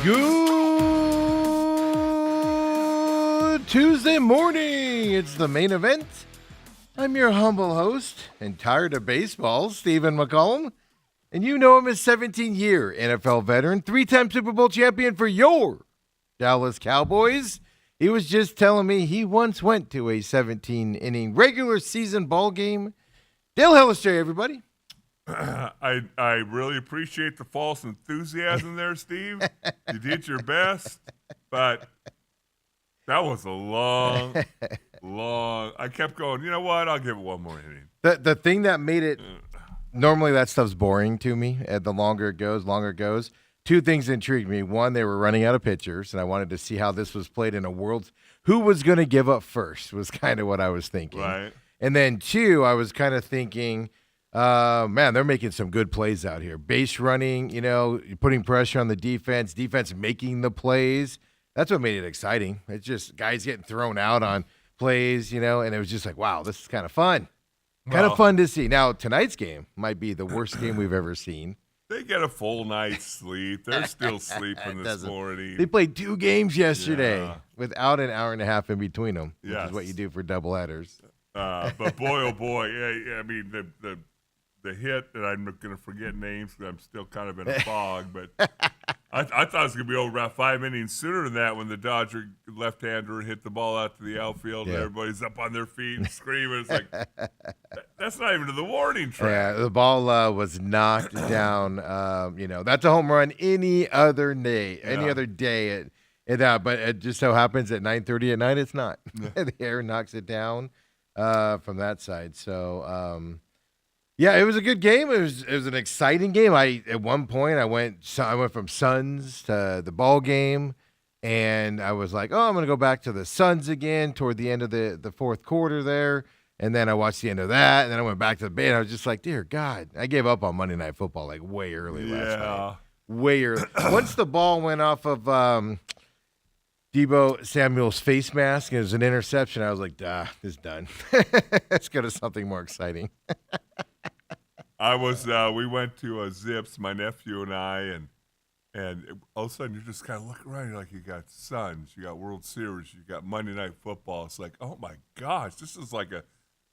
Good Tuesday morning. It's the main event. I'm your humble host and tired of baseball, Stephen McCollum. And you know him as 17-year NFL veteran, three-time Super Bowl champion for your Dallas Cowboys. He was just telling me he once went to a 17-inning regular season ball game. Dale Hellister, everybody. I really appreciate the false enthusiasm there, Steve. You did your best, but that was a long. I kept going, you know what? I'll give it one more inning. The thing that made it, normally that stuff's boring to me. The longer it goes. Two things intrigued me. One, they were running out of pitchers, and I wanted to see how this was played in a world. Who was going to give up first was kind of what I was thinking. Right. And then two, I was kind of thinking, man, they're making some good plays out here. Base running, putting pressure on the defense making the plays. That's what made it exciting. It's just guys getting thrown out on plays, and it was just like, wow, this is kind of fun. Kind of fun to see. Now, tonight's game might be the worst game we've ever seen. They get a full night's sleep. They're still sleeping this morning. They played 2 games yesterday without an hour and a half in between them, which is what you do for doubleheaders. But boy, oh boy, I mean, the hit, and I'm going to forget names because I'm still kind of in a fog, but I thought it was going to be over about 5 innings sooner than that when the Dodger left-hander hit the ball out to the outfield and everybody's up on their feet and screaming. It's like, that's not even to the warning track. Yeah, the ball was knocked down. That's a home run any other day. But it just so happens at 9:30 at night, it's not. The air knocks it down from that side. So, it was a good game. It was an exciting game. At one point I went from Suns to the ball game, and I was like, I'm going to go back to the Suns again toward the end of the fourth quarter there. And then I watched the end of that, and then I went back to the bed. I was just like, dear God, I gave up on Monday Night Football like way early last night. Way early. Once the ball went off of Deebo Samuel's face mask and it was an interception, I was like, it's done. Let's go to something more exciting. We went to Zips, my nephew and I, and all of a sudden you're just kind of looking around. You're like, you got Suns, you got World Series, you got Monday Night Football. It's like, oh my gosh, this is like a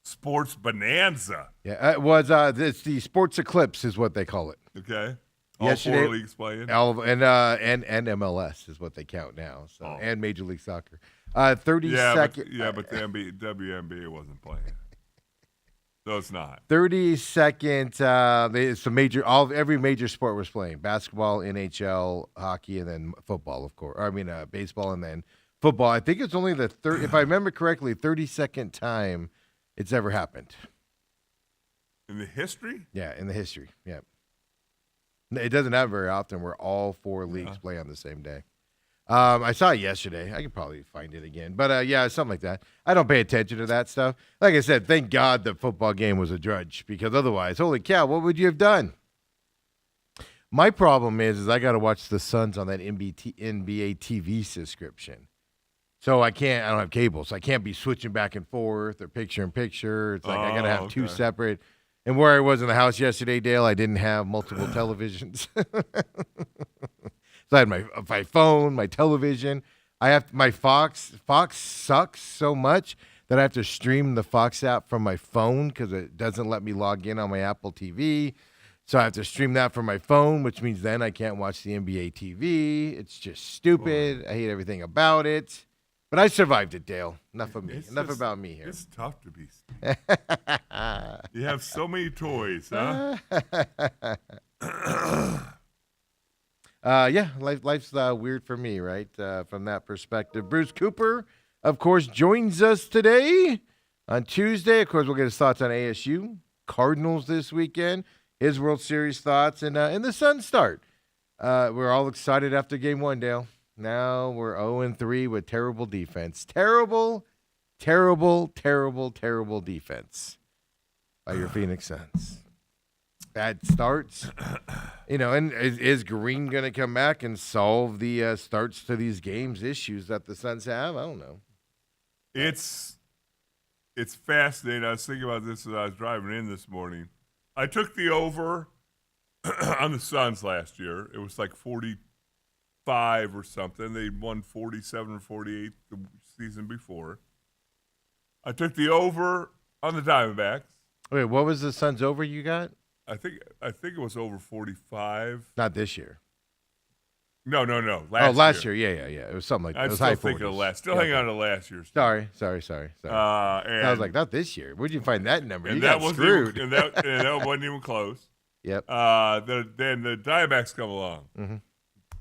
sports bonanza. Yeah, it was. It's the sports eclipse is what they call it. Okay. Yesterday, all 4 leagues playing. And MLS is what they count now. So and Major League Soccer. 30 seconds. But the WNBA wasn't playing. So it's not. 30 seconds. It's every major sport was playing: basketball, NHL, hockey, and then football, of course. Baseball, and then football. I think it's only the third, if I remember correctly, 32nd time it's ever happened. In the history? Yeah, in the history. Yeah. It doesn't happen very often where all 4 leagues play on the same day. I saw it yesterday. I could probably find it again. But, something like that. I don't pay attention to that stuff. Like I said, thank God the football game was a drudge because otherwise, holy cow, what would you have done? My problem is I got to watch the Suns on that NBA TV subscription. So I don't have cable, so I can't be switching back and forth or picture in picture. It's like I got to have 2 separate. And where I was in the house yesterday, Dale, I didn't have multiple televisions. So I had my phone, my television. My Fox. Fox sucks so much that I have to stream the Fox app from my phone because it doesn't let me log in on my Apple TV. So I have to stream that from my phone, which means then I can't watch the NBA TV. It's just stupid. I hate everything about it. But I survived it, Dale. Enough about me here. It's tough to be. You have so many toys, huh? Life's weird for me, right? From that perspective. Bruce Cooper, of course, joins us today on Tuesday. Of course, we'll get his thoughts on ASU, Cardinals this weekend, his World Series thoughts, and the Suns start. We're all excited after Game 1, Dale. Now we're 0-3 with terrible defense. Terrible defense by your Phoenix Suns. Bad starts. And is Green going to come back and solve the starts to these games issues that the Suns have? I don't know. It's fascinating. I was thinking about this as I was driving in this morning. I took the over on the Suns last year. It was like 42 45 or something. They won 47 or 48 the season before. I took the over on the Diamondbacks. Wait, what was the Suns over you got? I think it was over 45. Not this year. No. Last year. Yeah. It was something like that. I'm It was still high thinking 40s. of last. Still hanging on to last year's. Sorry. And I was like, not this year. Where'd you find that number? and You that got wasn't screwed. Even, and that wasn't even close. Yep. Then the Diamondbacks come along. Mm-hmm.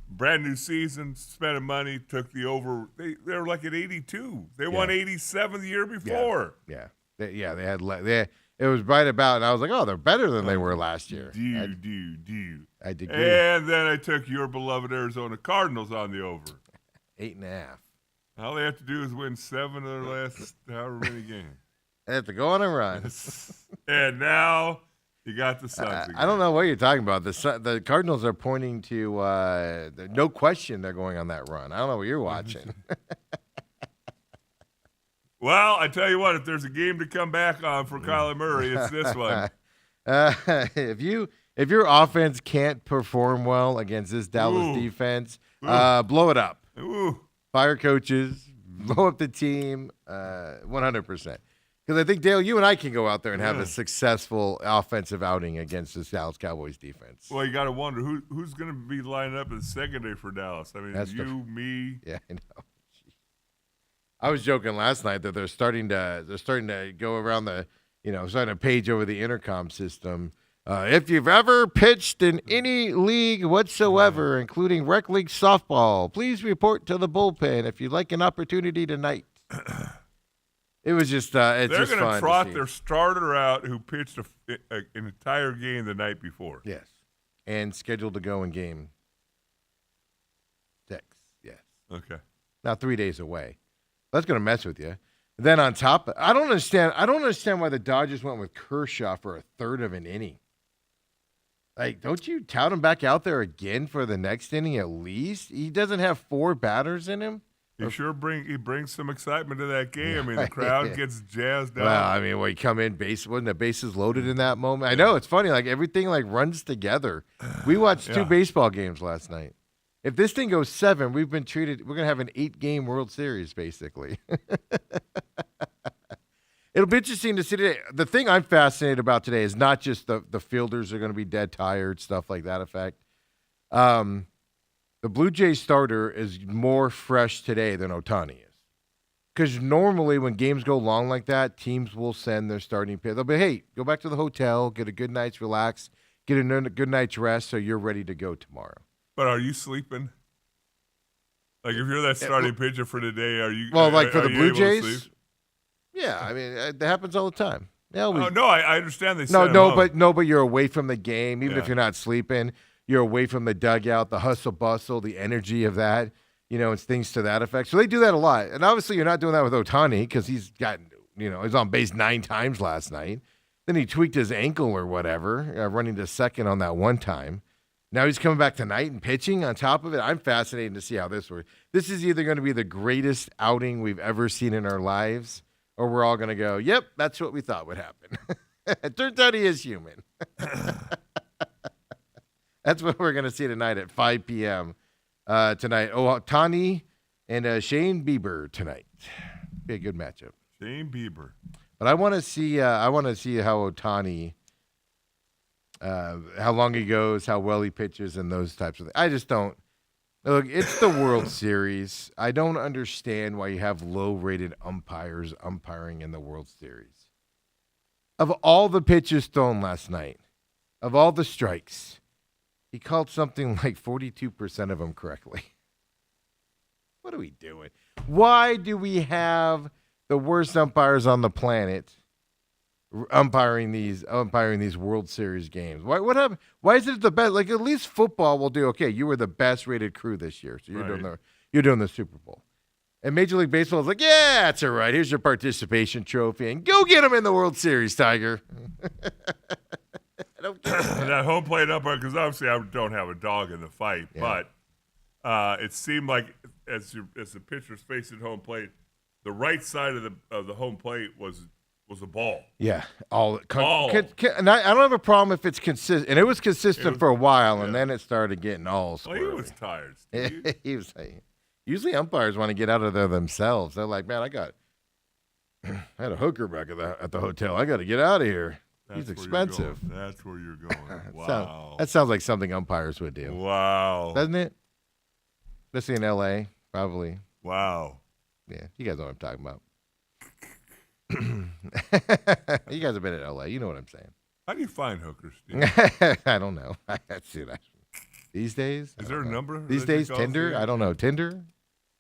Brand new season, spending money, took the over. They were like at 82. They won 87 the year before. Yeah. They had. It was right about, and I was like, oh, they're better than they were last year. I agree. And then I took your beloved Arizona Cardinals on the over. 8.5. All they have to do is win 7 of their last however many games. They have to go on a run. And now you got the Suns again. I don't know what you're talking about. The Cardinals are pointing to no question they're going on that run. I don't know what you're watching. Well, I tell you what, if there's a game to come back on for Kyler Murray, it's this one. If your offense can't perform well against this Dallas defense, blow it up. Ooh. Fire coaches, blow up the team, 100%. Because I think, Dale, you and I can go out there and have a successful offensive outing against this Dallas Cowboys defense. Well, you got to wonder who's going to be lining up in the secondary for Dallas. I mean, me. Yeah, I know. I was joking last night that they're starting to go around starting to page over the intercom system. If you've ever pitched in any league whatsoever, including rec league softball, please report to the bullpen if you'd like an opportunity tonight. It was just it's they're just fun going to trot see. their starter out who pitched an entire game the night before. Yes, and scheduled to go in game 6. Yes. Okay. Now 3 days away. That's going to mess with you. Then on top, I don't understand why the Dodgers went with Kershaw for a third of an inning. Like, don't you tout him back out there again for the next inning at least? He doesn't have 4 batters in him. He brings some excitement to that game. I mean, the crowd gets jazzed up. Well, I mean, when you come in, wasn't the bases loaded in that moment? I know, it's funny. Like, everything, runs together. We watched 2 baseball games last night. If this thing goes 7, we're going to have an 8-game World Series, basically. It'll be interesting to see today. The thing I'm fascinated about today is not just the fielders are going to be dead tired, stuff like that effect. The Blue Jays starter is more fresh today than Ohtani is. Because normally when games go long like that, teams will send their starting pitcher. They'll be, hey, go back to the hotel, get a good night's relax, get a good night's rest so you're ready to go tomorrow. But are you sleeping? Like, if you're that starting pitcher for today, are you? Well, for the Blue able to sleep? Jays, yeah. I mean, it happens all the time. Yeah. I understand they. But you're away from the game. Even if you're not sleeping, you're away from the dugout, the hustle bustle, the energy of that. It's things to that effect. So they do that a lot. And obviously, you're not doing that with Ohtani because he's got, he's on base 9 times last night. Then he tweaked his ankle or whatever, running to second on that one time. Now he's coming back tonight and pitching on top of it. I'm fascinated to see how this works. This is either going to be the greatest outing we've ever seen in our lives, or we're all going to go, yep, that's what we thought would happen. It turns out he is human. That's what we're going to see tonight at 5 p.m. Tonight. Ohtani and Shane Bieber tonight. Be a good matchup. Shane Bieber. But I want to see how Ohtani how long he goes, how well he pitches, and those types of things. I just don't. Look, it's the World Series. I don't understand why you have low-rated umpires umpiring in the World Series. Of all the pitches thrown last night, of all the strikes, he called something like 42% of them correctly. What are we doing? Why do we have the worst umpires on the planet umpiring these World Series games? What happened? Why is it the best? Like, at least football will do okay. You were the best rated crew this year, so you're doing the Super Bowl. And Major League Baseball is like, yeah, that's all right. Here's your participation trophy, and go get them in the World Series, Tiger. I don't get it. That home plate umpire, because obviously I don't have a dog in the fight, but it seemed like as the pitcher's facing home plate, the right side of the home plate was was a ball. Yeah, All. and I don't have a problem if it's consistent. And it was consistent for a while, and yeah. then it started getting all Well, squirrely. he was tired, Steve. He was saying. Usually umpires want to get out of there themselves. They're like, man, I had a hooker back at the hotel. I got to get out of here. He's That's where expensive. you're going. That's where you're going. Wow. That sounds like something umpires would do, Wow. doesn't it? Especially in L.A., probably. Wow. Yeah, you guys know what I'm talking about. You guys have been in L.A. You know what I'm saying. How do you find hookers, Steve? I don't know. These days? Is there a number? These that you days, call Tinder? Steve? I don't know. Tinder?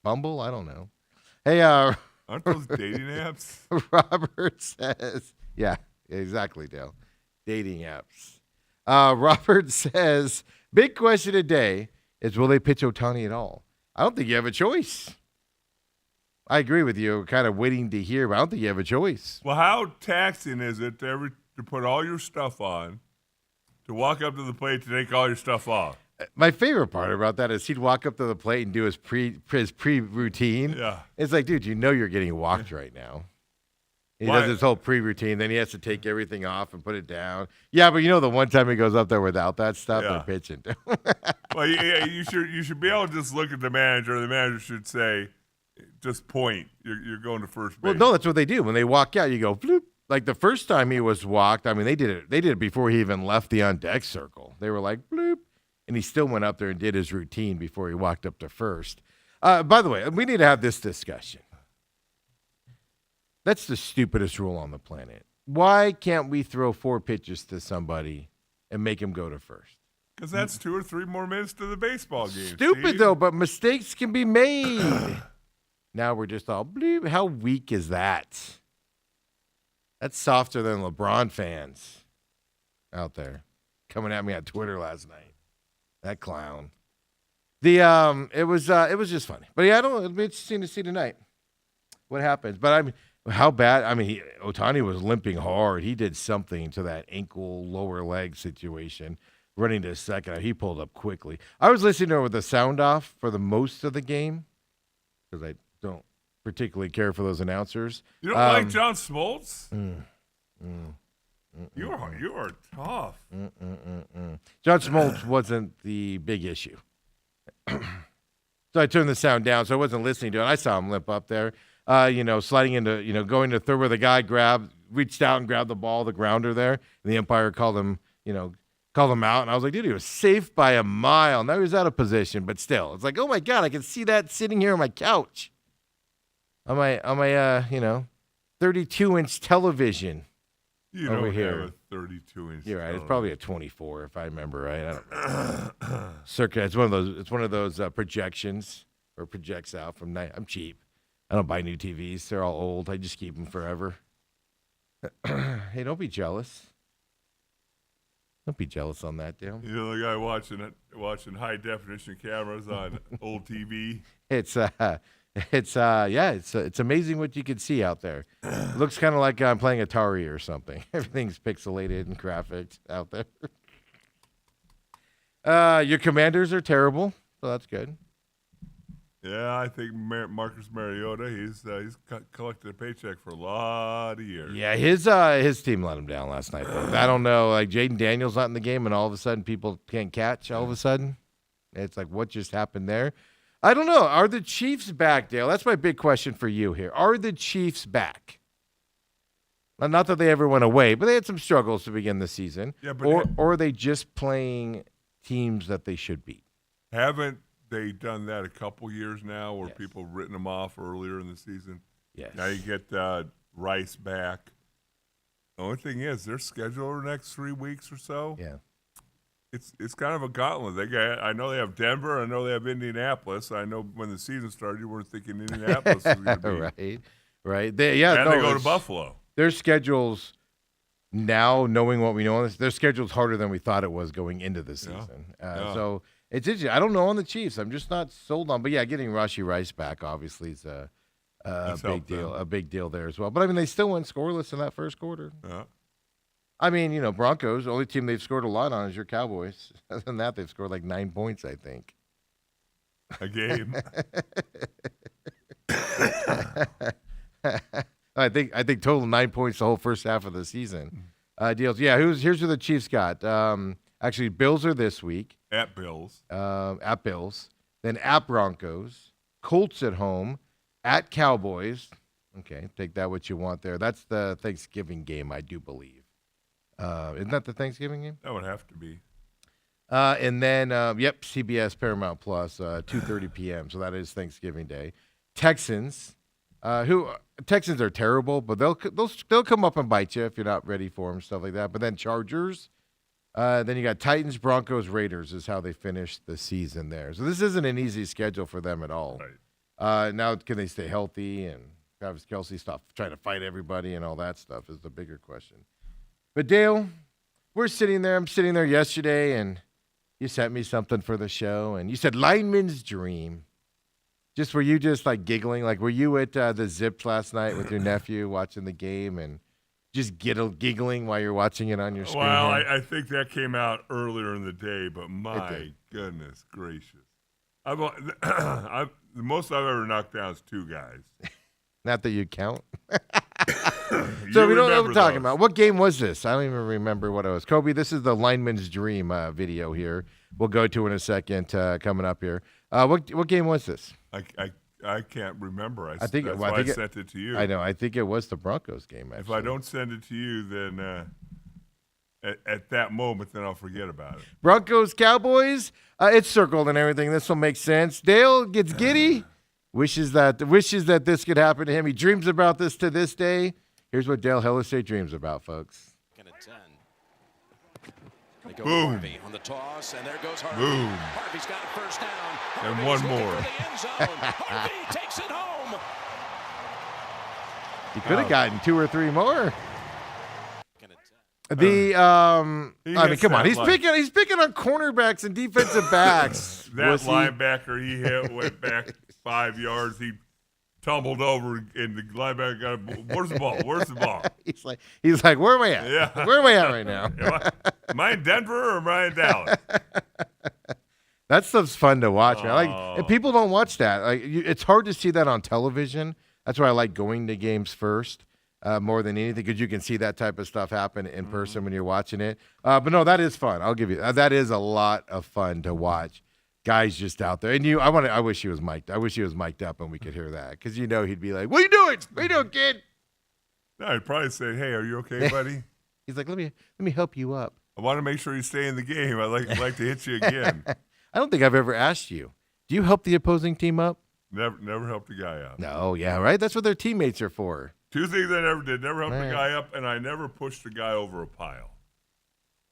Bumble? I don't know. Hey, Aren't those dating apps? Robert says, yeah, exactly, Dale. Dating apps. Robert says, big question today is, will they pitch Ohtani at all? I don't think you have a choice. I agree with you. Kind of waiting to hear, but I don't think you have a choice. Well, how taxing is it to put all your stuff on, to walk up to the plate to take all your stuff off? My favorite part about that is he'd walk up to the plate and do his pre routine. Yeah. It's like, dude, you know you're getting walked right now. He Why- does his whole pre routine, then he has to take everything off and put it down. Yeah, but you know the one time he goes up there without that stuff, Yeah. they're pitching. Well, you should be able to just look at the manager. The manager should say, just point. You're going to first base. Well, no, that's what they do. When they walk out, you go bloop. Like the first time he was walked, I mean, they did it before he even left the on deck circle. They were like bloop, and he still went up there and did his routine before he walked up to first. By the way, we need to have this discussion. That's the stupidest rule on the planet. Why can't we throw 4 pitches to somebody and make him go to first? Because that's 2 or 3 more minutes to the baseball game. Stupid Steve. though, but mistakes can be made. Now we're just all bleep. How weak is that? That's softer than LeBron fans out there coming at me on Twitter last night. That clown. It was just funny. But yeah, it'll be interesting to see tonight what happens. But I mean, how bad? I mean, Ohtani was limping hard. He did something to that ankle lower leg situation. Running to second, he pulled up quickly. I was listening to it with the sound off for the most of the game because I don't particularly care for those announcers. You don't like John Smoltz? You are tough. John Smoltz wasn't the big issue. So I turned the sound down, so I wasn't listening to it. I saw him limp up there, sliding into, going to third where the guy reached out and grabbed the ball, the grounder there, and the umpire called him out. And I was like, dude, he was safe by a mile. Now he was out of position, but still, it's like, oh my God, I can see that sitting here on my couch. On my 32-inch television. You over don't here. have a 32-inch. You're right. It's probably a 24 if I remember right. I don't know. Circa. It's one of those projections or projects out from night. I'm cheap. I don't buy new TVs. They're all old. I just keep them forever. Hey, don't be jealous. Don't be jealous on that, Dale. You know the guy watching high definition cameras on old TV. It's amazing what you can see out there. It looks kind of like I'm playing Atari or something. Everything's pixelated and graphics out there. Your Commanders are terrible, so that's good. Yeah, I think Marcus Mariota, he's collected a paycheck for a lot of years. Yeah, his team let him down last night. I don't know, like Jaden Daniels not in the game, and all of a sudden people can't catch. All of a sudden, it's like what just happened there? I don't know. Are the Chiefs back, Dale? That's my big question for you here. Are the Chiefs back? Not that they ever went away, but they had some struggles to begin the season. Yeah, but or are they just playing teams that they should beat? Haven't they done that a couple years now where Yes. people have written them off earlier in the season? Yes. Now you get Rice back. The only thing is, their schedule over the next 3 weeks or so, Yeah. it's kind of a gauntlet. I know they have Denver. I know they have Indianapolis. I know when the season started, you weren't thinking Indianapolis was going to be. Right. They go to Buffalo. Their schedules now, knowing what we know on this, their schedule's harder than we thought it was going into the season. Yeah. So it's interesting. I don't know on the Chiefs. I'm just not sold on. But yeah, getting Rashee Rice back obviously is a big deal. them. A big deal there as well. But I mean, they still went scoreless in that first quarter. Yeah. I mean, Broncos. The only team they've scored a lot on is your Cowboys. Other than that, they've scored like 9 points, I think. A game. I I think total 9 points the whole first half of the season. Deals. Yeah, here's who the Chiefs got. Actually, Bills are this week. At Bills. At Bills. Then at Broncos. Colts at home. At Cowboys. Okay, take that what you want there. That's the Thanksgiving game, I do believe. Isn't that the Thanksgiving game? That would have to be. And then, CBS Paramount Plus, 2:30 p.m. So that is Thanksgiving Day. Texans, Texans are terrible, but they'll come up and bite you if you're not ready for them, stuff like that. But then Chargers, then you got Titans, Broncos, Raiders is how they finish the season there. So this isn't an easy schedule for them at all. Right. Now, can they stay healthy and Travis Kelce stop trying to fight everybody and all that stuff is the bigger question. But Dale, I'm sitting there yesterday, and you sent me something for the show, and you said lineman's dream. Were you just like giggling? Like, were you at the Zips last night with your nephew watching the game and just giggling while you're watching it on your screen? Well, I think that came out earlier in the day, but my goodness gracious. The most I've ever knocked down is 2 guys. Not that you count. So we don't know what we're talking about. What game was this? I don't even remember what it was. Kobe, this is the lineman's dream video here. We'll go to in a second coming up here. What game was this? I can't remember. I think I sent it to you. I know. I think it was the Broncos game, actually. If I don't send it to you, then at that moment, then I'll forget about it. Broncos, Cowboys. It's circled and everything. This will make sense. Dale gets giddy. Wishes that this could happen to him. He dreams about this to this day. Here's what Dale Hellesay dreams about, folks. They go Boom. Harvey on the toss, and there goes Harvey. Boom. Harvey's got a first down. And Harvey's one looking more. for the end zone. Harvey takes it home. He could have gotten 2 or 3 more. Come hits on. He's that picking on cornerbacks and defensive backs. That linebacker he hit went back 5 yards. He tumbled over, and the linebacker got. Where's the ball? Where's the ball? He's like, where am I at? Yeah. Where am I at right now? Am I in Denver or am I in Dallas? That stuff's fun to watch, man. And people don't watch that. It's hard to see that on television. That's why I like going to games first. More than anything, because you can see that type of stuff happen in person when you're watching it. But no, that is fun. I'll give you that is a lot of fun to watch. Guys just out there, and I wish he was mic'd. I wish he was mic'd up and we could hear that, because he'd be like, "What are you doing? What are you doing, kid?" No, I'd probably say, "Hey, are you okay, buddy?" He's like, "Let me help you up. I want to make sure you stay in the game. I'd like to hit you again." I don't think I've ever asked you. Do you help the opposing team up? Never helped a guy out. No, yeah, right. That's what their teammates are for. 2 things I never did. Never helped a guy up, and I never pushed a guy over a pile.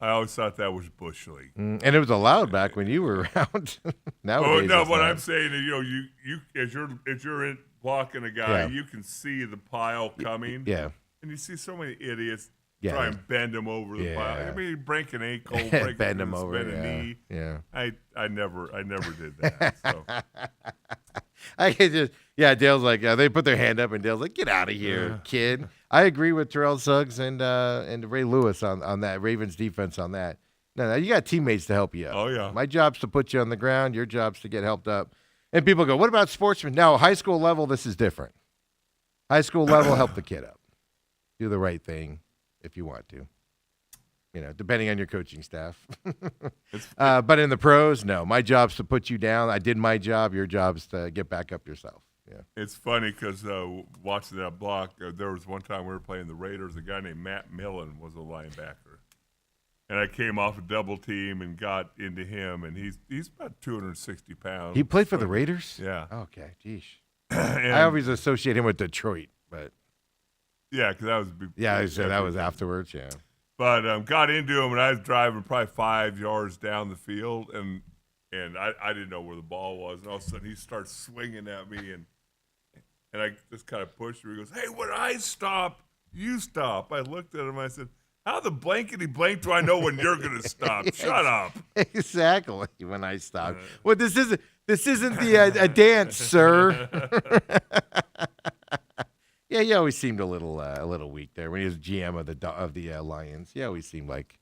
I always thought that was Bush League. And it was allowed back when you were around. Nowadays, no, what I'm saying is, you as you're in blocking a guy, Yeah. you can see the pile coming. Yeah. And you see so many idiots Yeah. try and bend him over the pile. Yeah. I mean, break an ankle, break Bend him over. bend a knee. Yeah. I never did that. So. I can just, Dale's like, they put their hand up, and Dale's like, "Get out of here, kid." I agree with Terrell Suggs and Ray Lewis on that Ravens defense on that. No, you got teammates to help you up. Oh, yeah. My job's to put you on the ground. Your job's to get helped up. And people go, "What about sportsmen?" Now, high school level, this is different. High school level, help the kid up. Do the right thing if you want to. Depending on your coaching staff. But in the pros, no. My job's to put you down. I did my job. Your job's to get back up yourself. Yeah. It's funny because watching that block, there was one time we were playing the Raiders. A guy named Matt Millen was a linebacker, and I came off a double team and got into him, and he's about 260 pounds. He played for the Raiders? Yeah. Okay, geez. I always associate him with Detroit, but yeah, because that was that was afterwards. Yeah. But got into him, and I was driving probably 5 yards down the field, and I didn't know where the ball was, and all of a sudden he starts swinging at me, and I just kind of pushed him. He goes, "Hey, when I stop, you stop." I looked at him, I said, "How the blankety blank do I know when you're going to stop? Shut up." Exactly. When I stop. Well, this isn't a dance, sir. Yeah, he always seemed a little weak there when he was GM of the Lions. He always seemed like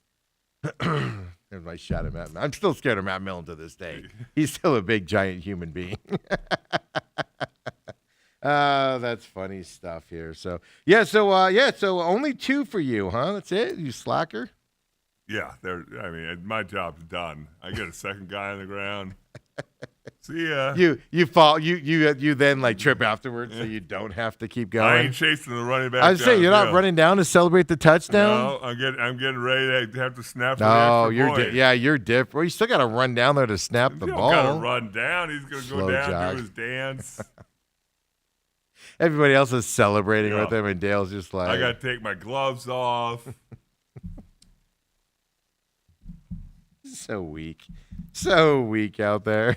there's my shot at Matt. I'm still scared of Matt Millen to this day. He's still a big giant human being. That's funny stuff here. So so only 2 for you, huh? That's it, you slacker. Yeah, my job's done. I get a second guy on the ground. See ya. You fall. You then like trip afterwards, so you don't have to keep going. I ain't chasing the running back. I was saying you're not running down to celebrate the touchdown. No, I'm getting ready to have to snap. No, the you're extra point. you're different. Well, you still got to run down there to snap the You ball. don't gotta run down. He's gonna Slow go down, jog. do his dance. Everybody else is celebrating Yeah. with him, and Dale's just like, I gotta take my gloves off. so weak out there.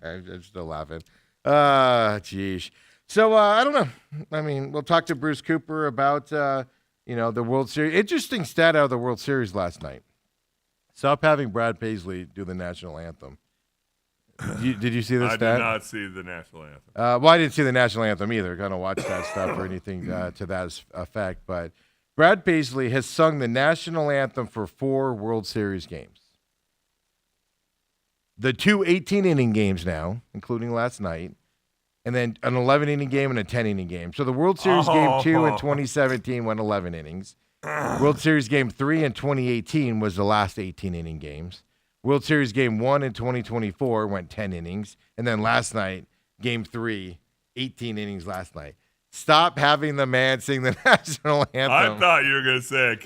I'm still laughing. Geez. So I don't know. I mean, we'll talk to Bruce Cooper about the World Series. Interesting stat out of the World Series last night. Stop having Brad Paisley do the national anthem. Did you see this I stat? did not see the national anthem. Well, I didn't see the national anthem either. Gonna watch that stuff or anything to that effect. But Brad Paisley has sung the national anthem for 4 World Series games. The 2 18-inning games now, including last night, and then an 11-inning game and a 10-inning game. So the World Series Game 2 in 2017 went 11 innings. World Series Game 3 in 2018 was the last 18-inning games. World Series Game 1 in 2024 went 10 innings. And then last night, Game 3, 18 innings last night. Stop having the man sing the national anthem. I thought you were gonna say I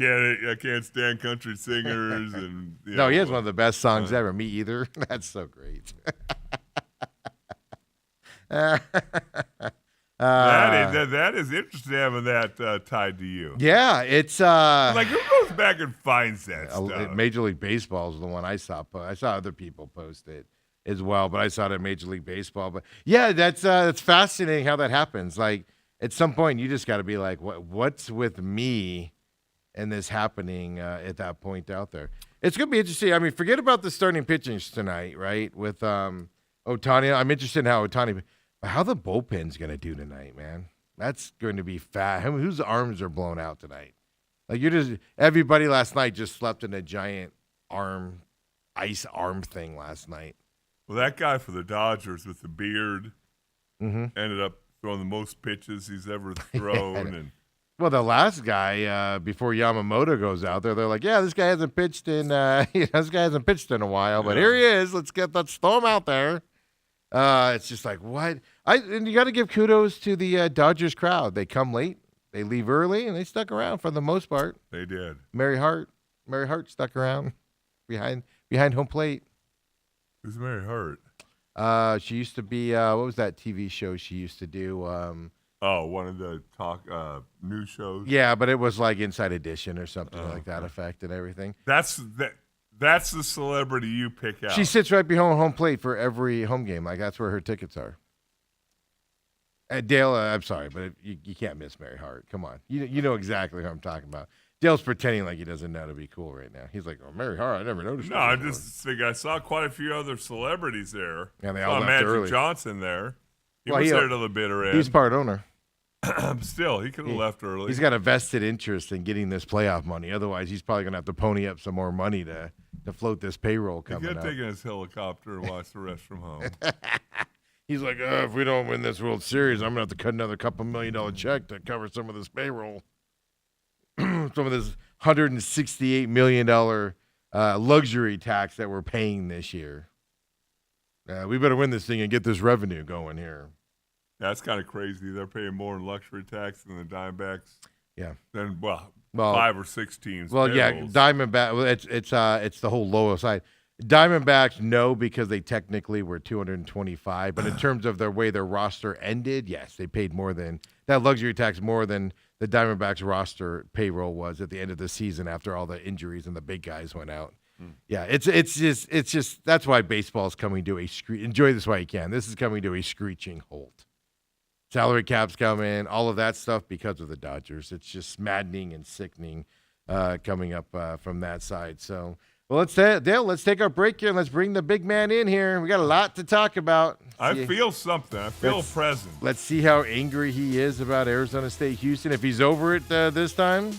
can't stand country singers and No, he has one of the best songs ever. Me either. That's so great. That is interesting having that tied to you. Yeah, it's Like who goes back and finds that stuff? Major League Baseball is the one I saw. I saw other people post it as well, but I saw it at Major League Baseball. But yeah, that's fascinating how that happens. Like at some point, you just got to be like, what's with me and this happening at that point out there? It's gonna be interesting. I mean, forget about the starting pitching tonight, right? With Ohtani, I'm interested in how the bullpen's gonna do tonight, man. That's going to be fat. I mean, whose arms are blown out tonight? Like everybody last night just slept in a giant ice arm thing last night. Well, that guy for the Dodgers with the beard ended up throwing the most pitches he's ever thrown. Well, the last guy before Yamamoto goes out there, they're like, "Yeah, this guy hasn't pitched in a while, but here he is. Let's throw him out there." It's just like what and you got to give kudos to the Dodgers crowd. They come late, they leave early, and they stuck around for the most part. They did. Mary Hart stuck around behind home plate. Who's Mary Hart? She used to be what was that TV show she used to do? One of the news shows. Yeah, but it was like Inside Edition or something like that effect and everything. That's the celebrity you pick out. She sits right behind home plate for every home game. Like that's where her tickets are. Dale, I'm sorry, but you can't miss Mary Hart. Come on, you know exactly who I'm talking about. Dale's pretending like he doesn't know how to be cool right now. He's like, "Oh, Mary Hart, I never noticed." No, I just think I saw quite a few other celebrities there. Yeah, they saw all left Magic early. Johnson there. He Well, was there till the bitter end. He's part owner. Still, he could have left early. He's got a vested interest in getting this playoff money. Otherwise, he's probably going to have to pony up some more money to float this payroll He coming could up. take his helicopter and watch the rest from home. He's like, if we don't win this World Series, I'm going to have to cut another $2 million check to cover some of this payroll. Some of this $168 million luxury tax that we're paying this year. We better win this thing and get this revenue going here. That's kind of crazy. They're paying more in luxury tax than the Diamondbacks. Yeah. Than well 5 or 6 teams. Well, yeah, payrolls. Diamondback. Well, it's the whole lower side. Diamondbacks, no, because they technically were 225. But in terms of the way their roster ended, yes, they paid more than that luxury tax, more than the Diamondbacks roster payroll was at the end of the season after all the injuries and the big guys went out. Yeah, it's just that's why baseball's coming to a enjoy this while you can. This is coming to a screeching halt. Salary caps come in, all of that stuff because of the Dodgers. It's just maddening and sickening coming up from that side. So, well, Dale, let's take our break here and let's bring the big man in here. We got a lot to talk about. I feel something. I feel a presence. Let's see how angry he is about Arizona State, Houston. If he's over it this time,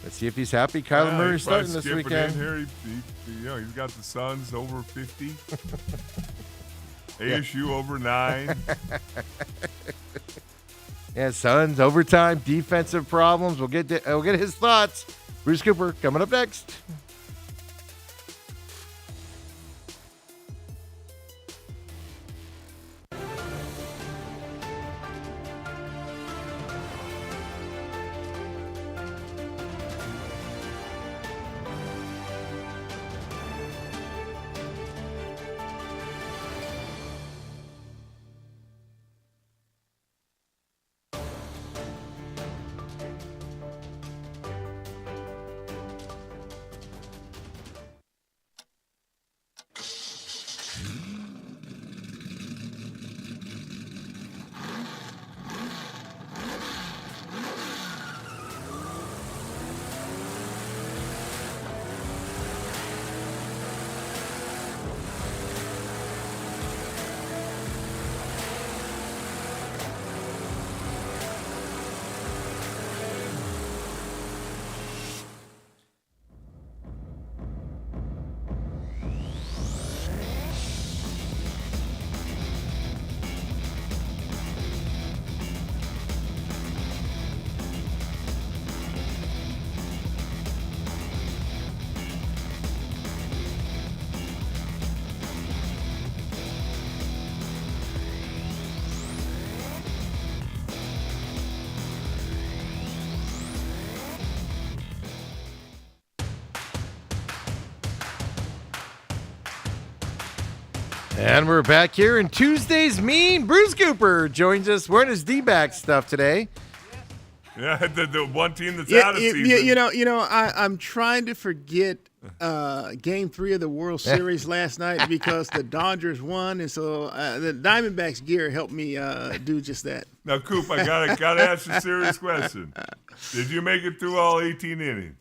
let's see if he's happy. Kyler Murray's starting this weekend. In here. He's got the Suns over 50. ASU over 9. Yeah, Suns overtime defensive problems. We'll get his thoughts. Bruce Cooper coming up next. And we're back here in Tuesday's Mean. Bruce Cooper joins us wearing his D-back stuff today. Yeah, the one team that's out of season. I'm trying to forget Game 3 of the World Series last night because the Dodgers won, and so the Diamondbacks gear helped me do just that. Now, Coop, I gotta ask you a serious question. Did you make it through all 18 innings?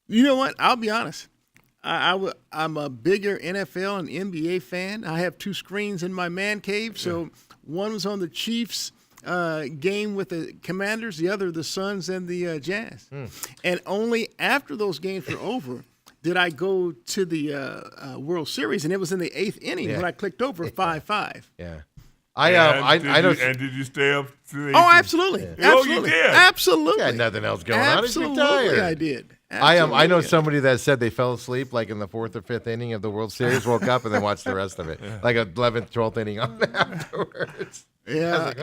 You know what? I'll be honest. I'm a bigger NFL and NBA fan. I have 2 screens in my man cave. So one was on the Chiefs game with the Commanders, the other the Suns and the Jazz. And only after those games were over did I go to the World Series, and it was in the 8th inning when I clicked over 5-5. Yeah. And did you stay up to the 18th? Oh, absolutely. Yeah. Absolutely. Oh, you did? Absolutely. Got nothing else going on. He's Absolutely, retired. I did. I know somebody that said they fell asleep like in the 4th or 5th inning of the World Series, woke up and then watched the rest of it, like 11th, 12th inning on afterwards. Yeah,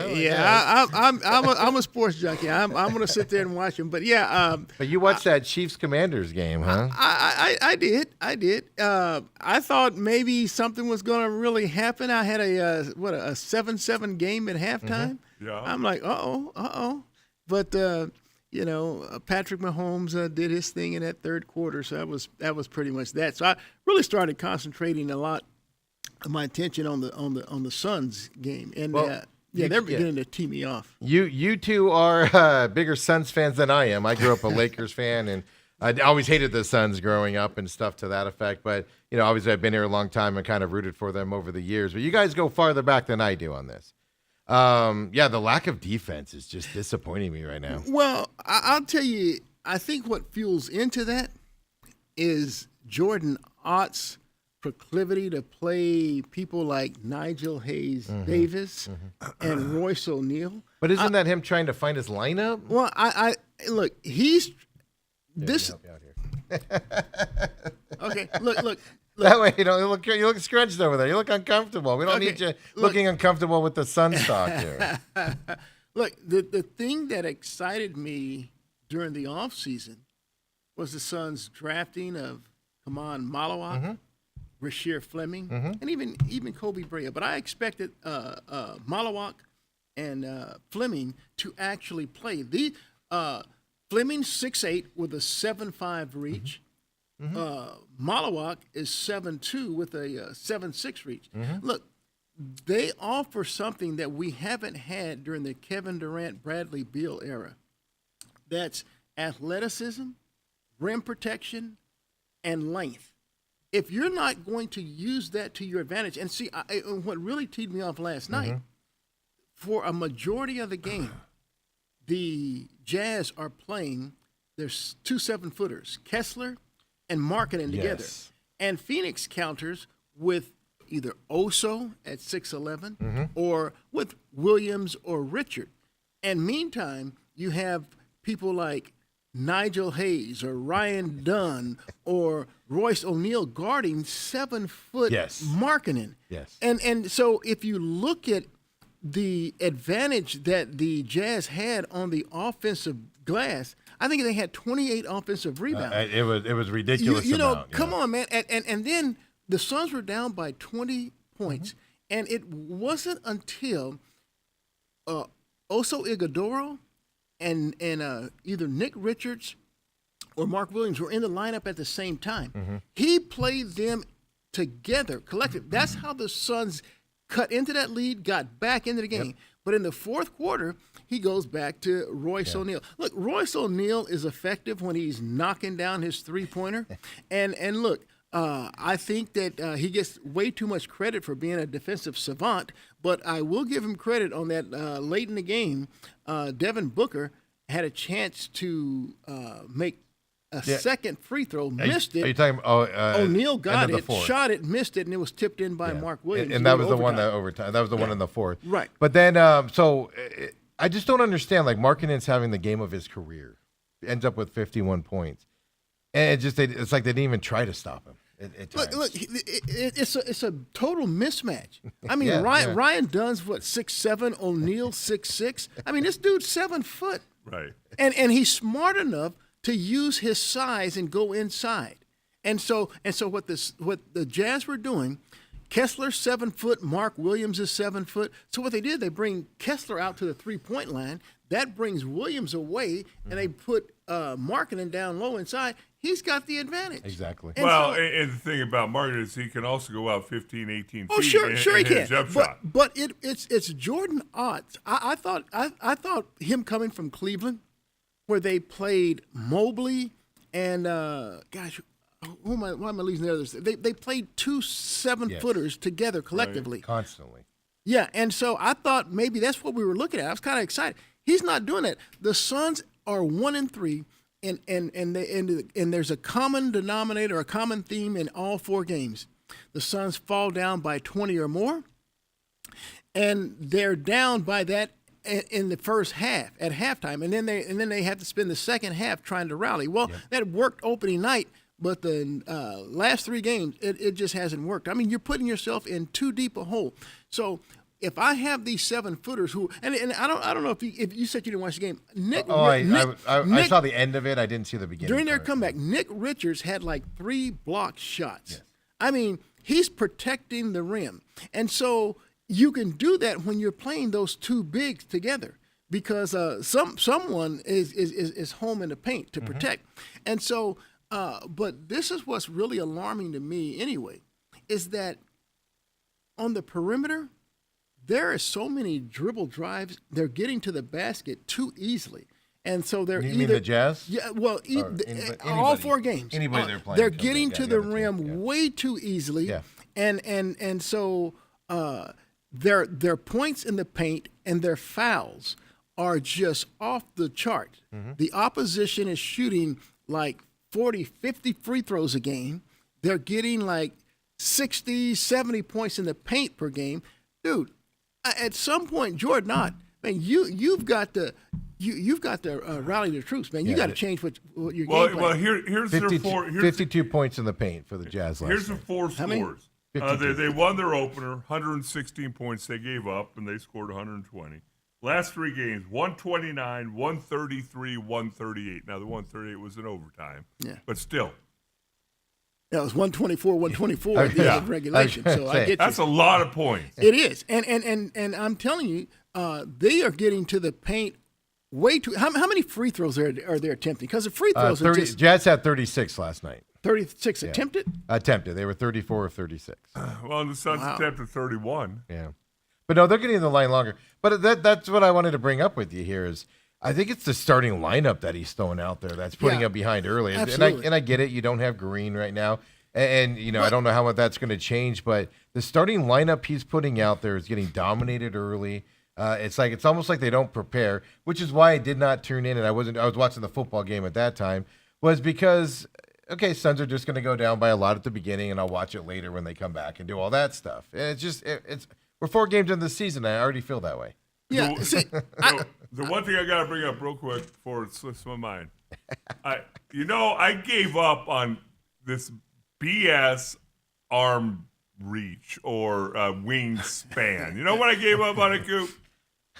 I'm a sports junkie. I'm going to sit there and watch them. But yeah, But you watched that Chiefs Commanders game, huh? I did. I thought maybe something was going to really happen. I had a 7-7 game at halftime. Yeah. I'm like, but Patrick Mahomes did his thing in that third quarter, so that was pretty much that. So I really started concentrating a lot of my attention on the Suns game, and they're beginning to tee me off. You two are bigger Suns fans than I am. I grew up a Lakers fan, and I always hated the Suns growing up and stuff to that effect. But obviously I've been here a long time and kind of rooted for them over the years. But you guys go farther back than I do on this. The lack of defense is just disappointing me right now. Well, I'll tell you, I think what fuels into that is Jordan Ott's proclivity to play people like Nigel Hayes Davis and Royce O'Neal. But isn't that him trying to find his lineup? Well, I look, he's this. Help you out here. Okay, look. That way, you look scrunched over there. You look uncomfortable. We don't need you looking uncomfortable with the sun stock here. Look, the thing that excited me during the offseason was the Suns' drafting of Kaman Malawak, Rasheer Fleming, and even Kobe Brea. But I expected Malawak and Fleming to actually play. Fleming 6'8" with a 7'5" reach. Malawak is 7'2" with a 7'6" reach. Look, they offer something that we haven't had during the Kevin Durant, Bradley Beal era. That's athleticism, rim protection, and length. If you're not going to use that to your advantage, and see, what really teed me off last night, for a majority of the game, the Jazz are playing, there's 2 7-footers, Kessler and Markkanen together. And Phoenix counters with either Oso at 6'11", or with Williams or Richard. And meantime, you have people like Nigel Hayes or Ryan Dunn or Royce O'Neal guarding 7-foot Yes. Markkanen. Yes. And so if you look at the advantage that the Jazz had on the offensive glass, I think they had 28 offensive rebounds. It was ridiculous. You know, amount, come on, man. And then the Suns were down by 20 points, and it wasn't until Oso Ighodaro and either Nick Richards or Mark Williams were in the lineup at the same time. He played them together, collective. That's how the Suns cut into that lead, got back into the game. Yep. But in the fourth quarter, he goes back to Royce O'Neal. Look, Royce O'Neal is effective when he's knocking down his three-pointer. And look, I think that he gets way too much credit for being a defensive savant, but I will give him credit on that late in the game. Devin Booker had a chance to make a second free throw, missed it. Are you talking? O'Neal got end of it, the fourth. shot it, missed it, and it was tipped in by Mark Williams. And that was the one that overtime. That was the one in the fourth. Right. But then, I just don't understand. Like Markkanen's having the game of his career, ends up with 51 points, and it's like they didn't even try to stop him. Look, it's a total mismatch. I mean, Yeah, Ryan Dunn's 6'7", O'Neal 6'6". I mean, this dude's 7 foot, Right. and he's smart enough to use his size and go inside. And so what the Jazz were doing, Kessler's 7 foot, Mark Williams is 7 foot. So what they did, they bring Kessler out to the 3-point line. That brings Williams away, and they put Markkanen down low inside. He's got the advantage. Exactly. And And the thing about Martin is he can also go out 15, 18 Oh, feet sure, and, sure and he hit a can. jump shot. But it's Jordan Ott. I thought him coming from Cleveland, where they played Mobley and why am I losing the others? They played two 7-footers together collectively. Constantly. Yeah, and so I thought maybe that's what we were looking at. I was kind of excited. He's not doing that. The Suns are 1-3, and there's a common denominator, a common theme in all 4 games. The Suns fall down by 20 or more, and they're down by that in the first half at halftime, and then they have to spend the second half trying to rally. Well, that worked opening night, but the last 3 games it just hasn't worked. I mean, you're putting yourself in too deep a hole. So if I have these 7-footers who and I don't know if you said you didn't watch the game, Nick. I saw the end of it. I didn't see the beginning. During their part. comeback, Nick Richards had like 3 blocked shots. Yes. I mean, he's protecting the rim, and so you can do that when you're playing those 2 bigs together because someone is home in the paint to protect, and so. But this is what's really alarming to me anyway, is that on the perimeter, there are so many dribble drives. They're getting to the basket too easily. And so they're You mean the Jazz? Yeah, well, Anybody- all 4 games. anybody they're playing They're comes getting up, to yeah, the the other rim team, yeah. way too easily. Yeah. And so their points in the paint and their fouls are just off the chart. Mm-hmm. The opposition is shooting like 40, 50 free throws a game. They're getting like 60, 70 points in the paint per game. Dude, at some point, Jordan Ott, man, you've got to rally the troops, man. You got to change what your game plan. Well, here's 52, their 4. 52 points in the paint for the Jazz last Here's the night. 4 many? scores. 52. They won their opener, 116 points they gave up, and they scored 120. Last 3 games, 129, 133, 138. Now, the 138 was in overtime. Yeah. But still. Yeah, it was 124, 124 at the end of regulation. So I get you. That's a lot of points. It is, and I'm telling you, they are getting to the paint way too. How many free throws are they attempting? Because the free throws are just Jazz had 36 last night. 36 attempted. Attempted. They were 34 of 36. Well, and the Suns attempted 31. Yeah. But no, they're getting in the line longer. But that's what I wanted to bring up with you here is I think it's the starting lineup that he's throwing out there that's putting up behind early. Absolutely. And I get it. You don't have Green right now. And I don't know how that's going to change, but the starting lineup he's putting out there is getting dominated early. It's almost like they don't prepare, which is why I did not tune in, and I was watching the football game at that time, was because okay, Suns are just going to go down by a lot at the beginning, and I'll watch it later when they come back and do all that stuff. And it's just it's we're 4 games into the season. And I already feel that way. Yeah, The- see, The one thing I got to bring up real quick before it slips my mind. I gave up on this BS arm reach or wingspan. You know what I gave up on it, Coop?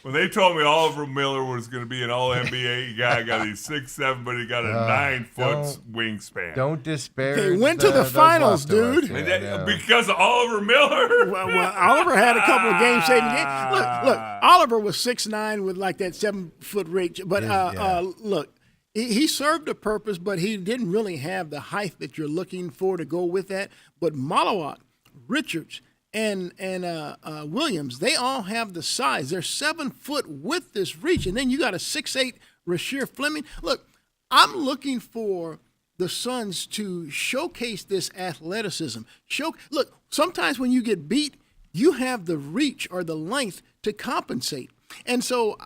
When they told me Oliver Miller was going to be an All-NBA guy, got these 6'7", but he got a 9-foot wingspan. Don't disparage. They went to the those finals, leftovers. dude. And Yeah, that- no. because of Oliver Miller? well, Oliver had a couple of game-saving games. Look, Oliver was 6'9" with like that 7-foot reach. But look, he served a purpose, but he didn't really have the height that you're looking for to go with that. But Malawak, Richards, and Williams, they all have the size. They're 7 foot with this reach, and then you got a 6'8" Rasheer Fleming. Look, I'm looking for the Suns to showcase this athleticism. Look, sometimes when you get beat, you have the reach or the length to compensate. And so,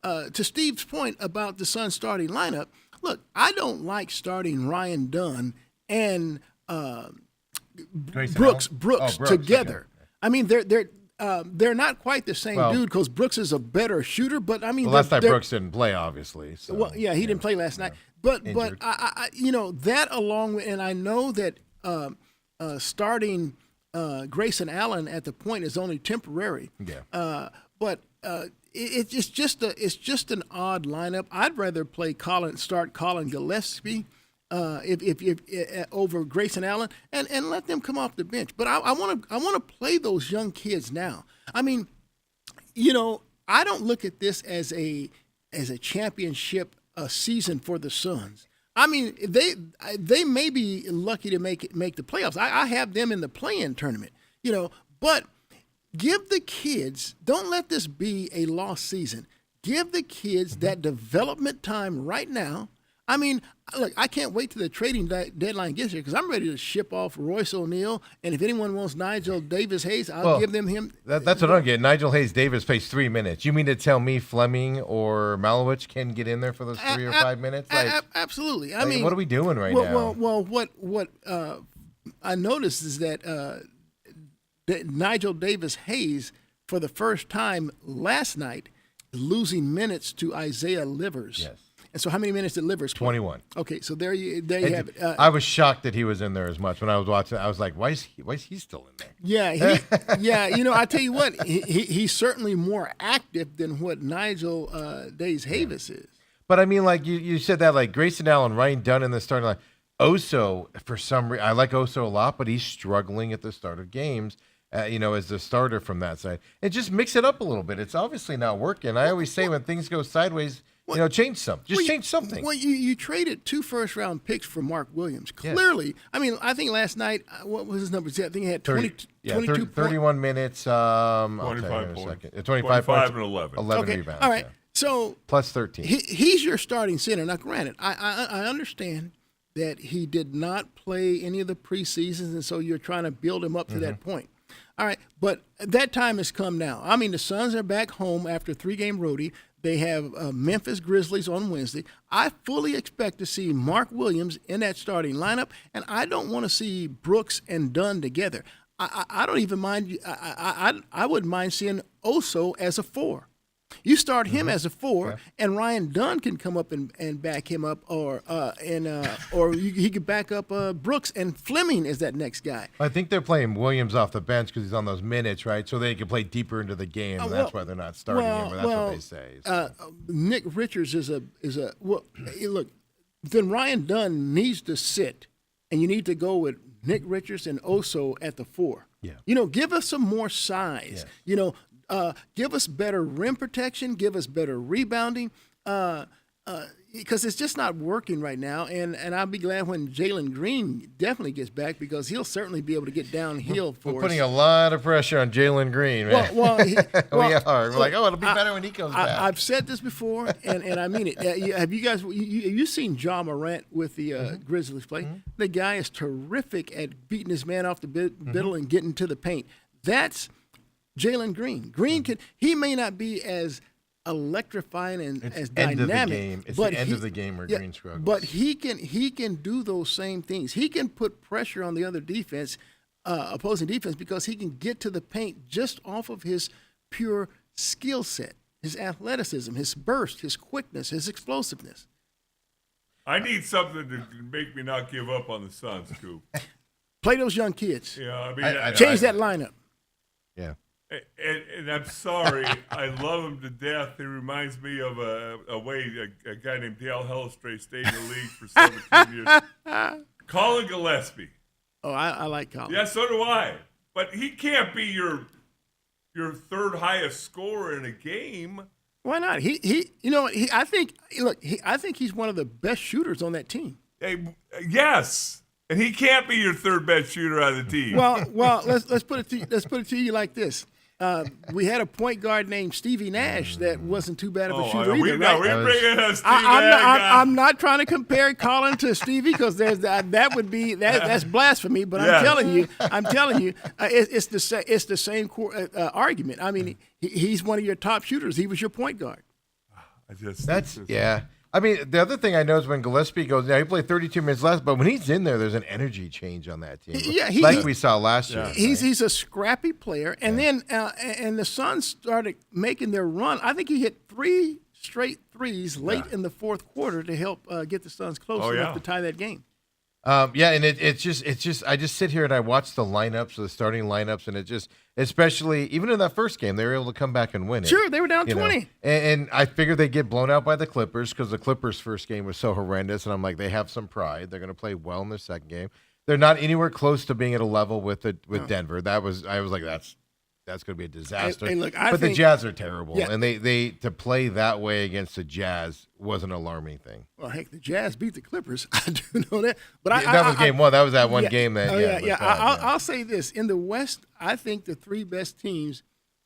to Steve's point about the Suns starting lineup, look, I don't like starting Ryan Dunn and Grayson Brooks Allen? Oh, Brooks, together. okay. I mean, they're not quite the same dude because Brooks is a better shooter. But I mean, Well, last night they're- Brooks didn't play, obviously. So, well, yeah, he didn't play last night. But Injured. I that along with, and I know that starting Grayson Allen at the point is only temporary. Yeah. But it's just an odd lineup. I'd rather start Colin Gillespie if over Grayson Allen and let them come off the bench. But I want to play those young kids now. I mean, I don't look at this as a championship season for the Suns. I mean, they may be lucky to make the playoffs. I have them in the play-in tournament, but give the kids, don't let this be a lost season. Give the kids that development time right now. I mean, look, I can't wait till the trading deadline gets here because I'm ready to ship off Royce O'Neal. And if anyone wants Nigel Davis-Hayes, I'll give them him. That's what I'm getting. Nigel Hayes-Davis plays 3 minutes. You mean to tell me Fleming or Malowich can get in there for those 3 or 5 minutes? Absolutely. I like, mean, what are we doing right now? Well, what I noticed is that Nigel Davis-Hayes, for the first time last night, is losing minutes to Isaiah Livers. Yes. And so, how many minutes did Livers play? 21. Okay, so there you have it. I was shocked that he was in there as much when I was watching. I was like, why is he still in there? Yeah, I tell you what, he's certainly more active than what Nigel Davis-Hayes is. But I mean, like you said that, like Grayson Allen, Ryan Dunn in the starting line. Oso, for some reason, I like Oso a lot, but he's struggling at the start of games. As the starter from that side, and just mix it up a little bit. It's obviously not working. I always say when things go sideways, change something. Just change something. Well, you traded 2 first-round picks for Mark Williams. Clearly, I mean, I think last night, what was his number? I think he had 22 points. 31 minutes. 25 points. 25 points. and 11. 11 Okay, rebounds. all right. Yeah. So Plus 13. he's your starting center. Now, granted, I understand that he did not play any of the preseasons, and so you're trying to build him up to that point. All right, but that time has come now. I mean, the Suns are back home after a 3-game roadie. They have Memphis Grizzlies on Wednesday. I fully expect to see Mark Williams in that starting lineup, and I don't want to see Brooks and Dunn together. I don't even mind. I wouldn't mind seeing Oso as a 4. You start him as a 4, and Ryan Dunn can come up and back him up, or he could back up Brooks, and Fleming is that next guy. I think they're playing Williams off the bench because he's on those minutes, right? So they can play deeper into the game, and that's why they're not starting him. Or that's what they say. So. Nick Richards is a look. Then Ryan Dunn needs to sit, and you need to go with Nick Richards and Oso at the 4. Yeah. Give us some more size. Yes. Give us better rim protection. Give us better rebounding. Because it's just not working right now, and I'll be glad when Jalen Green definitely gets back because he'll certainly be able to get downhill for We're us. putting a lot of pressure on Jalen Green, man. Well, we are. We're like, it'll be better when he comes back. I've said this before, and I mean it. Have you guys have you seen Ja Morant with the Grizzlies play? The guy is terrific at beating his man off the middle and getting to the paint. That's Jalen Green. He may not be as electrifying and It's as end of the dynamic. game. It's but the end he- of the game where yeah, Green struggles. But he can do those same things. He can put pressure on the other defense, opposing defense, because he can get to the paint just off of his pure skill set, his athleticism, his burst, his quickness, his explosiveness. I need something to make me not give up on the Suns, Coop. Play those young kids. Yeah, I mean, Change that lineup. Yeah. And I'm sorry, I love him to death. He reminds me of a guy named Dale Hellestrate stayed in the league for 17 years. Colin Gillespie. Oh, I like Colin. Yeah, so do I. But he can't be your third highest scorer in a game. Why not? I think he's one of the best shooters on that team. Hey, yes, and he can't be your third best shooter on the team. Well, let's put it to you like this. We had a point guard named Stevie Nash that wasn't too bad of a shooter either, right? We're bringing us Steve I'm not trying to compare Colin to Stevie because that would be that's blasphemy. But Yes. I'm telling you, it's the same argument. I mean, he's one of your top shooters. He was your point guard. Yeah. I mean, the other thing I know is when Gillespie goes, he played 32 minutes less, but when he's in there's an energy change on that team. Yeah, like we saw last year. He's a scrappy player, and then and the Suns started making their run. I think he hit 3 straight threes late in the fourth quarter to help get the Suns close enough to tie that game. And it's just I just sit here and I watch the lineups, the starting lineups, and it just, especially even in that first game, they were able to come back and win it. Sure, they were down you know. 20. And I figured they'd get blown out by the Clippers because the Clippers' first game was so horrendous, and I'm like, they have some pride. They're going to play well in their second game. They're not anywhere close to being at a level with Denver. I was like, that's going to be a disaster. Hey, look, but the Jazz are terrible, Yeah. and they to play that way against the Jazz was an alarming thing. Well, heck, the Jazz beat the Clippers. I do know that. But That was game one. That was that one yeah. game that. Oh, yeah. it was bad, I'll say this: in the West, I think the 3 best teams,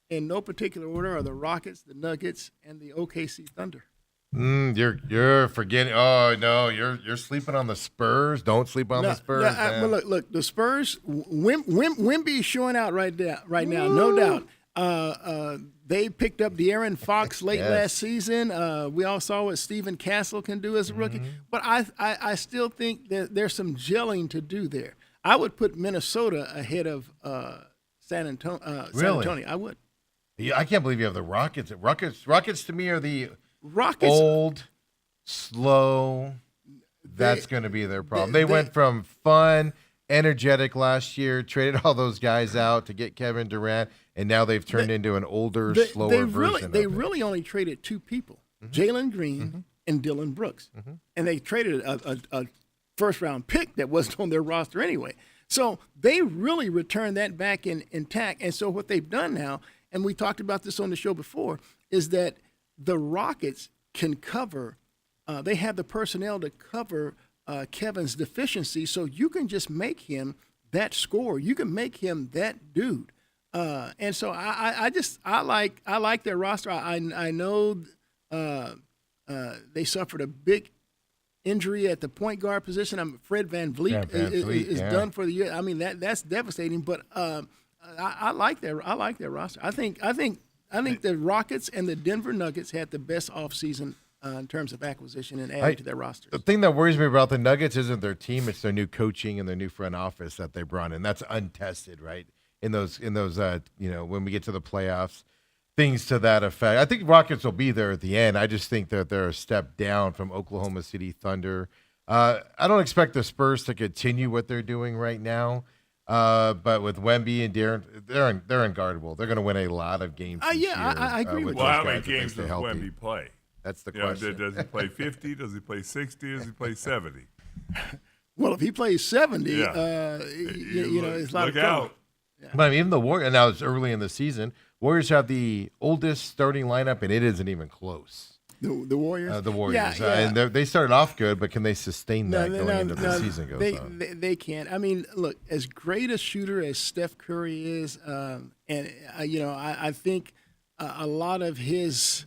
in no particular order, are the Rockets, the Nuggets, and the OKC Thunder. You're forgetting. Oh no, you're sleeping on the Spurs. Don't sleep on the Spurs. man. But look, the Spurs. Wemby is showing out right now, no doubt. They picked up De'Aaron Fox late last season. We all saw what Stephen Castle can do as a rookie. But I still think that there's some gelling to do there. I would put Minnesota ahead of San Antonio. Really? I would. Yeah, I can't believe you have the Rockets. Rockets to me are the Rockets. old, slow. That's going to be their problem. They they- went from fun, energetic last year, traded all those guys out to get Kevin Durant, and now they've turned into an older, slower version. They of it. really only traded 2 people, Jalen Green and Dylan Brooks. And they traded a first-round pick that wasn't on their roster anyway. So they really returned that back intact. And so what they've done now, and we talked about this on the show before, is that the Rockets can cover, they have the personnel to cover Kevin's deficiency, so you can just make him that scorer. You can make him that dude. And so I like their roster. I know they suffered a big injury at the point guard position. Fred VanVleet is done for the year. I mean that's devastating. But I like their roster. I think the Rockets and the Denver Nuggets had the best offseason in terms of acquisition and adding to their rosters. The thing that worries me about the Nuggets isn't their team; it's their new coaching and their new front office that they brought in. That's untested, right? In those, when we get to the playoffs, things to that effect. I think Rockets will be there at the end. I just think that they're a step down from Oklahoma City Thunder. I don't expect the Spurs to continue what they're doing right now. But with Wemby and De'Aaron, they're unguardable. They're going to win a lot of games. This year, I agree with with you. Well, those how many guys if they games stay does healthy. Wemby play? That's the You know, question. does he play 50? Does he play 60? Does he play 70? Well, if he plays 70, Yeah. it's a lot of Look trouble. out. But I mean, even the Warriors, and now it's early in the season, Warriors have the oldest starting lineup, and it isn't even close. The Warriors? The Warriors. Yeah. And they started off good, but can they sustain that going into the season goes they, on? They can't. I mean, look, as great a shooter as Steph Curry is, I think a lot of his,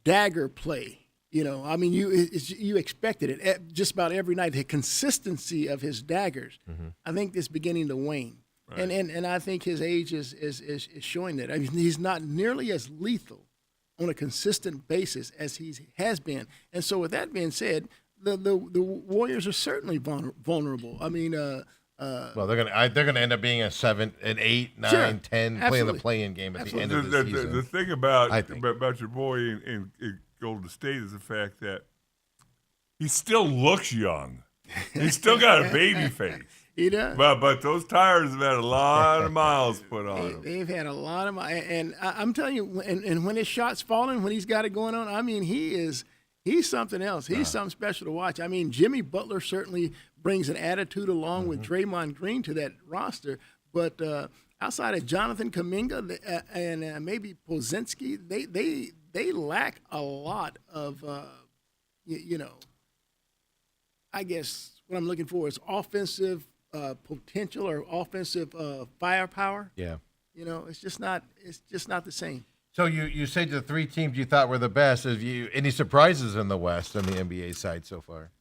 dagger play. I mean, you expected it just about every night. The consistency of his daggers, I think, is beginning to wane, right. and I think his age is showing that. I mean, he's not nearly as lethal on a consistent basis as he has been. And so, with that being said, the Warriors are certainly vulnerable. I mean, Well, they're gonna end up being a 7, an 8, 9, Sure. 10, playing the Absolutely. play-in game at the end The, of the the, season. the thing I about think. your boy in Golden State is the fact that he still looks young. He's still got a baby face. he does. But those tires have had a lot of miles put on them. They've had a lot of, and I'm telling you, and when his shot's falling, when he's got it going on, I mean, he's something else. He's something special to watch. I mean, Jimmy Butler certainly brings an attitude along with Draymond Green to that roster, but outside of Jonathan Kuminga and maybe Pozinski, they lack a lot of, I guess what I'm looking for is offensive potential or offensive firepower. Yeah. It's just not the same. So you say the 3 teams you thought were the best. Have you any surprises in the West on the NBA side so far?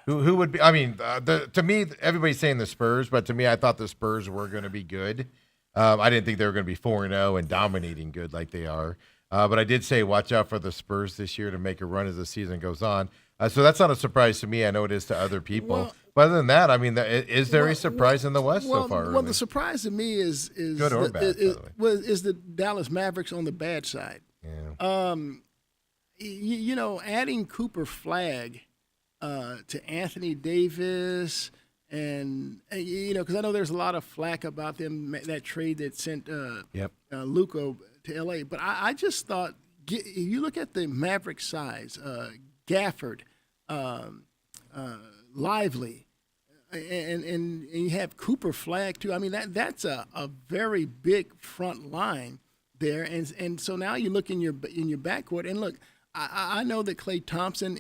Who would be? I mean, to me, everybody's saying the Spurs, but to me, I thought the Spurs were going to be good. I didn't think they were going to be 4-0 and dominating good like they are. But I did say watch out for the Spurs this year to make a run as the season goes on. So that's not a surprise to me. I know it is to other people. Well, but other than that, I mean, is there a surprise in the West so far? Well, early? the surprise to me is Good or bad, by the way. is the Dallas Mavericks on the bad side. Yeah. Adding Cooper Flagg to Anthony Davis, and because I know there's a lot of flack about them, that trade that sent Luka to L.A. But I just thought, you look at the Maverick size, Gafford, Lively, and you have Cooper Flagg too. I mean, that's a very big front line there, and so now you look in your backcourt, and look, I know that Klay Thompson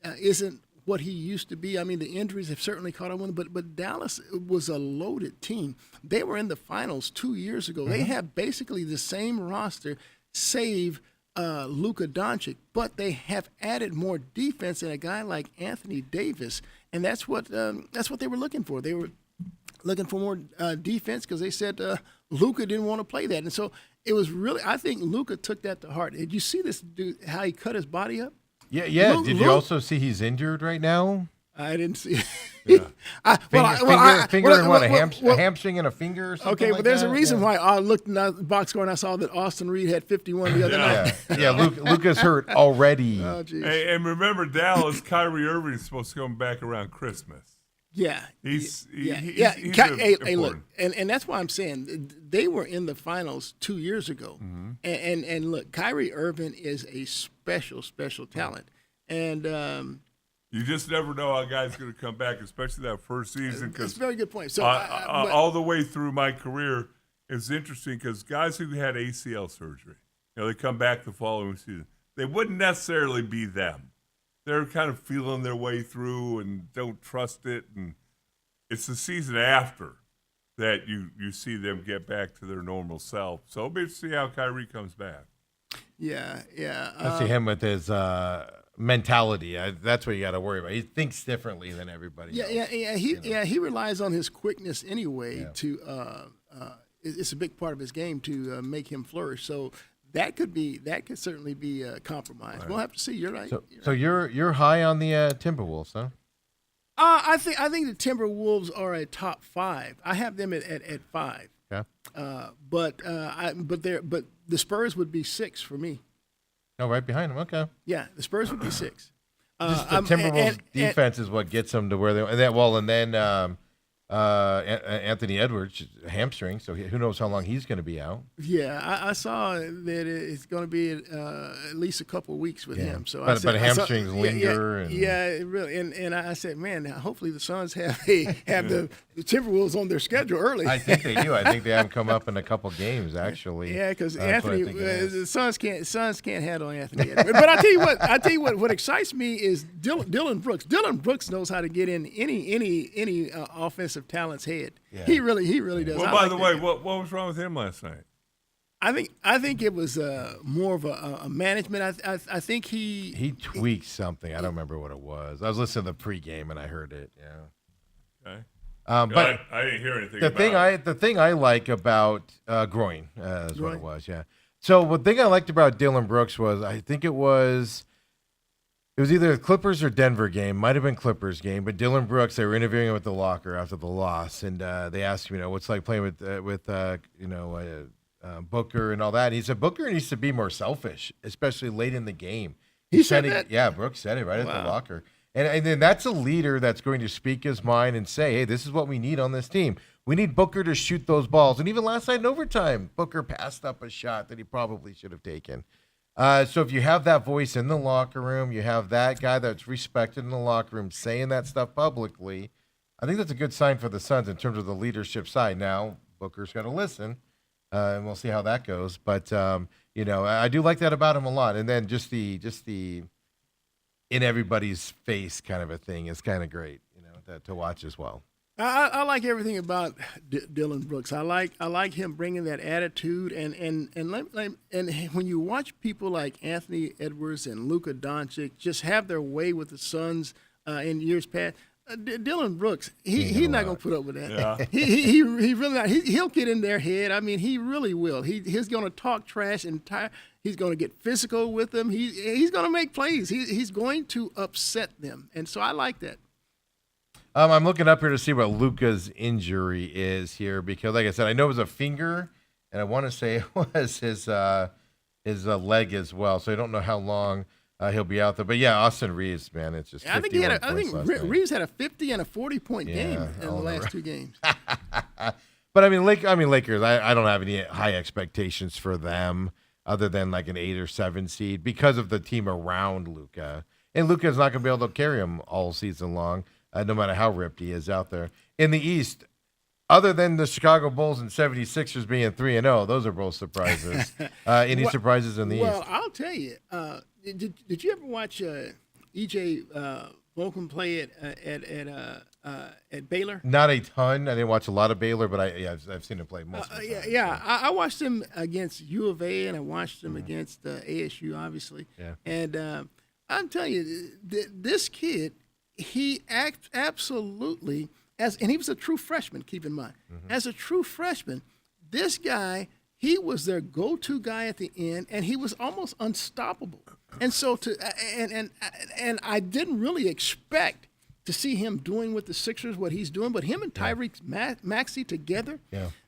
isn't what he used to be. I mean, the injuries have certainly caught up with him, but Dallas was a loaded team. They were in the finals 2 years ago. They have basically the same roster, save Luka Doncic, but they have added more defense in a guy like Anthony Davis, and that's what they were looking for. They were looking for more defense because they said Luka didn't want to play that, and so it was really. I think Luka took that to heart. Did you see this dude? How he cut his body up? Yeah. Did you also see he's injured right now? I didn't see. Finger and what? A hamstring and a finger or something? Okay, like but there's that? a reason why I looked in the box score and I saw that Austin Reed had 51 the other night. Yeah, Luka's hurt already. Oh, geez. Hey, and remember, Dallas, Kyrie Irving is supposed to come back around Christmas. Yeah. He's Hey, look, important. and that's why I'm saying they were in the finals 2 years ago, and look, Kyrie Irving is a special talent, and You just never know how a guy's going to come back, especially that first season. that's a very good point. So All the way through my career, it's interesting because guys who had ACL surgery, they come back the following season. They wouldn't necessarily be them. They're kind of feeling their way through and don't trust it. And it's the season after that you see them get back to their normal self. So it'll be interesting to see how Kyrie comes back. yeah. I see him with his mentality. That's what you got to worry about. He thinks differently than everybody else. He relies on his quickness anyway to. It's a big part of his game to make him flourish. So that could certainly be compromised. Right. We'll have to see. You're right. So you're high on the Timberwolves, huh? I think the Timberwolves are a top 5. I have them at 5. Yeah. But the Spurs would be 6 for me. Oh, right behind them. Okay. Yeah, the Spurs would be 6. Just the Timberwolves defense is what gets them to where they. And then Anthony Edwards hamstring, so who knows how long he's going to be out. Yeah, I saw that it's going to be at least a couple of weeks with him. So but hamstrings linger. It really. And I said, man, hopefully the Suns have the Timberwolves on their schedule early. I think they do. I think they have them come up in a couple games actually. Yeah, because Anthony, the Suns can't handle Anthony. But I tell you what excites me is Dylan Brooks. Dylan Brooks knows how to get in any offensive talent's head. Yeah. He really does. Well, by the way, what was wrong with him last night? I think it was more of a management. I think he tweaked something. I don't remember what it was. I was listening to the pregame and I heard it. Yeah. Okay. But I didn't hear anything. The thing I like about groin is what it was. Yeah. So one thing I liked about Dylan Brooks was I think it was either the Clippers or Denver game. Might have been Clippers game, but Dylan Brooks, they were interviewing him at the locker after the loss, and they asked him, what's it like playing with Booker and all that. And he said Booker needs to be more selfish, especially late in the game. He said that? Yeah, Brooks said it right at the Wow. locker. And then that's a leader that's going to speak his mind and say, hey, this is what we need on this team. We need Booker to shoot those balls. And even last night in overtime, Booker passed up a shot that he probably should have taken. So if you have that voice in the locker room, you have that guy that's respected in the locker room saying that stuff publicly, I think that's a good sign for the Suns in terms of the leadership side. Now, Booker's got to listen, and we'll see how that goes. But, I do like that about him a lot. And then just the in everybody's face kind of a thing is kind of great, to watch as well. I like everything about Dylan Brooks. I like him bringing that attitude, and when you watch people like Anthony Edwards and Luka Doncic just have their way with the Suns in years past, Dylan Brooks he's not going to put up with that. Yeah. He really not. He'll get in their head. I mean, he really will. He's going to talk trash and he's going to get physical with them. He's going to make plays. He's going to upset them, and so I like that. I'm looking up here to see what Luka's injury is here because, like I said, I know it was a finger, and I want to say it was his leg as well. So I don't know how long he'll be out there. But yeah, Austin Reeves, man, it's just. I think Reeves had a 50 and a 40-point game in the last two games. But I mean, Lakers. I don't have any high expectations for them other than like an 8 or 7 seed because of the team around Luka, and Luka's not going to be able to carry him all season long. No matter how ripped he is out there. In the East, other than the Chicago Bulls and 76ers being 3-0, those are both surprises. Any surprises in the East? Well, I'll tell you. Did you ever watch E.J. Volkin play at Baylor? Not a ton. I didn't watch a lot of Baylor, but I've seen him play most of the time. Yeah. I watched him against U of A, and I watched him against ASU, obviously. Yeah. And I'm telling you, this kid, he acts absolutely and he was a true freshman, keep in mind. Mm-hmm. As a true freshman, this guy, he was their go-to guy at the end, and he was almost unstoppable. And so and I didn't really expect to see him doing with the Sixers what he's doing, but him and Tyrese Maxey together,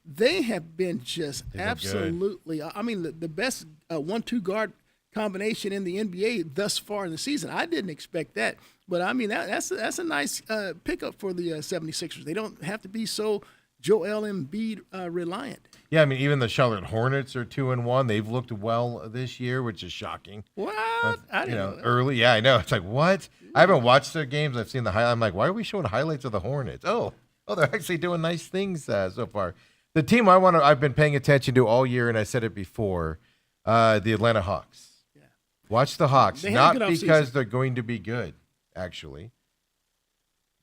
they have been just absolutely, I mean, the best 1-2 guard combination in the NBA thus far in the season. I didn't expect that. But, I mean, that's a nice pickup for the 76ers. They don't have to be so Joel Embiid reliant. Yeah, I mean, even the Charlotte Hornets are 2-1. They've looked well this year, which is shocking. What? I didn't know that. Early. Yeah, I know. It's like, what? I haven't watched their games. I've seen the highlights. I'm like, why are we showing highlights of the Hornets? Oh, they're actually doing nice things so far. The team I've been paying attention to all year, and I said it before, the Atlanta Hawks. Yeah. Watch the Hawks, not because they're going to be good. Actually,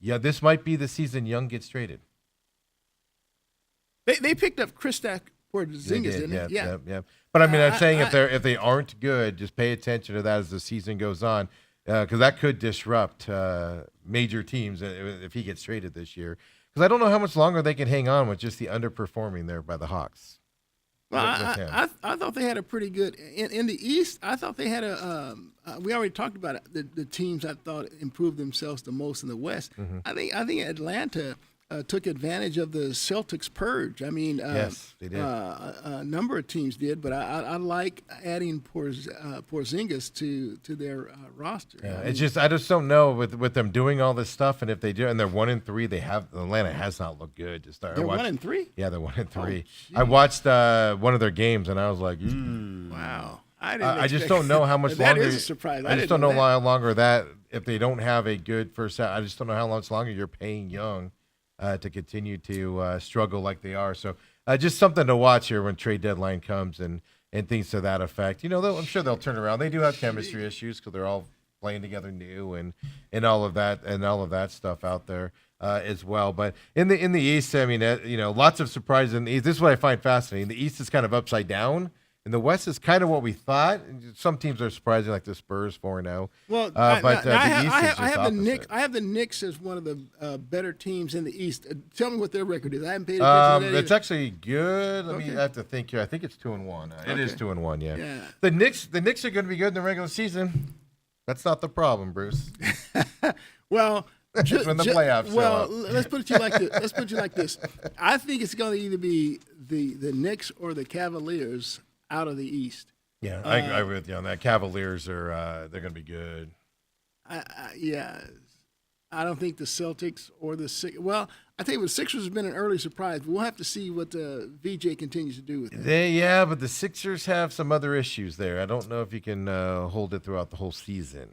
yeah, this might be the season Young gets traded. They picked up Kristaps Porzingis, didn't they? Yeah. But I mean, I'm saying if they aren't good, just pay attention to that as the season goes on, because that could disrupt major teams if he gets traded this year. Because I don't know how much longer they can hang on with just the underperforming there by the Hawks. Well, I thought they had a pretty good in the East. I thought they had we already talked about it, the teams I thought improved themselves the most in the West. Mm-hmm. I think Atlanta took advantage of the Celtics purge. I mean, yes, they did. A number of teams did, but I like adding Porzingis to their roster. Yeah, I just don't know with them doing all this stuff, and if they do, and they're 1-3, Atlanta has not looked good to start. They're 1-3. Yeah, they're 1-3. I watched one of their games, and I was like, wow. I just don't know how much that longer. That is a surprise. I just don't know how longer that if they don't have a good first half. I just don't know how much longer you're paying Young to continue to struggle like they are. So just something to watch here when trade deadline comes and things to that effect. I'm sure they'll turn around. They do have chemistry issues because they're all playing together new and all of that stuff out there as well. But in the East, I mean, lots of surprises in the East. This is what I find fascinating. The East is kind of upside down. And the West is kind of what we thought. Some teams are surprising, like the Spurs 4-0. Well, But the East is I just have the opposite. Knicks. I have the Knicks as one of the better teams in the East. Tell me what their record is. I haven't paid attention to that. It's actually good. Let me Okay. have to think here. I think it's 2-1. It is Okay. 2-1. Yeah. Yeah. The Knicks are going to be good in the regular season. That's not the problem, Bruce. Well, It's when the playoffs show well, up. let's put it to you like this. Let's put it to you like this. I think it's going to either be the Knicks or the Cavaliers out of the East. Yeah, I agree with you on that. Cavaliers are they're going to be good. Yeah, I don't think the Celtics or the Sixers. Well, I think the Sixers has been an early surprise, but we'll have to see what VJ continues to do with it. But the Sixers have some other issues there. I don't know if you can hold it throughout the whole season.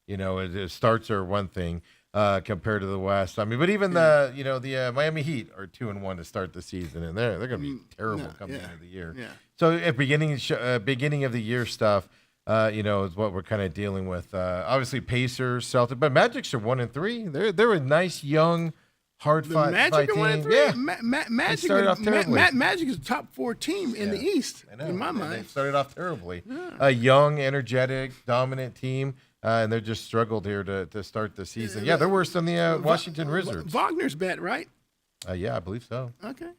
You know, it starts are one thing compared to the West. I mean, but even the Miami Heat are 2-1 to start the season, and they're going to be terrible coming into the year. Yeah. So at beginning of the year stuff, is what we're kind of dealing with. Obviously, Pacers, Celtics, but Magics are 1-3. They're a nice young, hard The fight Magic are team. 1-3. Yeah, Magic started off terribly. Magic is a top 4 team in the East, I know. in my And mind. They started off terribly. A young, energetic, dominant team, and they just struggled here to start the season. Yeah, they're worse than the Washington Wizards. Wagner's bet, right? Yeah, I believe so. Okay.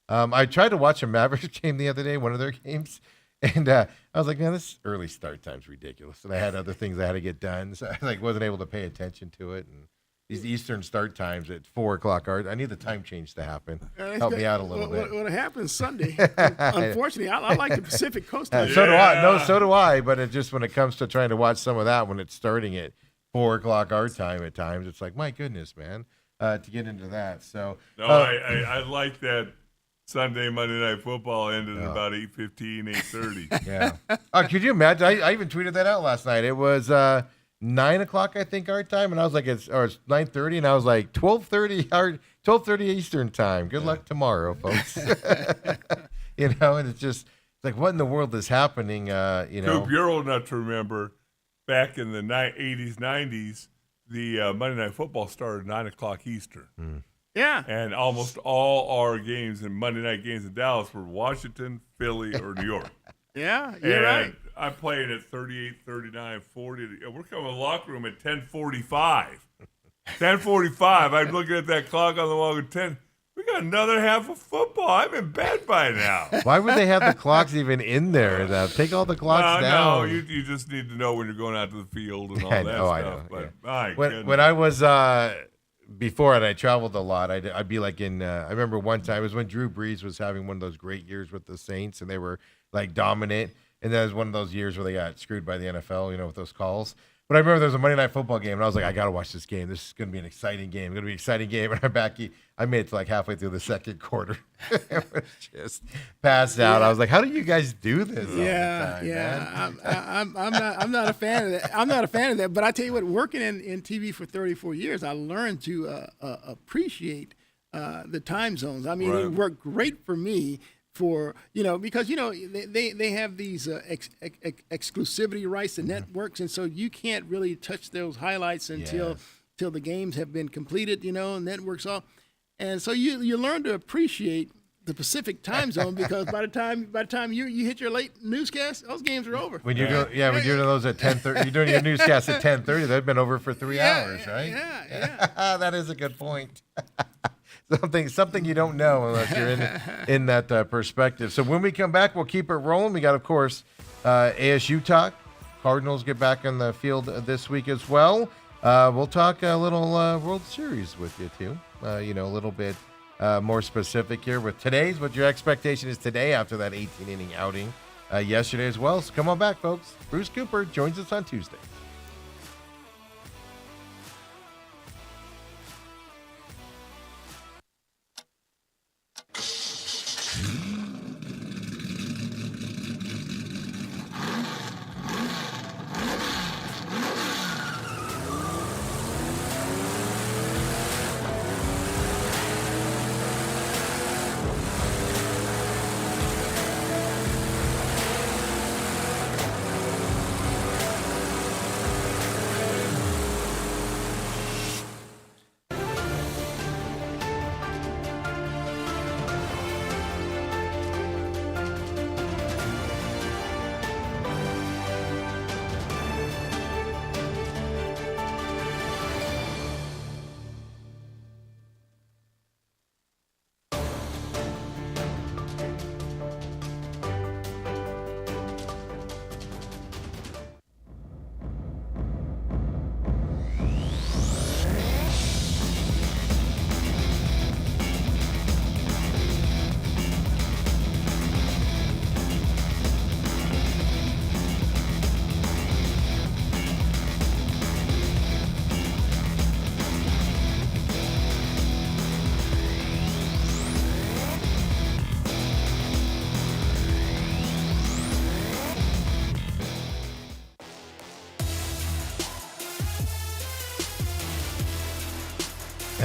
I tried to watch a Mavericks game the other day, one of their games, and I was like, man, this early start time's ridiculous. And I had other things I had to get done, so I wasn't able to pay attention to it. And these Eastern start times at 4:00, I need the time change to happen. Help me out a little bit. What happens Sunday? Unfortunately, I like the Pacific Coast time. So do I. No, so do I. But it just when it comes to trying to watch some of that when it's starting at 4:00 our time at times, it's like, my goodness, man, to get into that. So No, I like that Sunday, Monday Night Football ended at about 8:15, 8:30. yeah. Could you imagine? I even tweeted that out last night. It was 9:00, I think, our time, and I was like, it's 9:30, and I was like 12:30 Eastern time. Good luck tomorrow, folks. And it's like, what in the world is happening? Coop, you're old enough to remember back in the 80s, 90s, the Monday Night Football started at 9 o'clock Eastern. Yeah. And almost all our games and Monday night games in Dallas were Washington, Philly, or New York. Yeah, you're and right. I'm playing at 38, 39, 40. We're coming to the locker room at 10:45. 10:45. I'm looking at that clock on the wall at 10. We got another half of football. I'm in bed by now. Why would they have the clocks even in there? Take all the clocks down. No, you just need to know when you're going out to the field and all I that know, stuff. I know, But yeah. my When goodness. I was before and I traveled a lot, I'd be like I remember one time it was when Drew Brees was having one of those great years with the Saints and they were like dominant, and that was one of those years where they got screwed by the NFL, with those calls. But I remember there was a Monday Night Football game, and I was like, I got to watch this game. This is going to be an exciting game. And I'm back. I made it to like halfway through the second quarter. It was just passed out. I was like, how do you guys do this all the time, man? I'm not a fan of that. I'm not a fan of that. But I tell you what, working in TV for 34 years, I learned to appreciate the time zones. I mean, Right. it worked great for me. Because they have these exclusivity rights to networks, and so you can't really touch those highlights until the games have been completed. Networks off, and so you learn to appreciate the Pacific time zone because by the time you hit your late newscast, those games are over. When you're when you're doing those at 10:30, you're doing your newscast at 10:30. They've been over for 3 hours, right? Yeah. That is a good point. Something you don't know unless you're in that perspective. So when we come back, we'll keep it rolling. We got, of course, ASU talk. Cardinals get back on the field this week as well. We'll talk a little World Series with you too. A little bit more specific here with today's. What your expectation is today after that 18-inning outing yesterday as well. So come on back, folks. Bruce Cooper joins us on Tuesday.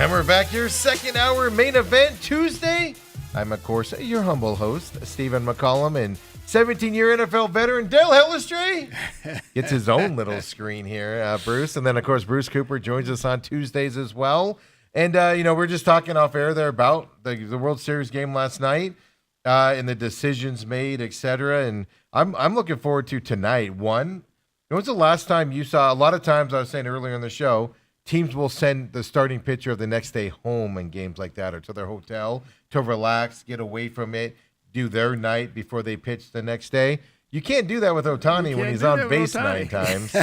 And we're back here, second hour main event Tuesday. I'm, of course, your humble host, Stephen McCollum, and 17-year NFL veteran Dale Hellestray gets his own little screen here, Bruce. And then, of course, Bruce Cooper joins us on Tuesdays as well. And, we're just talking off air there about the World Series game last night and the decisions made, et cetera. And I'm looking forward to tonight. One, when was the last time you saw, a lot of times I was saying earlier in the show, teams will send the starting pitcher of the next day home in games like that or to their hotel to relax, get away from it, do their night before they pitch the next day. You can't do that with Ohtani when he's on base 9 times.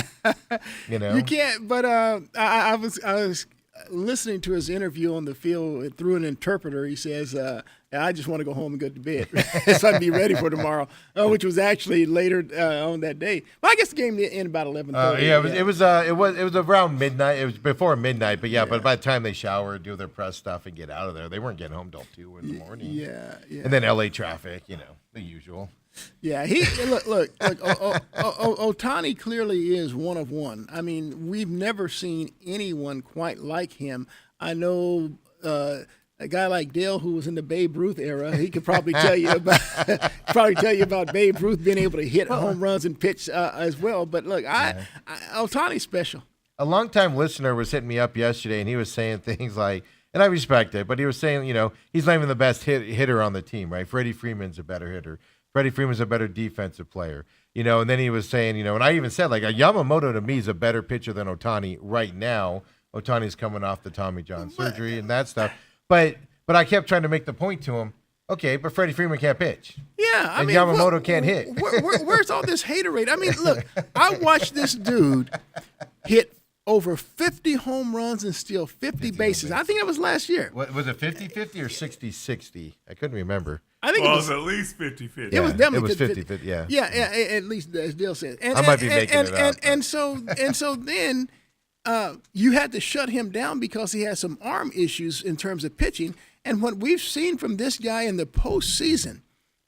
You can't. But I was listening to his interview on the field through an interpreter. He says, "I just want to go home and go to bed, so I'd be ready for tomorrow," which was actually later on that day. Well, I guess the game ended about 11:30. It was around midnight. It was before midnight, but but by the time they shower, do their press stuff, and get out of there, they weren't getting home till 2 in the morning. Yeah. And then LA traffic, the usual. Yeah, look. Ohtani clearly is one of one. I mean, we've never seen anyone quite like him. I know a guy like Dale, who was in the Babe Ruth era, he could probably tell you about Babe Ruth being able to hit home runs and pitch as well. But look, Ohtani's special. A longtime listener was hitting me up yesterday, and he was saying things like, and I respect it, but he was saying, he's not even the best hitter on the team, right? Freddie Freeman's a better hitter. Freddie Freeman's a better defensive player, and then he was saying, and I even said, like, Yamamoto to me is a better pitcher than Ohtani right now. Ohtani's coming off the Tommy John surgery and that stuff. But I kept trying to make the point to him, okay, but Freddie Freeman can't pitch. Yeah, and Yamamoto can't hit. Where's all this haterade? I mean, look, I watched this dude hit over 50 home runs and steal 50 bases. I think that was last year. What, was it 50-50 or 60-60? I couldn't remember. I think it was at least 50-50. It was definitely 50-50. Yeah. Yeah, at least as Dale said. I might be making it up. And so then you had to shut him down because he had some arm issues in terms of pitching. And what we've seen from this guy in the postseason,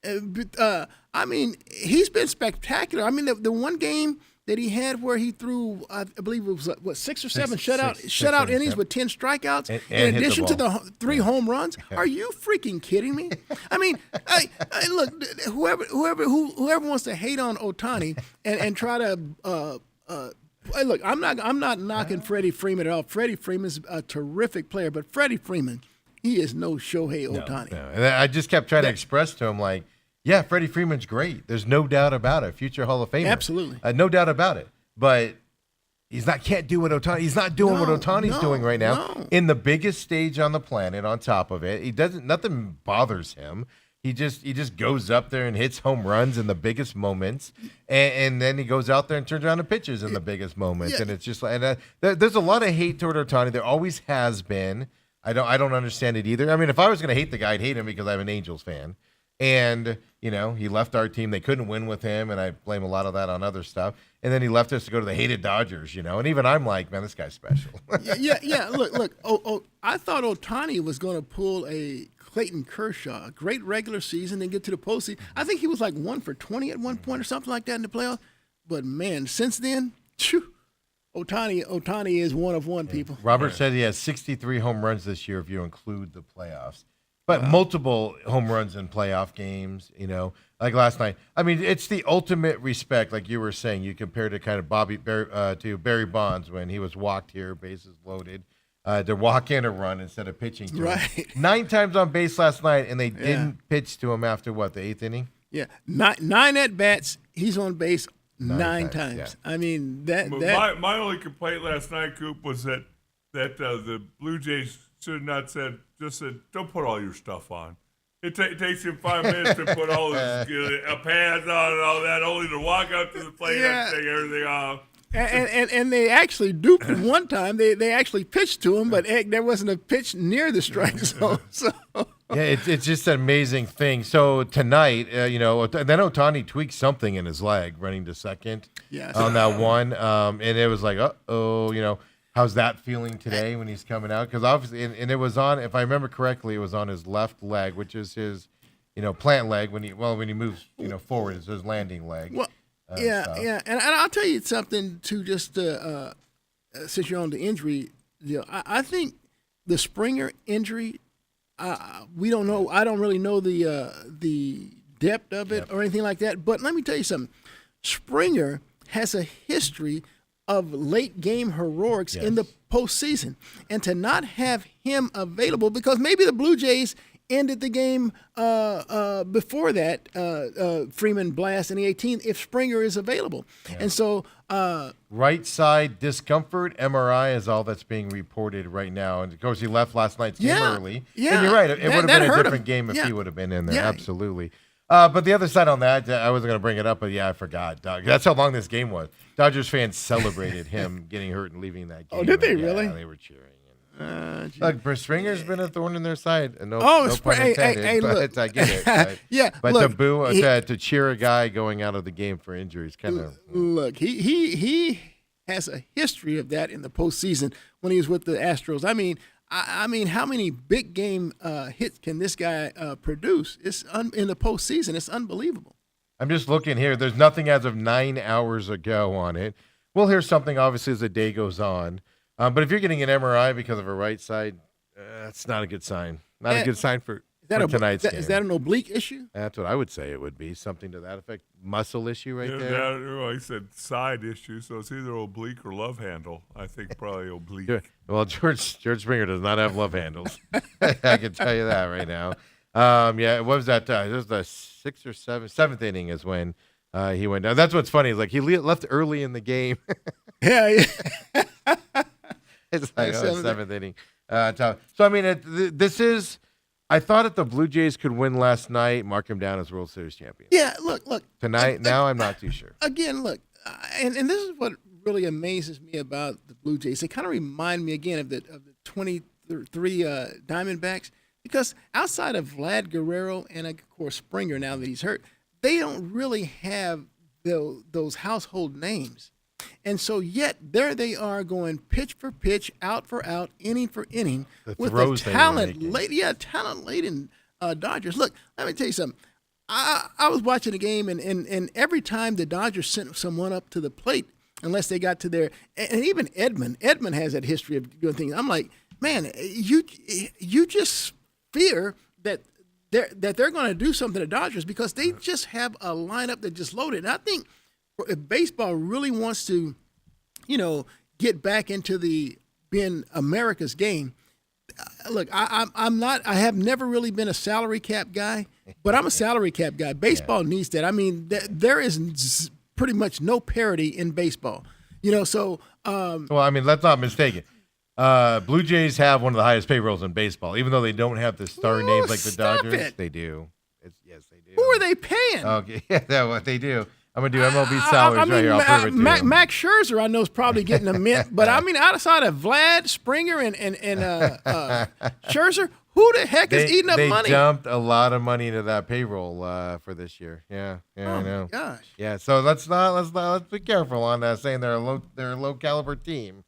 I mean, he's been spectacular. I mean, the one game that he had where he threw, I believe it was 6 or 7 shutout innings with 10 strikeouts, in addition to the 3 home runs. Are you freaking kidding me? I mean, look, whoever wants to hate on Ohtani and try to look, I'm not knocking Freddie Freeman at all. Freddie Freeman's a terrific player, but Freddie Freeman, he is no Shohei Ohtani. No. And I just kept trying to express to him, like, yeah, Freddie Freeman's great. There's no doubt about it. Future Hall of Famer. Absolutely. No doubt about it. But can't do what Ohtani. He's not doing what Ohtani's doing right now. In the biggest stage on the planet, on top of it. Nothing bothers him. He just goes up there and hits home runs in the biggest moments, and then he goes out there and turns around and pitches in the biggest moments. Yeah. And it's just like, there's a lot of hate toward Ohtani. There always has been. I don't understand it either. I mean, if I was going to hate the guy, I'd hate him because I'm an Angels fan. And, he left our team. They couldn't win with him, and I blame a lot of that on other stuff. And then he left us to go to the hated Dodgers, And even I'm like, man, this guy's special. yeah. Look. I thought Ohtani was going to pull a Clayton Kershaw, a great regular season, and get to the postseason. I think he was like 1 for 20 at one point or something like that in the playoffs. But, man, since then, Ohtani is one of one, people. Robert said he has 63 home runs this year if you include the playoffs. But multiple home runs in playoff games, like last night. I mean, it's the ultimate respect, like you were saying. You compared it kind of to Barry Bonds when he was walked here, bases loaded, to walk in a run instead of pitching to him. 9 times on base last night, and they didn't pitch to him after, the 8th inning? Yeah, 9 at-bats, he's on base 9 times. Yeah. I mean, that my only complaint last night, Coop, was that the Blue Jays should have not said, don't put all your stuff on. It takes him 5 minutes to put all his pads on and all that, only to walk up to the plate and take everything off. And they actually duped him one time. They actually pitched to him, but there wasn't a pitch near the strike zone. So. Yeah, it's just an amazing thing. So tonight, then Ohtani tweaked something in his leg running to second on that one. And it was like, how's that feeling today when he's coming out? Because obviously, and it was on, if I remember correctly, it was on his left leg, which is his, plant leg when he moves, forward, it's his landing leg. Well, yeah. And I'll tell you something too, just since you're on the injury deal. I think the Springer injury, we don't know. I don't really know the depth of it or anything like that. But let me tell you something. Springer has a history of late game heroics in the postseason, and to not have him available because maybe the Blue Jays ended the game before that Freeman blast in the 18th if Springer is available, and so Right side discomfort, MRI is all that's being reported right now. And of course, he left last night's game early. Yeah. And you're right. It would have That been a hurt different him. game if Yeah. he would have been in there. Yeah. Absolutely. But the other side on that, I wasn't going to bring it up, but yeah, I forgot. That's how long this game was. Dodgers fans celebrated him getting hurt and leaving that game. Oh, did they Yeah, really? They were cheering. Look, Springer's been a thorn in their side. And no Oh, pun intended, hey, but look. I get it. But, Yeah, but look, to boo, he- to cheer a guy going out of the game for injuries, kind of. look, he has a history of that in the postseason when he was with the Astros. I mean, how many big game hits can this guy produce? It's in the postseason. It's unbelievable. I'm just looking here. There's nothing as of 9 hours ago on it. We'll hear something, obviously, as the day goes on. But if you're getting an MRI because of a right side, that's not a good sign. Not a good sign for tonight's game. Is that an oblique issue? That's what I would say it would be. Something to that effect. Muscle issue right there. Well, he said side issue, so it's either oblique or love handle. I think probably oblique. Sure. Well, George Springer does not have love handles. I can tell you that right now. Yeah, what was that? It was the seventh inning is when he went down. That's what's funny. Is like he left early in the game. Yeah. It's like Seventh. seventh inning. So I mean, this is. I thought if the Blue Jays could win last night, mark him down as World Series champion. Yeah. Look. Tonight, now I'm not too sure. Again, look, and this is what really amazes me about the Blue Jays. They kind of remind me again of the 23 Diamondbacks because outside of Vlad Guerrero and of course Springer, now that he's hurt, they don't really have those household names. And so yet there they are going pitch for pitch, out for out, inning for inning with the throws they were making. talent laden Dodgers. Look, let me tell you something. I was watching the game, and every time the Dodgers sent someone up to the plate, unless they got to their – and even Edman has that history of doing things. I'm like, man, you just fear that they're going to do something to Dodgers because they just have a lineup that just loaded. And I think if baseball really wants to, get back into being America's game, look, I'm not. I have never really been a salary cap guy, but I'm a salary cap guy. Baseball needs that. I mean, there is pretty much no parity in baseball. So. Well, I mean, let's not mistake it. Blue Jays have one of the highest payrolls in baseball, even though they don't have the star names like the stop Dodgers. it. They do. Yes, they do. Who are they paying? Okay, yeah, that's what they do. I'm gonna do MLB salaries right here. I'll prove it to you. Max Scherzer, I know, is probably getting a mint, but I mean, outside of Vlad, Springer, and Scherzer, who the heck is eating up they money? dumped a lot of money into that payroll for this year. Yeah, I know. Gosh, Yeah, so let's be careful on that. Saying they're a low caliber team.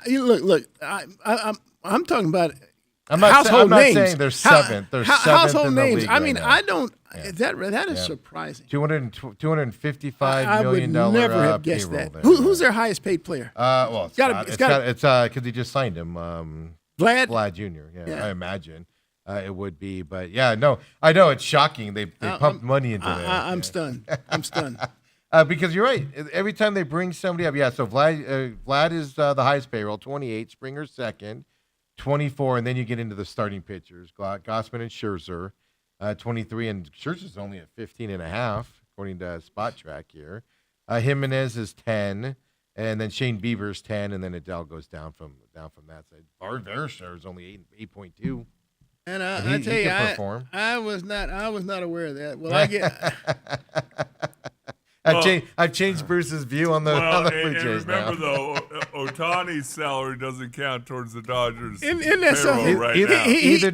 look, I'm talking about. I'm not household names. saying they're seventh. They're seventh household in the names. league I mean, right now. I don't. That is surprising. $255 I would million never have guessed payroll that. there. Who's their highest paid player? Well, it's because he just signed him. Vlad. Vlad Jr. Yeah, Yeah. I imagine it would be, but yeah, no, I know it's shocking. They pumped money into that. I'm stunned. I'm stunned. Because you're right. Every time they bring somebody up, yeah. So Vlad is the highest payroll, 28. Springer's second, 24, and then you get into the starting pitchers, Gausman and Scherzer, 23, and Scherzer's only at 15.5 according to Spot Track here. Jimenez is 10, and then Shane Bieber's 10, and then Adele goes down from that side. Versher is only 8.2. And he I tell you, can perform. I was not aware of that. Well, I get. I've changed Bruce's view on the Blue and Jays now. remember though, Otani's salary doesn't count towards the Dodgers' Isn't that payroll something? right either, now. either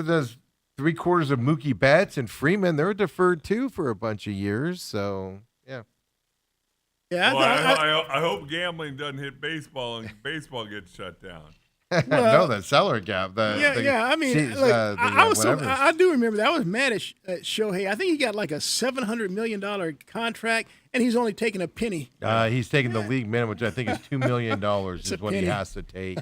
does 3/4 of Mookie Betts and Freeman. They're deferred too for a bunch of years. So yeah, Yeah, Well, I hope gambling doesn't hit baseball and baseball gets shut down. no, the salary cap. I mean, I do remember that. I was mad at Shohei. I think he got like a $700 million contract, and he's only taking a penny. He's taking the league minimum, which I think is $2 million, is what he penny. has to take.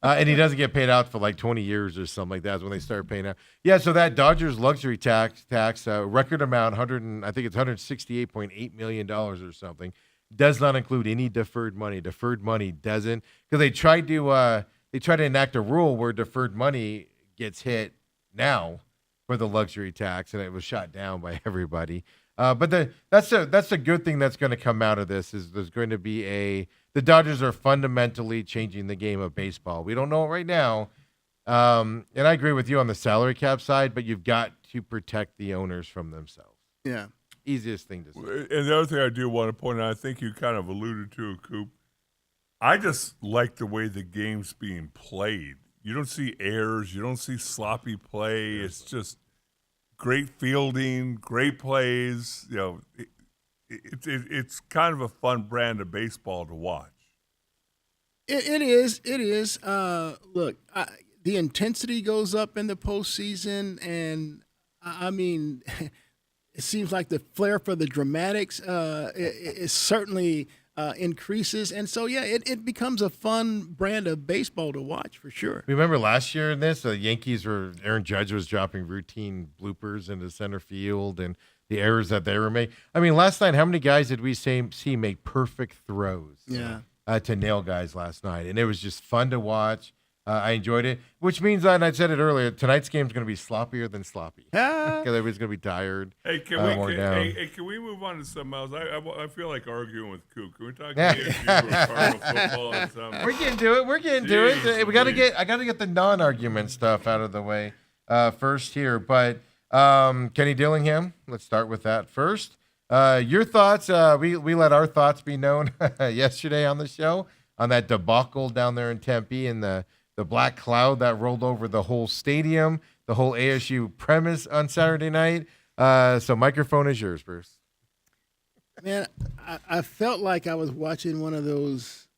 And he doesn't get paid out for like 20 years or something like that. Is when they start paying out. Yeah, so that Dodgers luxury tax record amount, I think it's $168.8 million or something, does not include any deferred money. Deferred money doesn't, because they tried to enact a rule where deferred money gets hit now for the luxury tax, and it was shot down by everybody. But that's a good thing that's going to come out of this is there's going to be the Dodgers are fundamentally changing the game of baseball. We don't know it right now, and I agree with you on the salary cap side, but you've got to protect the owners from themselves. Yeah. Easiest thing to say. And the other thing I do want to point out, I think you kind of alluded to it, Coop. I just like the way the game's being played. You don't see errors. You don't see sloppy play. It's just great fielding, great plays. You know, it's kind of a fun brand of baseball to watch. It is. It is. Look, the intensity goes up in the postseason, and I mean, it seems like the flair for the dramatics is certainly increases, and so yeah, it becomes a fun brand of baseball to watch for sure. Remember last year in this, the Aaron Judge was dropping routine bloopers into center field and the errors that they were making. I mean, last night, how many guys did we see make perfect throws? Yeah. To nail guys last night, and it was just fun to watch. I enjoyed it, which means, and I said it earlier, tonight's game is going to be sloppier than sloppy because everybody's going to be tired. Hey, can we move on to something else? I feel like arguing with Coop. Can we talk Cardinal football or something? We're getting to it. I got to get the non-argument stuff out of the way first here. But Kenny Dillingham, let's start with that first. Your thoughts? We let our thoughts be known yesterday on the show on that debacle down there in Tempe and the black cloud that rolled over the whole stadium, the whole ASU premise on Saturday night. So microphone is yours, Bruce. Man, I felt like I was watching one of those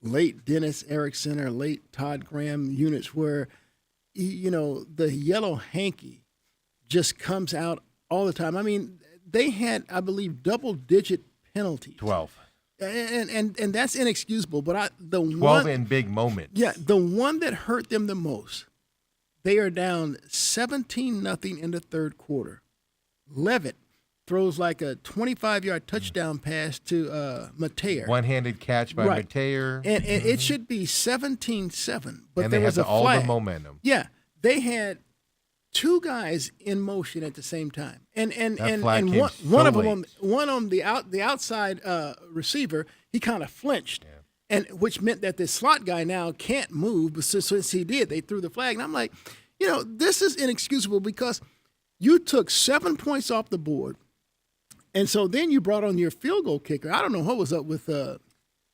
late Dennis Erickson or late Todd Graham units where, the yellow hanky just comes out all the time. I mean, they had, I believe, double-digit penalties. 12. And that's inexcusable. But 12 in big moments. Yeah, the one that hurt them the most, they are down 17-0 in the third quarter. Levitt throws like a 25-yard touchdown pass to Mateer. One-handed catch by Mateer. And it should be 17-7. But and there they was had a all flag. the momentum. Yeah, they had two guys in motion at the same time, and one of them on the outside receiver, he kind of flinched, and which meant that the slot guy now can't move. But since he did, they threw the flag, and I'm like, this is inexcusable because you took 7 points off the board, and so then you brought on your field goal kicker. I don't know what was up with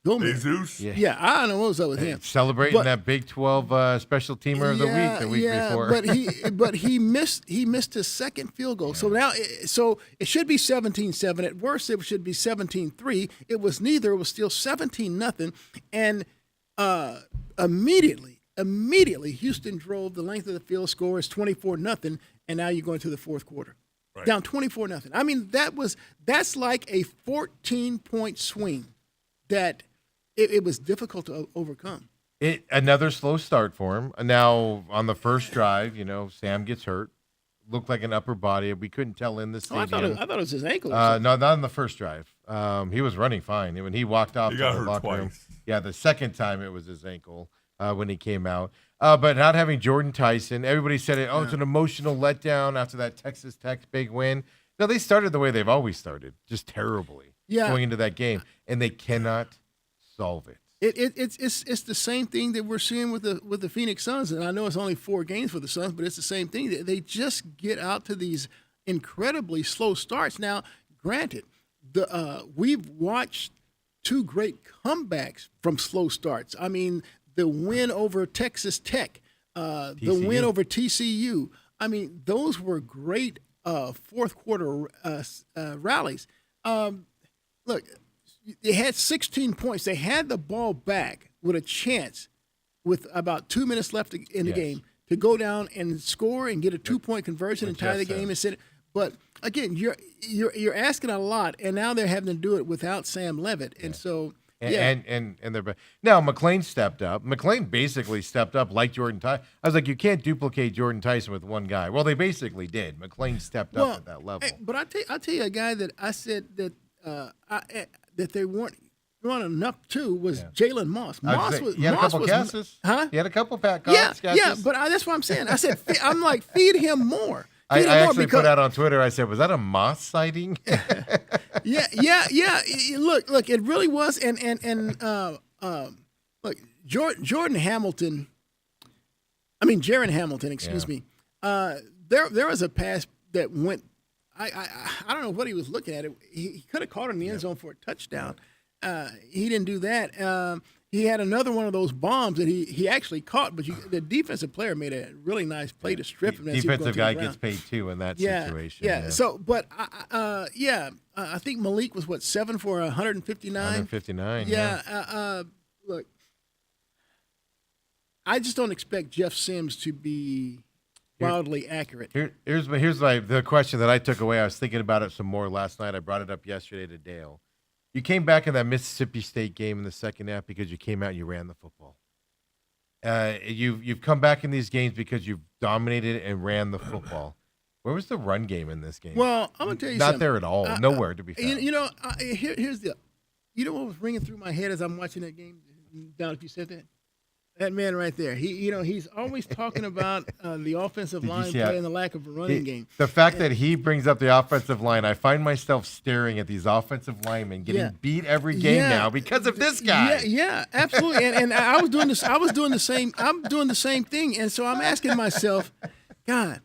Gomez. Jesus? Yeah, I don't know what was up with him. Celebrating that Big 12 special teamer of the week before. but he missed his second field goal. So now it should be 17-7. At worst, it should be 17-3. It was neither. It was still 17-0. And immediately, Houston drove the length of the field. Score is 24-0, and now you're going to the fourth quarter. Right. Down 24-0. I mean, that's like a 14-point swing that it was difficult to overcome. Another slow start for him. Now, on the first drive, Sam gets hurt. Looked like an upper body. We couldn't tell in the stadium. I thought it was his ankle. No, not on the first drive. He was running fine. When he walked off he to got the hurt locker twice. room. Yeah, the second time it was his ankle when he came out. But not having Jordan Tyson, everybody said it's an emotional letdown after that Texas Tech big win. No, they started the way they've always started, just terribly going into that game, and they cannot solve it. It's the same thing that we're seeing with the Phoenix Suns, and I know it's only 4 games for the Suns, but it's the same thing. They just get out to these incredibly slow starts. Now, granted, we've watched 2 great comebacks from slow starts. I mean, the win over Texas Tech, the win over TCU. I mean, those were great fourth quarter rallies. Look. They had 16 points. They had the ball back with a chance with about 2 minutes left in the game to go down and score and get a 2-point conversion and tie the game and sit. But again, you're asking a lot, and now they're having to do it without Sam Levitt. And so And they're now McLean stepped up. McLean basically stepped up like Jordan Tyson. I was like, you can't duplicate Jordan Tyson with one guy. Well, they basically did. McLean stepped up at that level. But I'll tell you a guy that I said that that they weren't running up to was Jalen Moss. He had a couple passes. Huh? He had a couple catches. Yeah, but that's what I'm saying. I said I'm like, feed him more. I Feed him more actually put out on Twitter. I said, was that a Moss sighting? Yeah. Look, it really was. Look, Jaron Hamilton. Excuse me. There was a pass that went. I don't know what he was looking at. He could have caught it in the end zone for a touchdown. He didn't do that. He had another one of those bombs that he actually caught, but the defensive player made a really nice play to strip him. Defensive guy gets paid too in that situation. Yeah. So, but I think Malik was 7 for 159. 159. Yeah. Look, I just don't expect Jeff Sims to be wildly accurate. Here's the question that I took away. I was thinking about it some more last night. I brought it up yesterday to Dale. You came back in that Mississippi State game in the second half because you came out and you ran the football. You've come back in these games because you've dominated and ran the football. Where was the run game in this game? Well, I'm gonna tell you not something. there at all. Nowhere to be found. Here's the. You know what was ringing through my head as I'm watching that game? Down, if you said that. That man right there. He's always talking about the offensive line play and the lack of a running game. The fact that he brings up the offensive line, I find myself staring at these offensive linemen getting beat every game now because of this guy. Yeah, absolutely. And I was doing this. I was doing the same. I'm doing the same thing. And so I'm asking myself, God,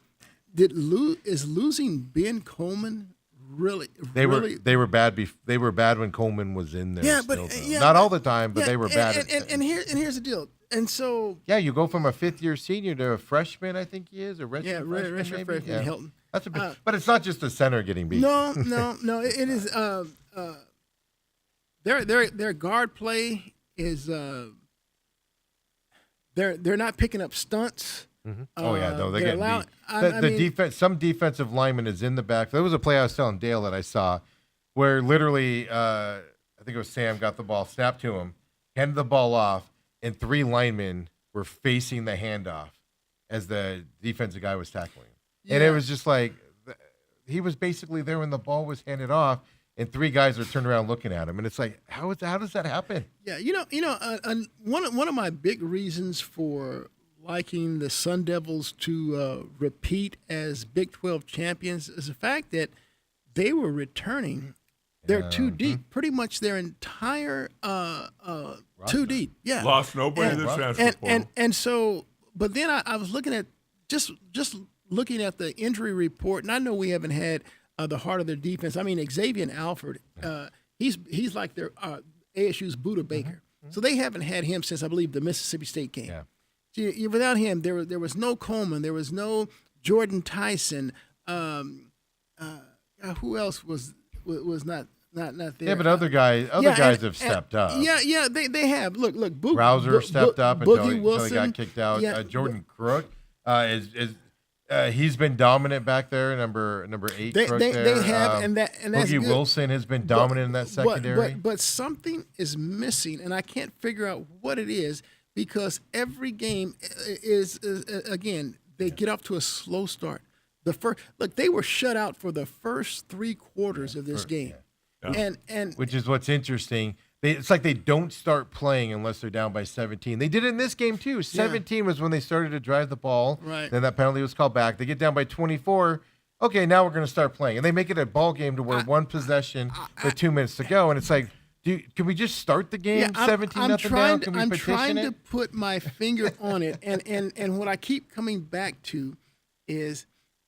is losing Ben Coleman really? They were bad. They were bad when Coleman was in there. Yeah, still, but not all the time, but they were bad. And here's the deal. And so you go from a fifth-year senior to a freshman. I think he is a redshirt freshman. Yeah, Hilton. That's a bit, but it's not just the center getting beat. No. It is. Their guard play is. They're not picking up stunts. Mm-hmm. No, they're getting beat. The defense. Some defensive lineman is in the back. There was a play I was telling Dale that I saw, where literally, I think it was Sam got the ball, snapped to him, handed the ball off. And 3 linemen were facing the handoff as the defensive guy was tackling him. Yeah. And it was just like he was basically there when the ball was handed off, and 3 guys are turned around looking at him. And it's like, how does that happen? Yeah, one of my big reasons for liking the Sun Devils to repeat as Big 12 champions is the fact that they were returning. They're too deep, pretty much their entire too deep. Yeah, lost nobody in the transfer portal. And so, but then I was looking at just looking at the injury report, and I know we haven't had the heart of their defense. I mean, Xavier Alford, he's like their ASU's Buda Baker. Mm-hmm. So they haven't had him since I believe the Mississippi State game. Yeah. See, without him, there was no Coleman, there was no Jordan Tyson. Who else was not there? Yeah, but other guys have stepped up. Yeah, they have. Look, Rouser stepped up until he got kicked out. Yeah, Jordan Crook he's been dominant back there. Number 8. They have, and that's Boogie good. Wilson has been dominant in that secondary. But something is missing, and I can't figure out what it is because every game is again they get off to a slow start. They were shut out for the first 3 quarters of this game. Yeah. And which is what's interesting. It's like they don't start playing unless they're down by 17. They did it in this game too. 17 was when they started to drive the ball. Right. Then that penalty was called back. They get down by 24. Okay, now we're going to start playing, and they make it a ball game to where one possession with 2 minutes to go, and it's like, can we just start the game 17-0 down? Can we I'm petition trying it? to put my finger on it, and what I keep coming back to is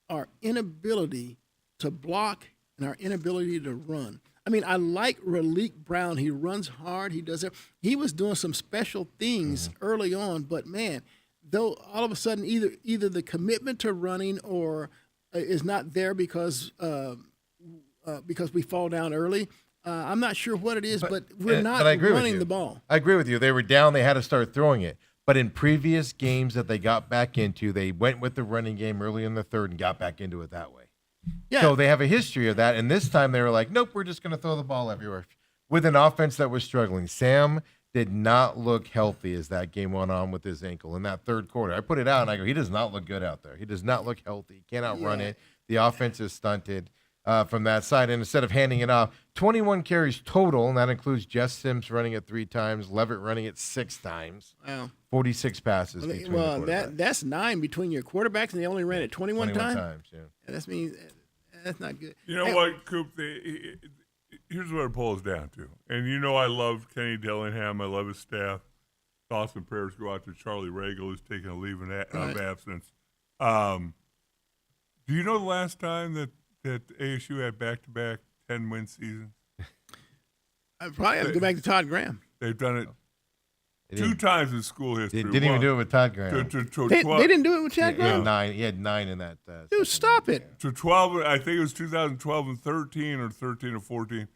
our inability to block and our inability to run. I mean, I like Raleek Brown. He runs hard. He does it. He was doing some special things early on, but man, though all of a sudden either the commitment to running or is not there because we fall down early. I'm not sure what it is, but we're not running the ball. I agree with you. They were down. They had to start throwing it. But in previous games that they got back into, they went with the running game early in the third and got back into it that way. Yeah. So they have a history of that. And this time they were like, nope, we're just going to throw the ball everywhere. with an offense that was struggling. Sam did not look healthy as that game went on with his ankle in that third quarter. I put it out and I go, he does not look good out there. He does not look healthy. He cannot run it. The offense is stunted from that side. And instead of handing it off, 21 carries total, and that includes Jeff Sims running it 3 times, Levitt running it 6 times. Wow. 46 passes between the quarterbacks. that's 9 between your quarterbacks, and they only ran it 21 times. Yeah. That's means that's not good. You know what, Coop? Here's what it boils down to. And you know I love Kenny Dillingham. I love his staff. Thoughts and prayers go out to Charlie Regal, who's taking a leave of absence. Do you know the last time that ASU had back-to-back 10-win seasons? I probably have to go back to Todd Graham. They've done it 2 times in school history. They didn't even do it with Todd Graham. They didn't do it with Todd Graham? He had 9 in that. Dude, stop it. To 12, I think it was 2012 and 13 or 13 or 14.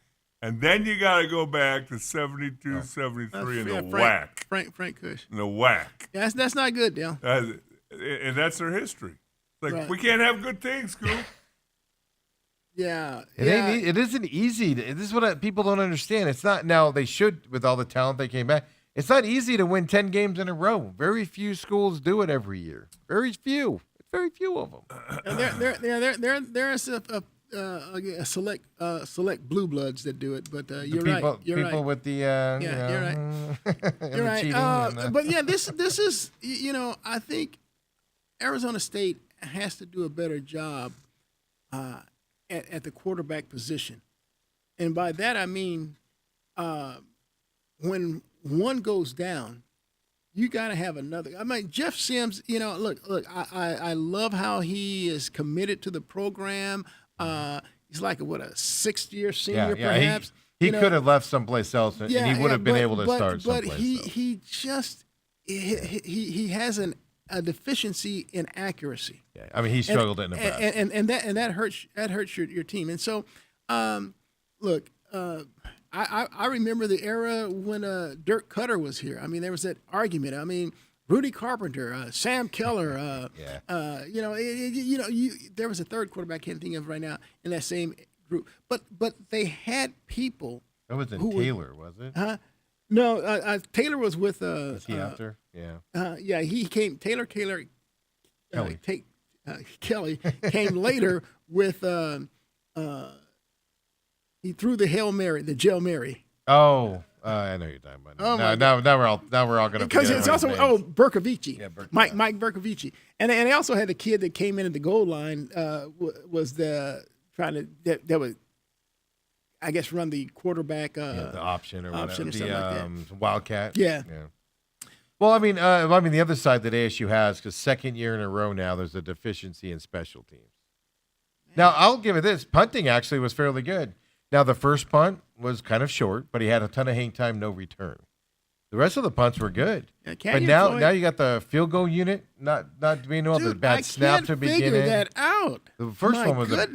And then you got to go back to 72, 73 in the whack. Frank Kush. In the whack. Yeah, that's not good, Dale. And that's their history. Like, Right. we can't have good things, Coop. Yeah. It isn't easy. This is what people don't understand. It's not now. They should, with all the talent they came back. It's not easy to win 10 games in a row. Very few schools do it every year. Very few of them. There's a select blue bloods that do it, but you're right. You're people right. with the you're right. You're right. But yeah, this is I think Arizona State has to do a better job at the quarterback position, and by that I mean when one goes down, you got to have another. I mean, Jeff Sims. Look. I love how he is committed to the program. He's like a 6th-year senior, perhaps. He could have left someplace else, and he would have been able to start someplace. But he just he has a deficiency in accuracy. Yeah, I mean, he struggled in the past, and that hurts your team. And so, look, I remember the era when Dirk Cutter was here. I mean, there was that argument. I mean, Rudy Carpenter, Sam Keller. There was a third quarterback I can't think of right now in that same group. But they had people. That wasn't Taylor, was it? Huh? No, Taylor was with. Was he after? Yeah. Yeah, he came. Taylor Kelly. Kelly came later with. He threw the Hail Mary, the Hail Mary. Oh, I know you're talking about. Now we're all going to. Because it's also Bercovici. Yeah, Mike Bercovici, and they also had the kid that came in at the goal line. Was that would, I guess, run the quarterback the option or whatever, something like that. Wildcat. Yeah. Well, I mean, the other side that ASU has, because second year in a row now, there's a deficiency in special teams. Now, I'll give it this: punting actually was fairly good. Now, the first punt was kind of short, but he had a ton of hang time, no return. The rest of the punts were good. Yeah, but now you got the field goal unit not being able to bad snap to begin figure that out. The first one was a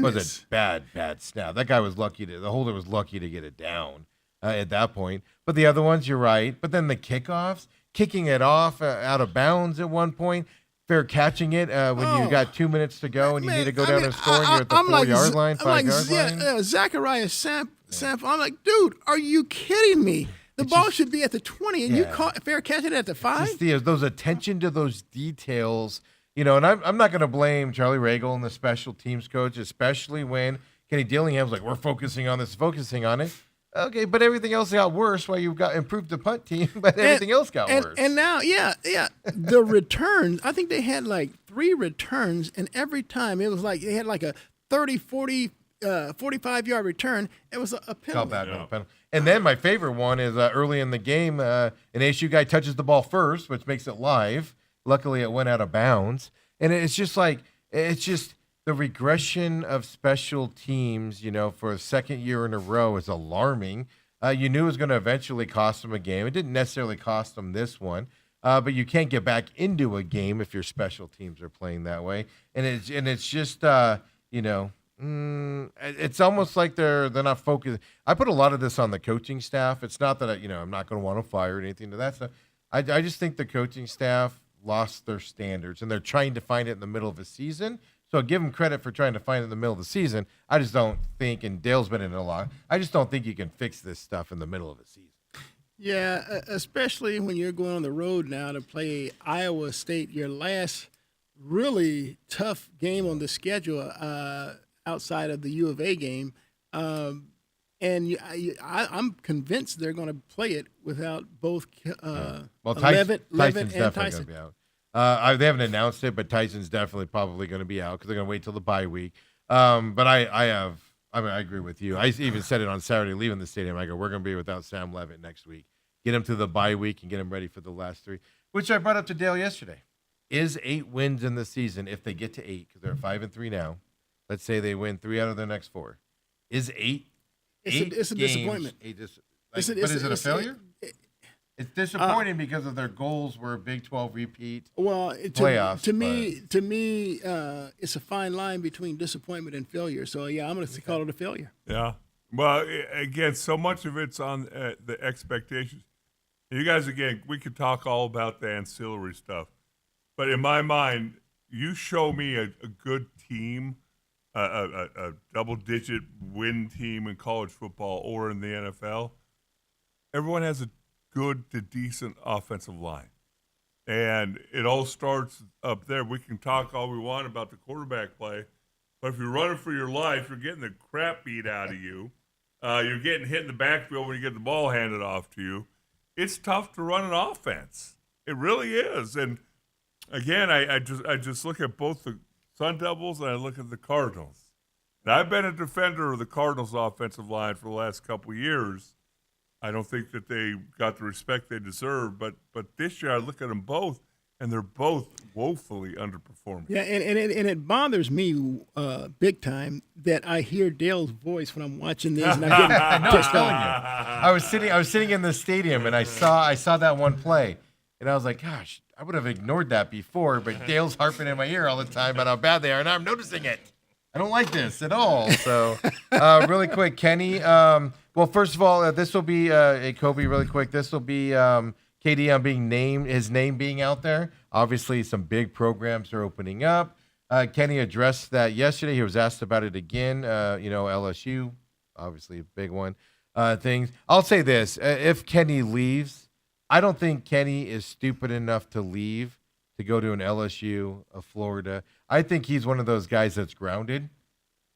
bad snap. That guy was lucky the holder was lucky to get it down at that point. But the other ones, you're right. But then the kickoffs, kicking it off out of bounds at one point. Fair catching it when you got 2 minutes to go and you need to go down and score and you're at the 4-yard line, 5-yard line. Zachariah Samp. I'm like, dude, are you kidding me? The ball should be at the 20 and you caught fair catch it at the 5? Just those attention to those details, and I'm not going to blame Charlie Regal and the special teams coach, especially when Kenny Dillingham's like, we're focusing on it. Okay, but everything else got worse while you've got improved the punt team, but everything else got worse. And now, the returns, I think they had like 3 returns, and every time it was like they had like a 30, 40, 45-yard return. It was a penalty. And then my favorite one is early in the game, an ASU guy touches the ball first, which makes it live. Luckily, it went out of bounds. And it's just the regression of special teams, for a second year in a row is alarming. You knew it was going to eventually cost them a game. It didn't necessarily cost them this one, but you can't get back into a game if your special teams are playing that way. And it's just, it's almost like they're not focused. I put a lot of this on the coaching staff. It's not that I'm not going to want to fire or anything to that stuff. I just think the coaching staff lost their standards, and they're trying to find it in the middle of a season. So give him credit for trying to find it in the middle of the season. I just don't think, and Dale's been in it a lot, I just don't think you can fix this stuff in the middle of the season. Yeah, especially when you're going on the road now to play Iowa State, your last really tough game on the schedule outside of the U of A game. I'm convinced they're going to play it without both Levitt Tyson's and definitely Tyson. going to be out. They haven't announced it, but Tyson's definitely probably going to be out because they're going to wait till the bye week. But I agree with you. I even said it on Saturday leaving the stadium. I go, we're going to be without Sam Levitt next week. Get him to the bye week and get him ready for the last 3, which I brought up to Dale yesterday. Is 8 wins in the season, if they get to 8, because they're 5-3 now. Let's say they win 3 out of their next 4. Is 8? It's a games disappointment. Is it a failure? It's disappointing because of their goals were a Big 12 repeat. Well, playoffs, to me, it's a fine line between disappointment and failure. So yeah, I'm going to call it a failure. Yeah. Well, again, so much of it's on the expectations. You guys, again, we could talk all about the ancillary stuff, but in my mind, you show me a good team, a double-digit win team in college football or in the NFL. Everyone has a good to decent offensive line. And it all starts up there. We can talk all we want about the quarterback play, but if you're running for your life, you're getting the crap beat out of you. You're getting hit in the backfield when you get the ball handed off to you. It's tough to run an offense. It really is. And again, I just look at both the Sun Devils and I look at the Cardinals. And I've been a defender of the Cardinals' offensive line for the last couple of years. I don't think that they got the respect they deserve, but this year I look at them both, and they're both woefully underperforming. Yeah, and it bothers me big time that I hear Dale's voice when I'm watching this, and I'm getting pissed off. I was sitting in the stadium, and I saw that one play, and I was like, gosh, I would have ignored that before, but Dale's harping in my ear all the time about how bad they are, and I'm noticing it. I don't like this at all. So, really quick, Kenny. Well, first of all, this will be Kobe. Really quick, this will be KD on being named, his name being out there. Obviously, some big programs are opening up. Kenny addressed that yesterday. He was asked about it again. LSU, obviously a big one. Things. I'll say this: if Kenny leaves, I don't think Kenny is stupid enough to leave to go to an LSU, a Florida. I think he's one of those guys that's grounded,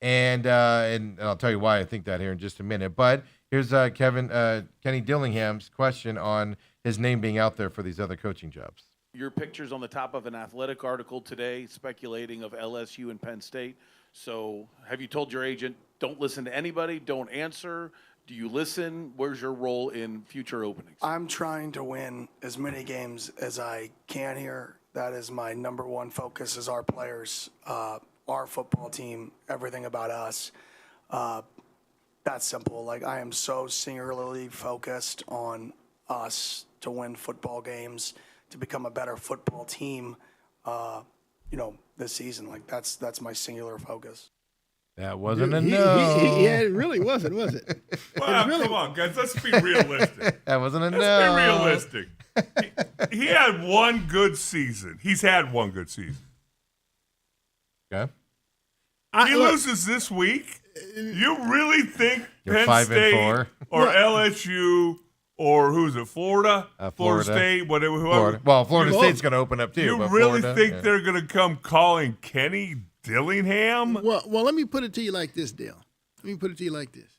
and I'll tell you why I think that here in just a minute. But here's Kenny Dillingham's question on his name being out there for these other coaching jobs. Your picture's on the top of an Athletic article today speculating of LSU and Penn State. So have you told your agent, don't listen to anybody, don't answer? Do you listen? Where's your role in future openings? I'm trying to win as many games as I can here. That is my number one focus is our players, our football team, everything about us. That's simple. Like, I am so singularly focused on us to win football games, to become a better football team, this season. Like, that's my singular focus. That wasn't enough. Yeah, it really wasn't, was it? Well, come on, guys. Let's be realistic. That wasn't enough. Let's be realistic. He had one good season. He's had one good season. Okay. He loses this week. You really think You're Penn 5-4. State or LSU or who's it? Florida? Florida State? Whoever. Florida. Well, Florida State's going to open up too. You but really Florida, think yeah. they're going to come calling Kenny Dillingham? Well, let me put it to you like this, Dale. Let me put it to you like this.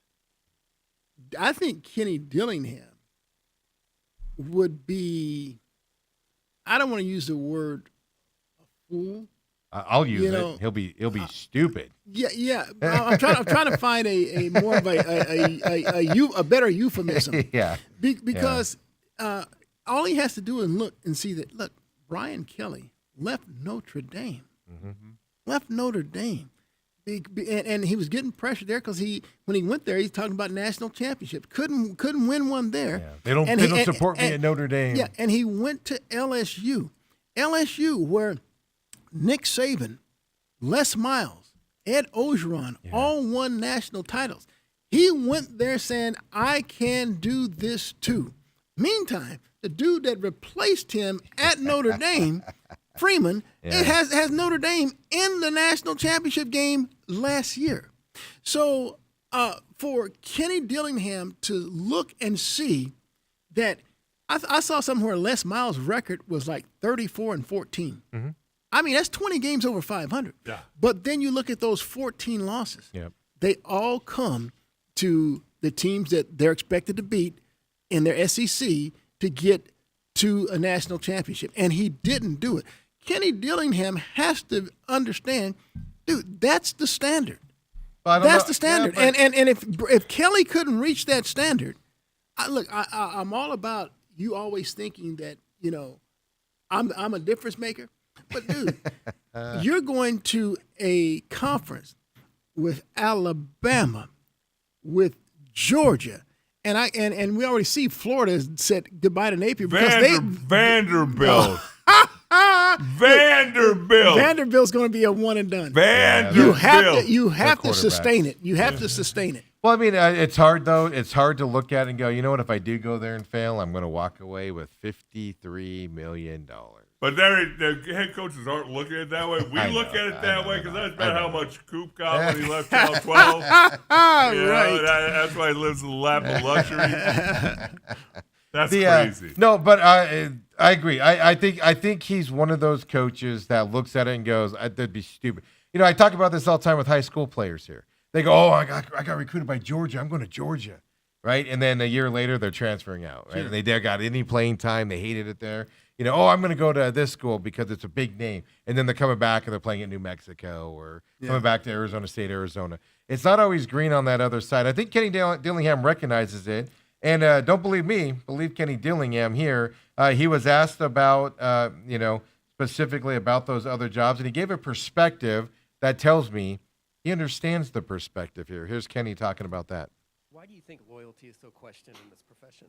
I think Kenny Dillingham would be, I don't want to use the word a fool. I'll use it. He'll be stupid. Yeah. I'm trying to find a more of a better euphemism. Yeah. Because all he has to do is look and see that. Look, Brian Kelly left Notre Dame. Mm-hmm. Left Notre Dame. And he was getting pressure there because when he went there, he's talking about national championships. Couldn't win one there. Yeah. They don't support me at Notre Dame. Yeah, and he went to LSU. LSU, where Nick Saban, Les Miles, Ed Orgeron all won national titles. He went there saying, I can do this too. Meantime, the dude that replaced him at Notre Dame Freeman. Yeah. It has Notre Dame in the national championship game last year. So for Kenny Dillingham to look and see that, I saw somewhere Les Miles' record was like 34-14. Mm-hmm. I mean, that's 20 games over 500. Yeah. But then you look at those 14 losses. Yep. They all come to the teams that they're expected to beat in their SEC to get to a national championship. And he didn't do it. Kenny Dillingham has to understand, dude, that's the standard. Well, I don't That's know- the standard. yeah, but- and if Kelly couldn't reach that standard, I'm all about you always thinking that, I'm a difference maker. But dude, you're going to a conference with Alabama, with Georgia, and we already see Florida said goodbye to Napier because Vanderbilt. Vanderbilt. Vanderbilt's going to be a one and done. Vanderbilt. You have to quarterbacks. sustain it. You have to sustain it. Well, I mean, it's hard though. It's hard to look at and go, you know what? If I do go there and fail, I'm going to walk away with $53 million. But the head coaches aren't looking at it that way. We I look know, at it I that know, way I because know, that's I about how know. much Coop got when he left Channel 12. Right. That's why he lives in the lap of luxury. That's The, crazy. no, but I agree. I think he's one of those coaches that looks at it and goes, "That'd be stupid." I talk about this all the time with high school players here. They go, "Oh, I got recruited by Georgia. I'm going to Georgia," right? And then a year later, they're transferring out. Right? And they never got any playing time. They hated it there. Oh, I'm going to go to this school because it's a big name. And then they're coming back and they're playing at New Mexico or coming back to Arizona State, Arizona. It's not always green on that other side. I think Kenny Dillingham recognizes it. And don't believe me, believe Kenny Dillingham here. He was asked about, specifically about those other jobs, and he gave a perspective that tells me he understands the perspective here. Here's Kenny talking about that. Why do you think loyalty is so questioned in this profession?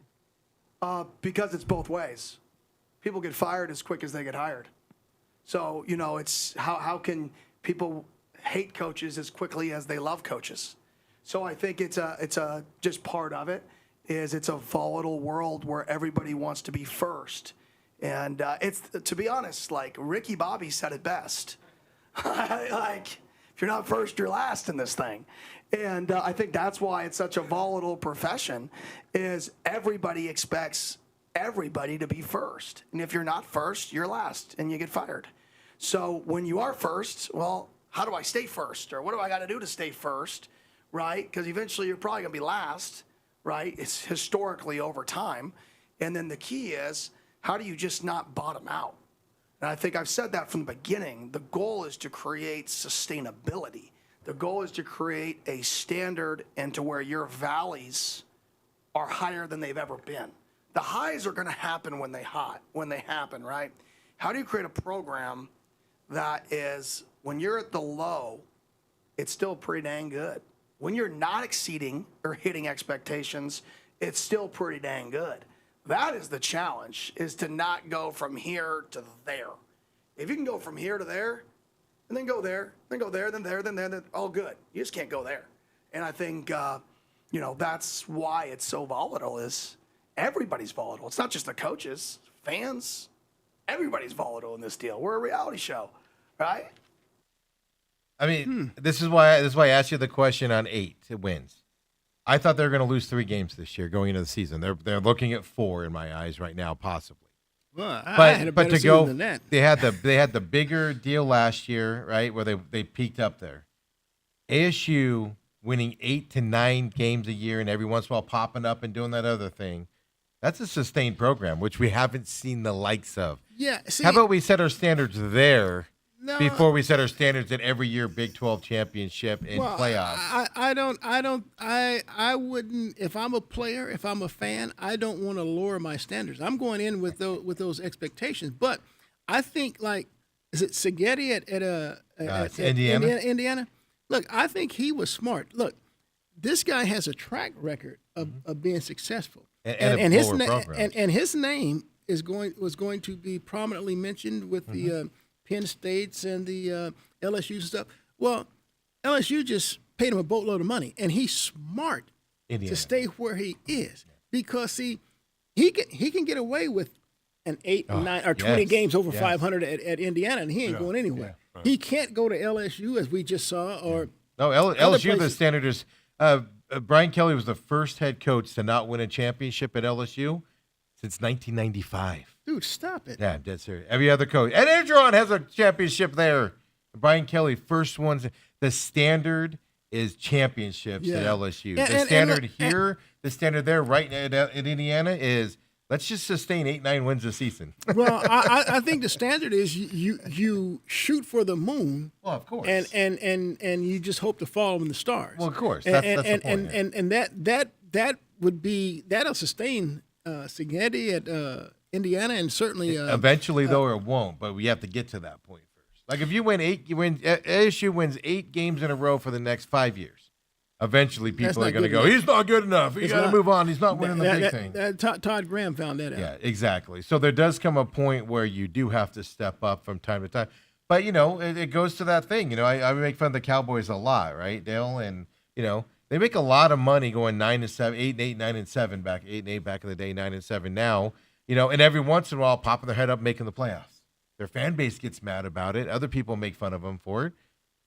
Because it's both ways. People get fired as quick as they get hired. So, it's how can people hate coaches as quickly as they love coaches? So I think it's a just part of it is it's a volatile world where everybody wants to be first. And it's, to be honest, like Ricky Bobby said it best. Like, if you're not first, you're last in this thing. And I think that's why it's such a volatile profession is everybody expects everybody to be first. And if you're not first, you're last and you get fired. So when you are first, well, how do I stay first? Or what do I got to do to stay first, right? Because eventually you're probably going to be last, right? It's historically over time. And then the key is, how do you just not bottom out? And I think I've said that from the beginning. The goal is to create sustainability. The goal is to create a standard and to where your valleys are higher than they've ever been. The highs are going to happen when they happen, right? How do you create a program that is, when you're at the low, it's still pretty dang good? When you're not exceeding or hitting expectations, it's still pretty dang good. That is the challenge, is to not go from here to there. If you can go from here to there, and then go there, then go there, then there, then there, then all good. You just can't go there. And I think, that's why it's so volatile is everybody's volatile. It's not just the coaches, fans. Everybody's volatile in this deal. We're a reality show, right? I mean, this is why I asked you the question on 8 wins. I thought they were going to lose 3 games this year going into the season. They're looking at 4 in my eyes right now, possibly. Well, I had a better to season go, than that. they had the bigger deal last year, right, where they peaked up there. ASU winning 8 to 9 games a year and every once in a while popping up and doing that other thing. That's a sustained program, which we haven't seen the likes of. Yeah. See, How about we set our standards there no, before we set our standards at every year Big 12 championship and well, playoffs? I wouldn't. If I'm a player, if I'm a fan, I don't want to lower my standards. I'm going in with those expectations. But I think, like, is it Seghetti at Indiana? Indiana? Look, I think he was smart. Look, this guy has a track record of being successful, And his lower programs. and his name was going to be prominently mentioned with the Penn States and the LSU's and stuff. Well, LSU just paid him a boatload of money, and he's smart Indiana. to stay where he is because, see, he can get away with and 8 and 9 or 20 yes, games over yes. 500 at Indiana, and he ain't going anywhere. He can't go to LSU, as we just saw, or No, other LSU, the places. standard is Brian Kelly was the first head coach to not win a championship at LSU since 1995. dude, stop it. Yeah, dead serious. Every other coach. And Edgerton has a championship there. Brian Kelly, first ones. The standard is championships at Yeah. LSU. And- The and standard look, here, the standard there right at Indiana is let's just sustain 8-9 wins a season. Well, I think the standard is you shoot for the moon. Well, of course. And you just hope to fall in the stars. Well, of course. And That's the and, point, yeah. and that would be that'll sustain Cignetti at Indiana, and certainly Eventually, though, it won't. But we have to get to that point first. Like if you win ASU wins 8 games in a row for the next 5 years. Eventually, people not are going to good go. enough. He's not good enough. You It's got to not. move on. He's not winning the big thing. Todd Graham found that out. Yeah, exactly. So there does come a point where you do have to step up from time to time. But, it goes to that thing. I make fun of the Cowboys a lot, right, Dale? And, they make a lot of money going 9-7, 8-8, 9-7 back, 8-8 back in the day, 9-7 now. And every once in a while popping their head up making the playoffs. Their fan base gets mad about it. Other people make fun of them for it.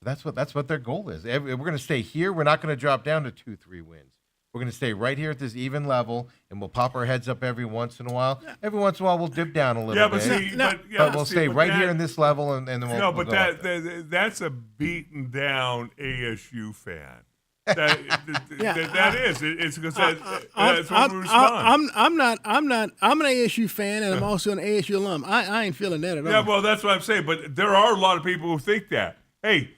That's what their goal is. We're going to stay here. We're not going to drop down to 2-3 wins. We're going to stay right here at this even level, and we'll pop our heads up every once in a while. Every once in a while, we'll dip down a little Yeah, bit. but see, But we'll stay right here in this level, and then we'll. No, we'll but go up there. that's a beaten down ASU fan. That is. It's because that's what we respond. I'm an ASU fan, and I'm also an ASU alum. I ain't feeling that at all. Yeah, well, that's what I'm saying. But there are a lot of people who think that. Hey,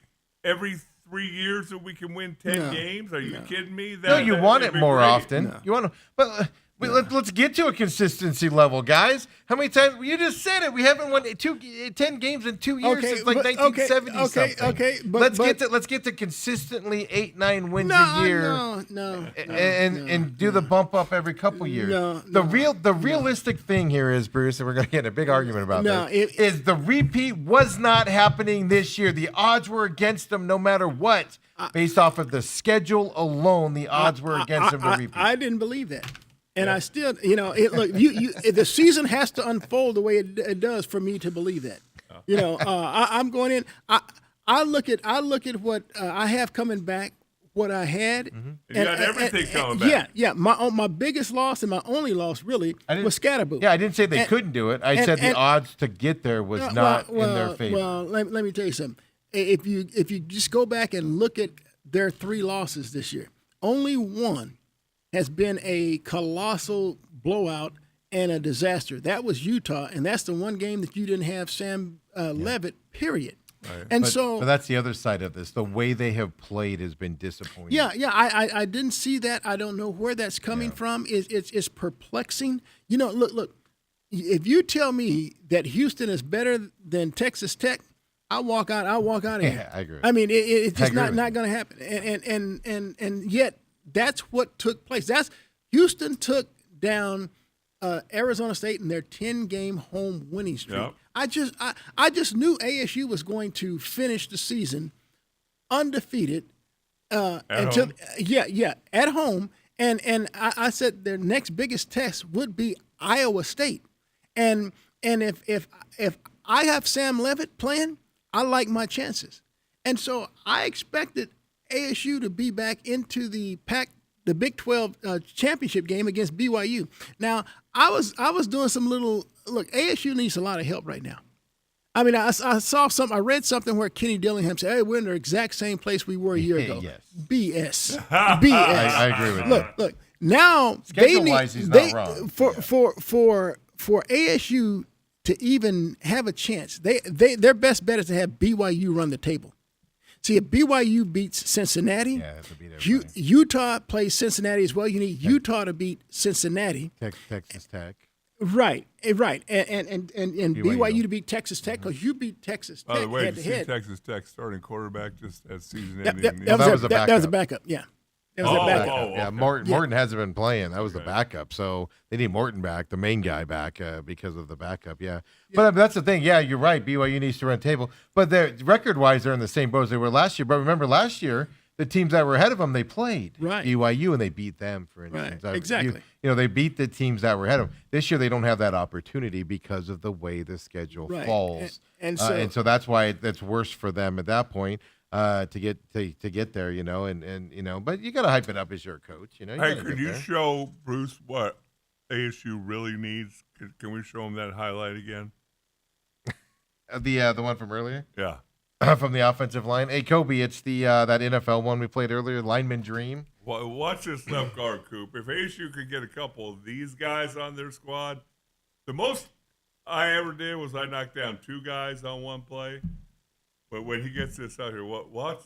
every 3 years that we can win 10 games? Are you kidding me? No, you want it that'd be more great. often. You want to, but let's get to a consistency level, guys. How many times? You just said it. We haven't won 10 games in 2 years since like 1970 something. Okay, but let's get to consistently 8-9 wins no, a year. No, and do the bump up every couple years. No, the realistic thing here is, Bruce, and we're going to get in a big argument about this, is the repeat was not happening this year. The odds were against them no matter what. Based off of the schedule alone, the odds were against them to repeat. I didn't believe that. And I still, look, the season has to unfold the way it does for me to believe that. I'm going in. I look at what I have coming back, what I had. Mm-hmm. You got everything coming back. Yeah. My biggest loss and my only loss really was Scatterboo. Yeah, I didn't say they couldn't do it. I said the odds to get there was not in their favor. Well, let me tell you something. If you just go back and look at their 3 losses this year, only one has been a colossal blowout and a disaster. That was Utah, and that's the one game that you didn't have Sam Levitt, period. Right. And but that's the other side of this. The way they have played has been disappointing. Yeah, I didn't see that. I don't know where that's coming from. It's perplexing. Look, if you tell me that Houston is better than Texas Tech, I'll walk out of here. Yeah, I agree. I mean, it's just not going to happen. And yet that's what took place. Houston took down Arizona State in their 10-game home winning streak. Yep. I just knew ASU was going to finish the season undefeated. At home. At home. And I said their next biggest test would be Iowa State. And if I have Sam Levitt playing, I like my chances. And so I expected ASU to be back into the Big 12 championship game against BYU. Now, I was doing some look, ASU needs a lot of help right now. I mean, I read something where Kenny Dillingham said, hey, we're in the exact same place we were a year ago. Yes. BS. BS. I agree with that. Look, now Schedule-wise, he's not wrong. For ASU to even have a chance, their best bet is to have BYU run the table. See, if BYU beats Cincinnati, Utah plays Cincinnati as well. You need Utah to beat Cincinnati. Texas Tech. Right. And BYU to beat Texas Tech because you beat Texas Tech By the way, head did to you see head. Texas Tech starting quarterback just at season That ending? was a backup. That was a backup. Yeah. That was a backup. Yeah, okay. Morton hasn't been playing. That was the backup. So they need Morton back, the main guy back, because of the backup. Yeah. But that's the thing. Yeah, you're right. BYU needs to run table. But record-wise, they're in the same boat as they were last year. But remember, last year, the teams that were ahead of them, they played. Right. BYU, and they beat them, for instance. Right, exactly. You know, they beat the teams that were ahead of them. This year, they don't have that opportunity because of the way the schedule Right. falls. And And so- so that's why it's worse for them at that point to get there, you know, and you know, but you got to hype it up as your coach, you know. You Hey, gotta could get you there. show Bruce what ASU really needs? Can we show him that highlight again? The one from earlier? Yeah. From the offensive line. Hey, Kobe, it's the that NFL one we played earlier, Lineman Dream. Watch this left guard, Coop. If ASU could get a couple of these guys on their squad, the most I ever did was I knocked down 2 guys on one play. But when he gets this out here, watch.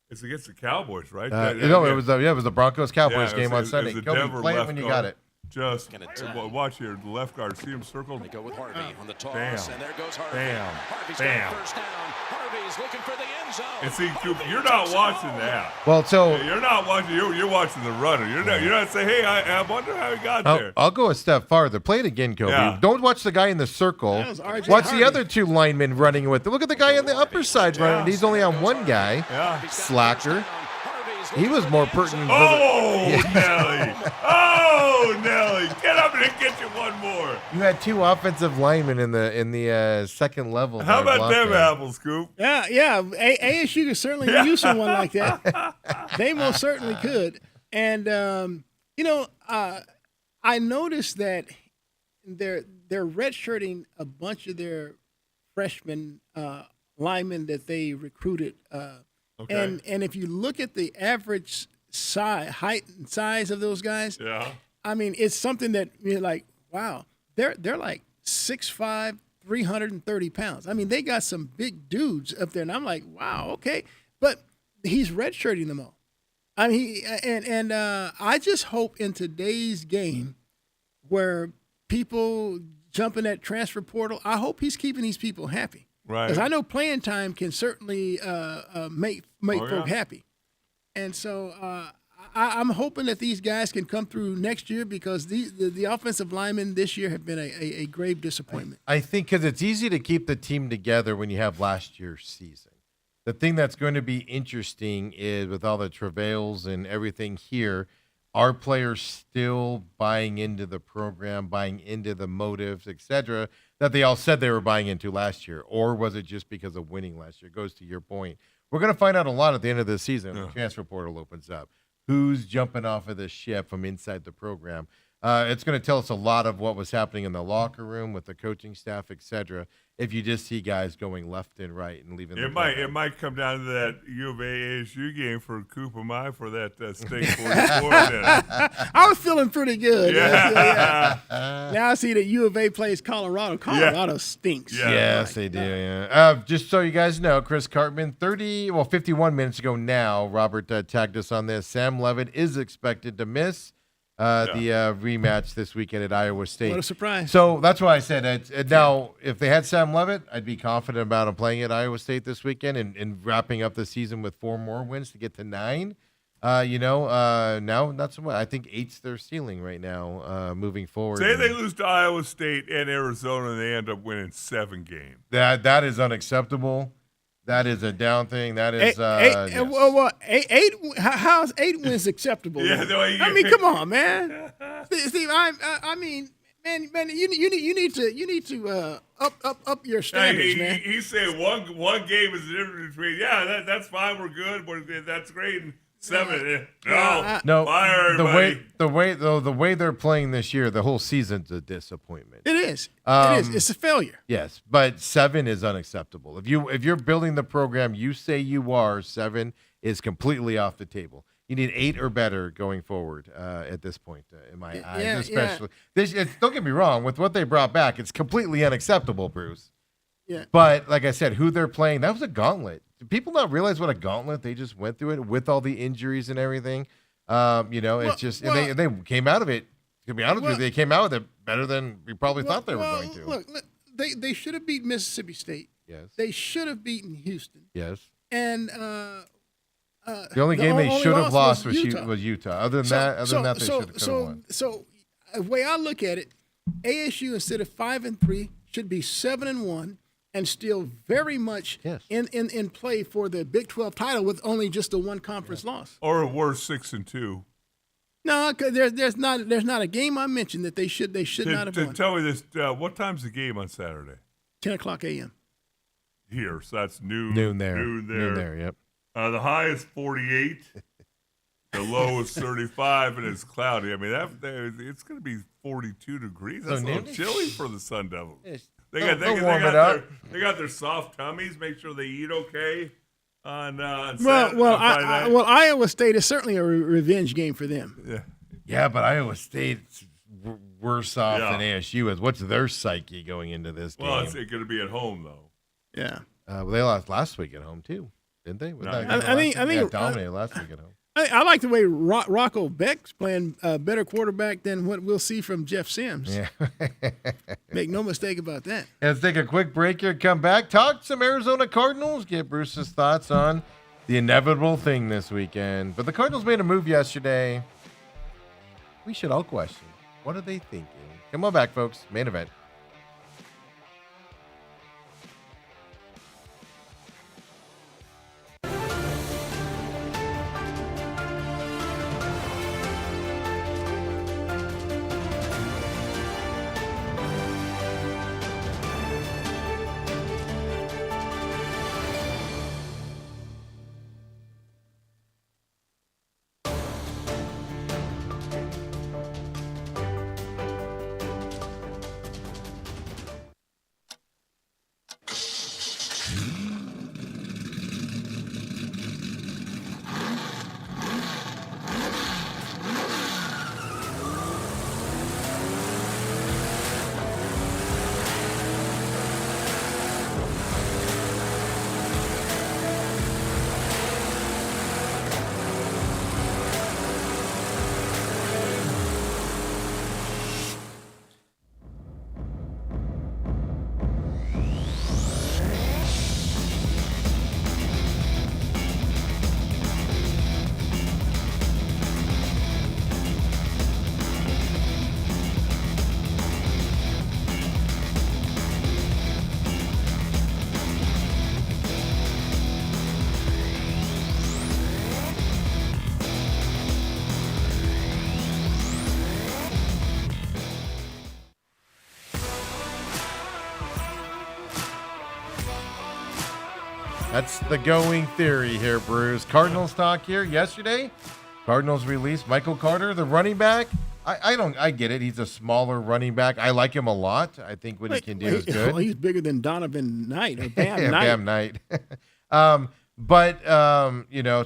It's against the Cowboys, right? It was the Broncos Cowboys game on Sunday. the Kobe, Denver play it left when you guard. got it. Just Gonna tap. watch here, the left guard. See him circled. They go with Harvey on the toss, Bam. and there goes Harvey. Bam. Harvey's Bam. got first down. Harvey's looking for the end zone. And see, Coop, Harvey you're not takes it watching home. that. Well, so You're not watching. You're watching the runner. You're not saying, "Hey, I wonder how he got there." I'll go a step farther. Play it again, Kobe. Yeah. Don't watch the guy in the circle. That was RJ Watch Harvey. the other 2 linemen running with it. Look at the guy on the upper side running. Yeah. He's only on one guy. Yeah. He's got Slacker. first down. Harvey's He was looking more for the pertinent. end zone. Oh, Nelly! Oh, Nelly! Get up and get you one more. You had 2 offensive linemen in the second level. How there about them blocking. apples, Coop? Yeah. ASU could certainly use someone like that. They most certainly could. And you know, I noticed that they're redshirting a bunch of their freshman linemen that they recruited. Okay. And if you look at the average height and size of those guys, Yeah. I mean, it's something that you're like, wow, they're like 6'5", 330 pounds. I mean, they got some big dudes up there, and I'm like, wow, okay. But he's redshirting them all. I mean, I just hope in today's game where people jump in that transfer portal, I hope he's keeping these people happy. Right. Because I know playing time can certainly make Oh, folk yeah. happy. And so I'm hoping that these guys can come through next year because the offensive linemen this year have been a grave disappointment. I think because it's easy to keep the team together when you have last year's season. The thing that's going to be interesting is with all the travails and everything here, are players still buying into the program, buying into the motives, etc., that they all said they were buying into last year? Or was it just because of winning last year? It goes to your point. We're going to find out a lot at the end of the season when the transfer portal opens up. Who's jumping off of the ship from inside the program? It's going to tell us a lot of what was happening in the locker room with the coaching staff, etc. If you just see guys going left and right and leaving, It might come down to that U of A ASU game for Coop and I for that State 44. I was feeling pretty good. Yeah. Now I see that U of A plays Colorado. Colorado stinks. Yeah. Yes, they do. Yeah. Just so you guys know, Chris Cartman, 51 minutes ago now, Robert tagged us on this. Sam Levitt is expected to miss the rematch this weekend at Iowa State. What a surprise. So that's why I said now, if they had Sam Levitt, I'd be confident about him playing at Iowa State this weekend and wrapping up the season with 4 more wins to get to 9. Now not so much. I think 8's their ceiling right now, moving forward. Say they lose to Iowa State and Arizona and they end up winning 7 games. That is unacceptable. That is a down thing. That is How's 8 wins acceptable? Yeah, then? no, I mean, come on, man. Steve, I mean, man, you need to up your standards, man. He said one game is the difference between that's fine, we're good, that's great, and 7 No, fire everybody. the way they're playing this year, the whole season's a disappointment. It is. It is. It's a failure. Yes, but 7 is unacceptable. If you're building the program, you say you are, 7 is completely off the table. You need 8 or better going forward at this point, in my eyes. Especially don't get me wrong, with what they brought back, it's completely unacceptable, Bruce. Yeah. But like I said, who they're playing, that was a gauntlet. Do people not realize what a gauntlet they just went through it with all the injuries and everything? It's just and they came out of it. To be honest with you, they came out with it better than we probably thought they were going to. Look, they should have beaten Mississippi State. Yes. They should have beaten Houston. Yes. And The only game they only should have lost was was Utah. Other than that, they should have won. So the way I look at it, ASU instead of 5-3 should be 7-1, and still very much Yes. in play for the Big 12 title with only just a one conference loss. Or a worse 6-2. No, 'cause there's not a game I mentioned that they should not have won. Tell me this: what time's the game on Saturday? 10:00 a.m. Here, so that's noon. Noon there. Noon there. Yep. The high is 48. The low is 35, and it's cloudy. I mean, it's going to be 42 degrees. That's a little noon? chilly for the Sun Devils. They They'll got warm it up. they got their soft tummies. Make sure they eat okay on Well, Friday night. Iowa State is certainly a revenge game for them. Yeah. Yeah, but Iowa State's worse off Yeah. than ASU is. What's their psyche going into this game? Well, it's going to be at home though. Yeah. Well, they lost last week at home too, didn't they? Was No. that a game I last think- week? I think- Yeah, dominated last week at home. I like the way Rocco Beck's playing a better quarterback than what we'll see from Jeff Sims. Yeah. Make no mistake about that. Let's take a quick break here. Come back, talk some Arizona Cardinals. Get Bruce's thoughts on the inevitable thing this weekend. But the Cardinals made a move yesterday. We should all question. What are they thinking? Come on back, folks. Main event. That's the going theory here, Bruce. Cardinals talk here yesterday. Cardinals released Michael Carter, the running back. I get it. He's a smaller running back. I like him a lot. I think what he can do is good. Well, he's bigger than Donovan Knight or Bam Yeah, Knight. Bam Knight.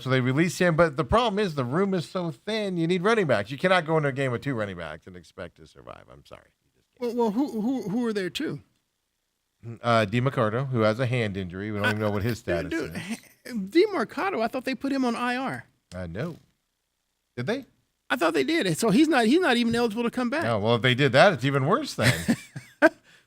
So they released him. But the problem is the room is so thin. You need running backs. You cannot go into a game with two running backs and expect to survive. I'm sorry. Well, who are there too? DeMarcado, who has a hand injury. We don't even know what his status Dude, is. DeMarcado, I thought they put him on IR. No. Did they? I thought they did. So he's not even eligible to come back. No. Well, if they did that, it's even worse then.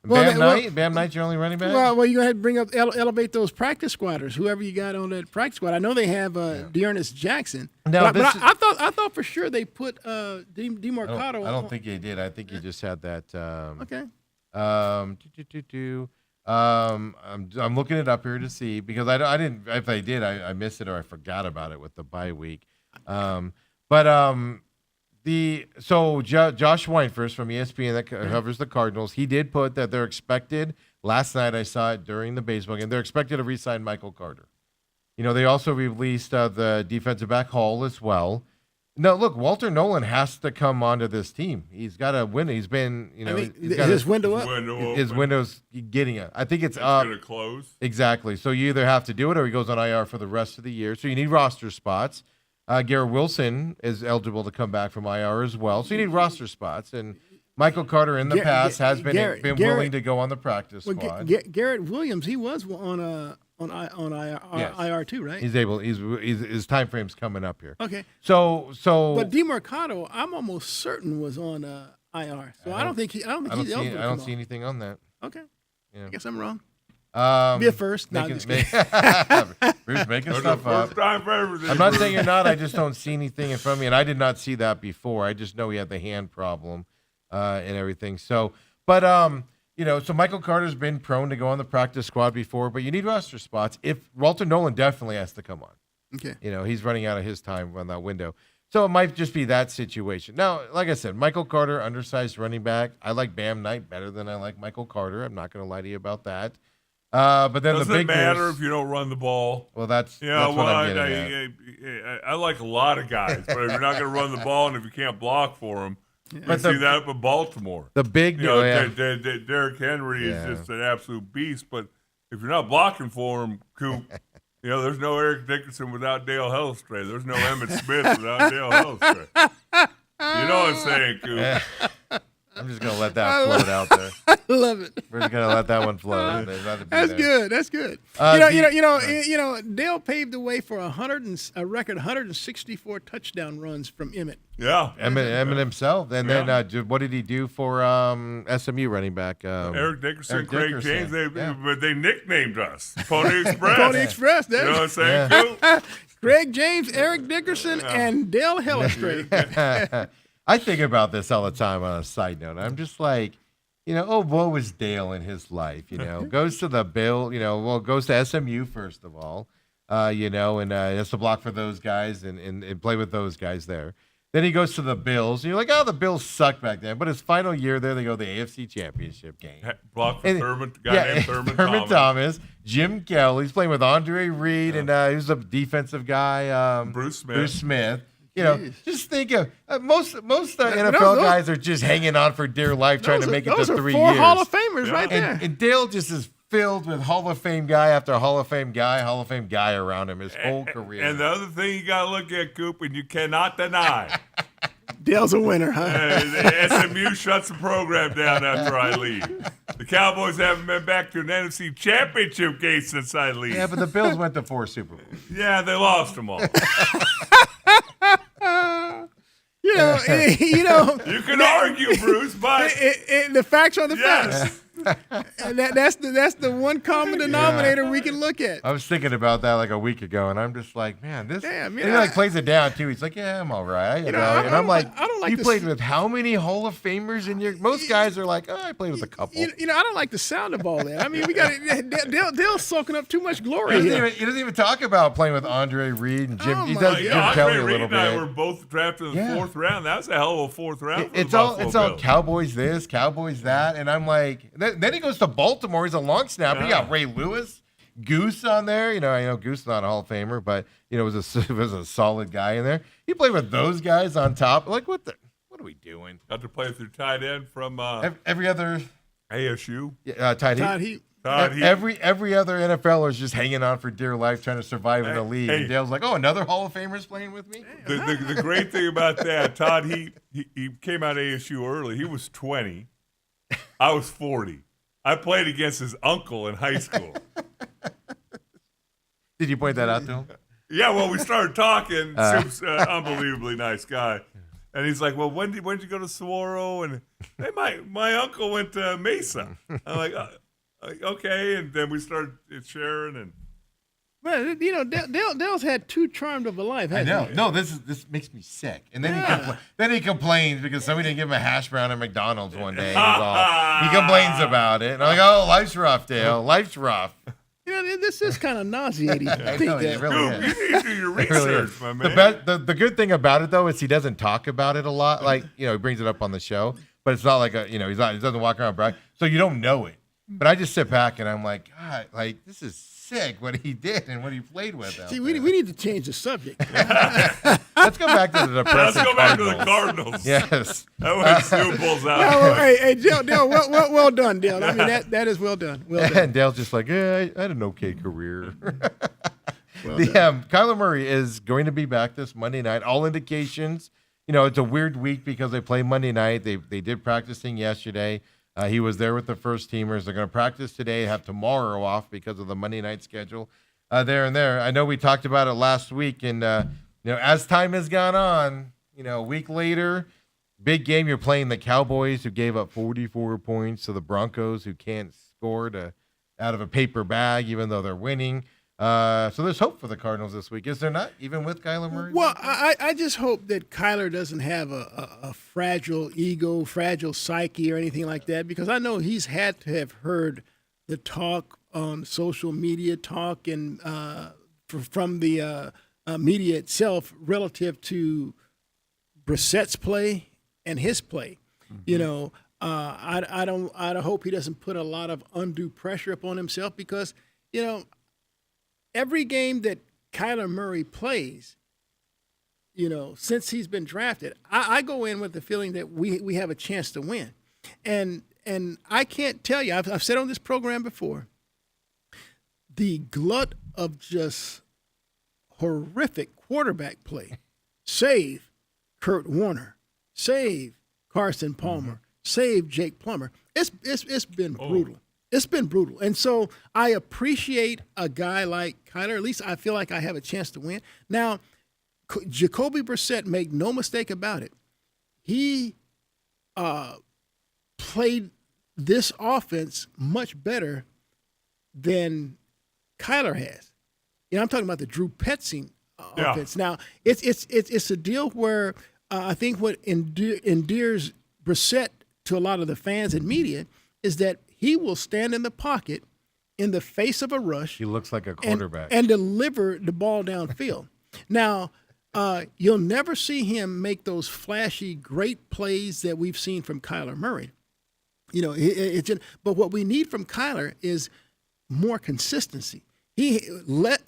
Well, Bam Knight's your only running back? Well, you go ahead and bring up elevate those practice squatters, whoever you got on that practice squad. I know they have Dearness Jackson. No, I thought for sure they put DeMarcado. I don't think he did. I think he just had that. Okay. I'm looking it up here to see because I didn't. If I did, I missed it or I forgot about it with the bye week. Josh Weinfurst from ESPN that covers the Cardinals, he did put that they're expected. Last night I saw it during the baseball game. They're expected to re-sign Michael Carter. You know, they also released the defensive back Hall as well. No, look, Walter Nolan has to come onto this team. He's got to win. He's been, he's got his window up. his window's getting it. I think it's up. Going to close. Exactly. So you either have to do it or he goes on IR for the rest of the year. So you need roster spots. Garrett Wilson is eligible to come back from IR as well. So you need roster spots. And Michael Carter in the past has been willing to go on the practice squad. Garrett Williams, he was on IR, Yes. IR too, right? He's able. His time frame's coming up here. Okay. So. But DeMarcado, I'm almost certain was on IR. So I don't think he's eligible. I don't see anything on that. Okay. Yeah. I guess I'm wrong. Um, Be a first. No, I'm just kidding. Bruce making There's a stuff up. first time for everything. I'm not saying you're not. I just don't see anything in front of me, and I did not see that before. I just know he had the hand problem and everything. So, but So Michael Carter's been prone to go on the practice squad before, but you need roster spots. If Walter Nolan definitely has to come on. Okay. He's running out of his time on that window. So it might just be that situation. Now, like I said, Michael Carter, undersized running back. I like Bam Knight better than I like Michael Carter. I'm not going to lie to you about that. But then Doesn't the big matter news, if you don't run the ball. well, that's what I'm getting at. I like a lot of guys, but if you're not going to run the ball and if you can't block for them, But see that up in Baltimore. The big news, Derrick Henry Yeah. is just an absolute beast, but if you're not blocking for him, Coop, there's no Eric Dickerson without Dale Hellstray. There's no Emmett Smith without Dale Hellstray. You know what I'm saying, Coop? I'm just going to let that float out there. I love it. We're just going to let that one float. There's nothing to be That's there. good. That's good. Dale paved the way for a record 164 touchdown runs from Emmett. Yeah. Emmett himself. And then what did he do for SMU running back? Eric Dickerson, Eric Craig Dickerson. James, Yeah. but they nicknamed us Pony Express. Pony Express. You know what I'm saying, Yeah. Coop? Craig James, Eric Dickerson, and Dale Hellstray. I think about this all the time on a side note. I'm just like, what was Dale in his life? Goes to the goes to SMU first of all, and has to block for those guys and play with those guys there. Then he goes to the Bills. And you're like, the Bills sucked back then. But his final year there, they go to the AFC Championship game. Block for And- Thurman, named Thurman Thomas. Thomas, Jim Kelly. He's playing with Andre Reed, and he was a defensive guy. Bruce Smith. Bruce Smith. Just think of most NFL those- guys are just hanging on for dear life, trying to make it those to are 3 four years. Hall of Famers right there. And Dale just is filled with Hall of Fame guy after Hall of Fame guy around him his whole career. And the other thing you got to look at, Coop, and you cannot deny, Dale's a winner, huh? SMU shuts the program down after I leave. The Cowboys haven't been back to an NFC Championship game since I leave. Yeah, but the Bills went to 4 Super Bowls. Yeah, they lost them all. You You can argue, Bruce, but the facts are the yes. facts. And that's the one common denominator we can look at. I was thinking about that like a week ago, and I'm just like, man, this. Damn, and he plays it down too. He's like, yeah, I'm all right. And I'm like, I don't like you this- played with how many Hall of Famers in your? Most guys are like, I played with a couple. I don't like the sound of all that. I mean, we got Dale's soaking up too much glory He here. doesn't even talk about playing with Andre Reed and Jim. Oh He my does God. Jim Andre Kelly a Reed little and I were bit. both drafted in the Yeah. 4th round. That was a hell of a 4th round. For It's the all Buffalo Bills. Cowboys this, Cowboys that, and I'm like, then he goes to Baltimore. He's a long snapper. You got Ray Lewis, Goose on there. I know Goose is not a Hall of Famer, but was a solid guy in there. He played with those guys on top. Like what are we doing? Got to play through tight end from Every other ASU. tight Todd end. Heap. Todd Heap. Every other NFLer is just hanging on for dear life, trying to survive in the league. Hey. And Dale's like, another Hall of Famer's playing with me. The great thing about that, Todd Heap, he came out of ASU early. He was 20. I was 40. I played against his uncle in high school. Did you point that out to him? Yeah, well, we started talking. Soup's unbelievably nice guy. And he's like, well, when did you go to Saguaro? And hey, my uncle went to Mesa. I'm like, okay. And then we started sharing. And But Dale's had too charmed of a life. I Hasn't know. He? No, this makes me sick. And then he complains because somebody didn't give him a hash brown at McDonald's one day. He complains about it. And I'm like, oh, life's rough, Dale. Life's rough. This is kind of nauseating. I think know, it that. really Coop, is. you need to do your It really research, is. my man. The good thing about it though is he doesn't talk about it a lot. Like he brings it up on the show, but it's not like he doesn't walk around brag, so you don't know it. But I just sit back and I'm like, God, like this is sick what he did and what he played with. out See, there. we need to change the subject. Let's go back to the Let's depressing go back to the Cardinals. Cardinals. Yes. That way Snoop pulls out. Oh, hey, Dale, well done, Dale. I mean, that is well done. Well done. And Dale's just like, I had an okay career. Kyler Murray is going to be back this Monday night. All indications, it's a weird week because they play Monday night. They did practicing yesterday. He was there with the first teamers. They're going to practice today, have tomorrow off because of the Monday night schedule. There. I know we talked about it last week, and as time has gone on, a week later, big game. You're playing the Cowboys, who gave up 44 points to the Broncos, who can't score out of a paper bag, even though they're winning. So there's hope for the Cardinals this week, is there not? Even with Kyler Murray? Well, I just hope that Kyler doesn't have a fragile ego, fragile psyche, or anything like that, because I know he's had to have heard the talk on social media, talk and from the media itself relative to Brissett's play and his play. You know, I hope he doesn't put a lot of undue pressure upon himself, because every game that Kyler Murray plays, since he's been drafted, I go in with the feeling that we have a chance to win. And I can't tell you, I've said on this program before, the glut of just horrific quarterback play, save Kurt Warner, save Carson Palmer, save Jake Plummer. It's been brutal. It's been brutal. And so I appreciate a guy like Kyler. At least I feel like I have a chance to win. Now, Jacoby Brissett, make no mistake about it, he played this offense much better than Kyler has. I'm talking about the Drew Petzing offense. Now, it's a deal where I think what endears Brissett to a lot of the fans and media is that he will stand in the pocket in the face of a rush. He looks like a quarterback. And deliver the ball downfield. Now, you'll never see him make those flashy, great plays that we've seen from Kyler Murray. But what we need from Kyler is more consistency. He let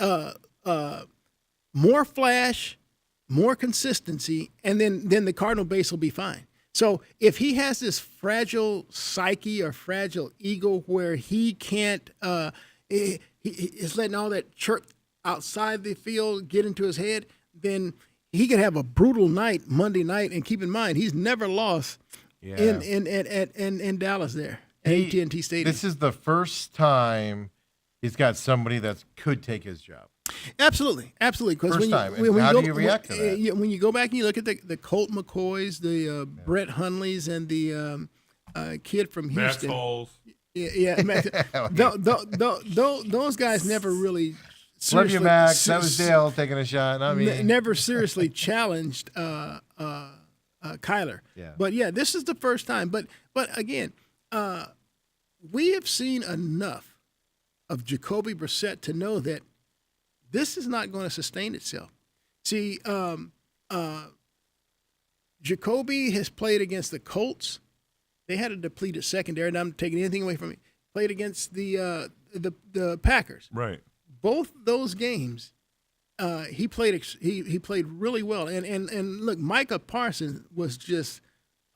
more flash, more consistency, and then the Cardinal base will be fine. So if he has this fragile psyche or fragile ego where he can't, he is letting all that chirp outside the field get into his head, then he could have a brutal night Monday night. And keep in mind, he's never lost in Dallas there at AT&T Stadium. This is the first time he's got somebody that could take his job. Absolutely. Because First time. And how do you react to that? When you go back and you look at the Colt McCoys, the Brett Hundleys, and the kid from Houston. Max Holes. Those guys never really Love you, Max. That was Dale taking a shot. I mean, never seriously challenged Kyler. Yeah. But this is the first time. But again, we have seen enough of Jacoby Brissett to know that this is not going to sustain itself. See, Jacoby has played against the Colts. They had a depleted secondary, and I'm taking anything away from it. Played against the Packers. Right. Both those games, he played really well. And look, Micah Parsons was just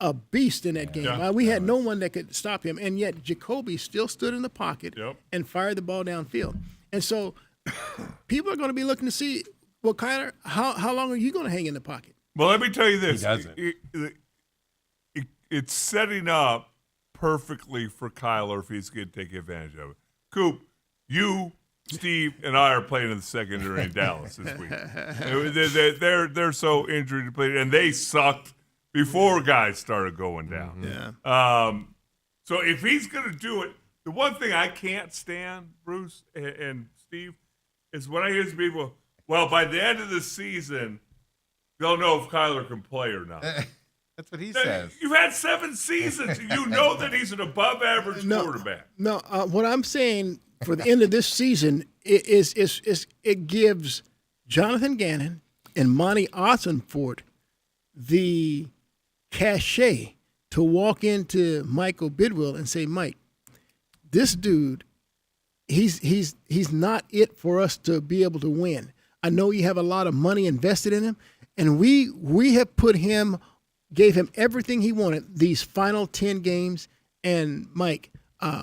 a beast in that game. Yeah. We had no one that could stop him, and yet Jacoby still stood in the pocket and fired the ball downfield. And so people are going to be looking to see, well, Kyler, how long are you going to hang in the pocket? Well, let me tell you this. He doesn't. It's setting up perfectly for Kyler if he's going to take advantage of it. Coop, you, Steve, and I are playing in the secondary in Dallas this week. They're so injury depleted, and they sucked before guys started going down. Yeah. So if he's going to do it, the one thing I can't stand, Bruce and Steve, is when I hear people, well, by the end of the season, they'll know if Kyler can play or not. That's what he says. You've had 7 seasons. You know that he's an above-average quarterback. No, what I'm saying for the end of this season is it gives Jonathan Gannon and Monty Ossenfort the cachet to walk into Michael Bidwill and say, Mike, this dude, he's not it for us to be able to win. I know you have a lot of money invested in him, and we have put him, gave him everything he wanted these final 10 games. And Mike,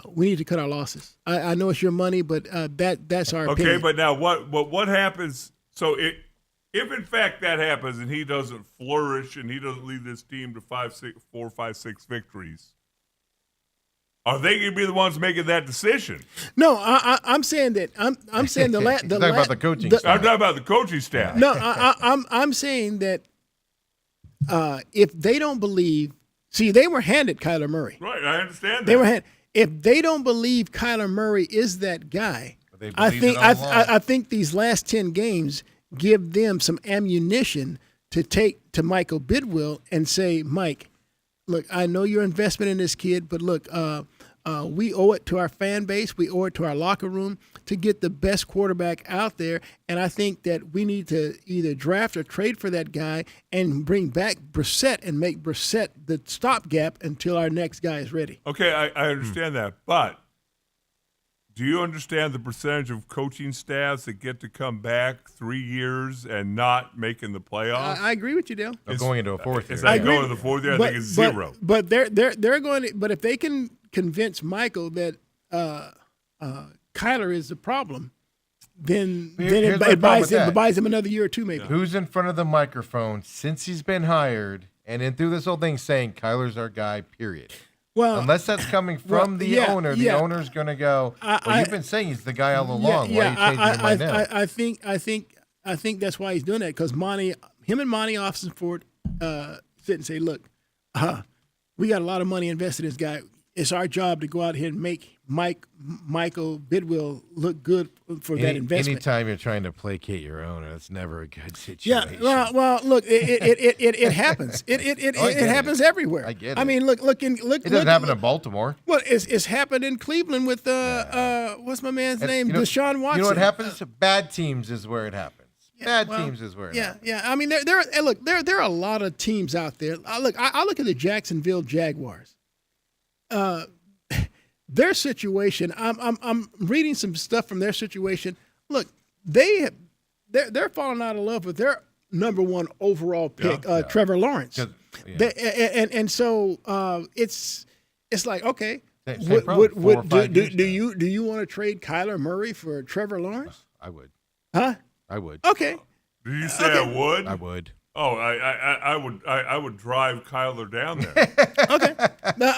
we need to cut our losses. I know it's your money, but that's our opinion. Okay, but now what happens? So if in fact that happens and he doesn't flourish and he doesn't lead this team to 4, 5, 6 victories, are they going to be the ones making that decision? No, I'm saying that I'm saying talking about the coaching staff. I'm talking about the coaching staff. No, I'm saying that if they don't believe, see, they were handed Kyler Murray. Right, I understand that. They were handed. If they don't believe Kyler Murray is that guy, But they I believed think it all along. I think these last 10 games give them some ammunition to take to Michael Bidwill and say, Mike, look, I know your investment in this kid, but look, we owe it to our fan base, we owe it to our locker room to get the best quarterback out there. And I think that we need to either draft or trade for that guy and bring back Brissett and make Brissett the stopgap until our next guy is ready. Okay, I understand that, but do you understand the percentage of coaching staffs that get to come back 3 years and not making the playoffs? I agree with you, Dale. They're going into a fourth year. It's I like agree. going to the fourth year. I think it's zero. But they're going to. But if they can convince Michael that Kyler is the problem, then Here's my it buys problem with that. buys him another year or two, maybe. Who's in front of the microphone since he's been hired and in through this whole thing saying Kyler's our guy, period? Well, Unless that's coming well, from the yeah, owner, the yeah. owner's going to go, well, you've been saying he's the guy all along. Yeah, Why are you changing your mind now? I think that's why he's doing that, because him and Monty Austinford sit and say, look, we got a lot of money invested in this guy. It's our job to go out here and make Michael Bidwill look good for that investment. Anytime you're trying to placate your owner, that's never a good Yeah, situation. well, look, it happens. It happens everywhere. I get I it. mean, look. It doesn't happen in Baltimore. Well, it's happened in Cleveland with what's my man's name, You know- Deshaun Watson. You know what happens? Bad teams is where it happens. Bad well, teams is where it Yeah, happens. yeah. I mean, there are a lot of teams out there. I look at the Jacksonville Jaguars. Their situation. I'm reading some stuff from their situation. Look, they're falling out of love with their number one overall pick, Trevor Lawrence. 'Cause- yeah. And so it's like, okay, Same problem, 4 or 5 years do you want to trade Kyler Murray for Trevor Lawrence? I would. Huh? I would. Okay. Did you say I would? I would. Oh, I would drive Kyler down there.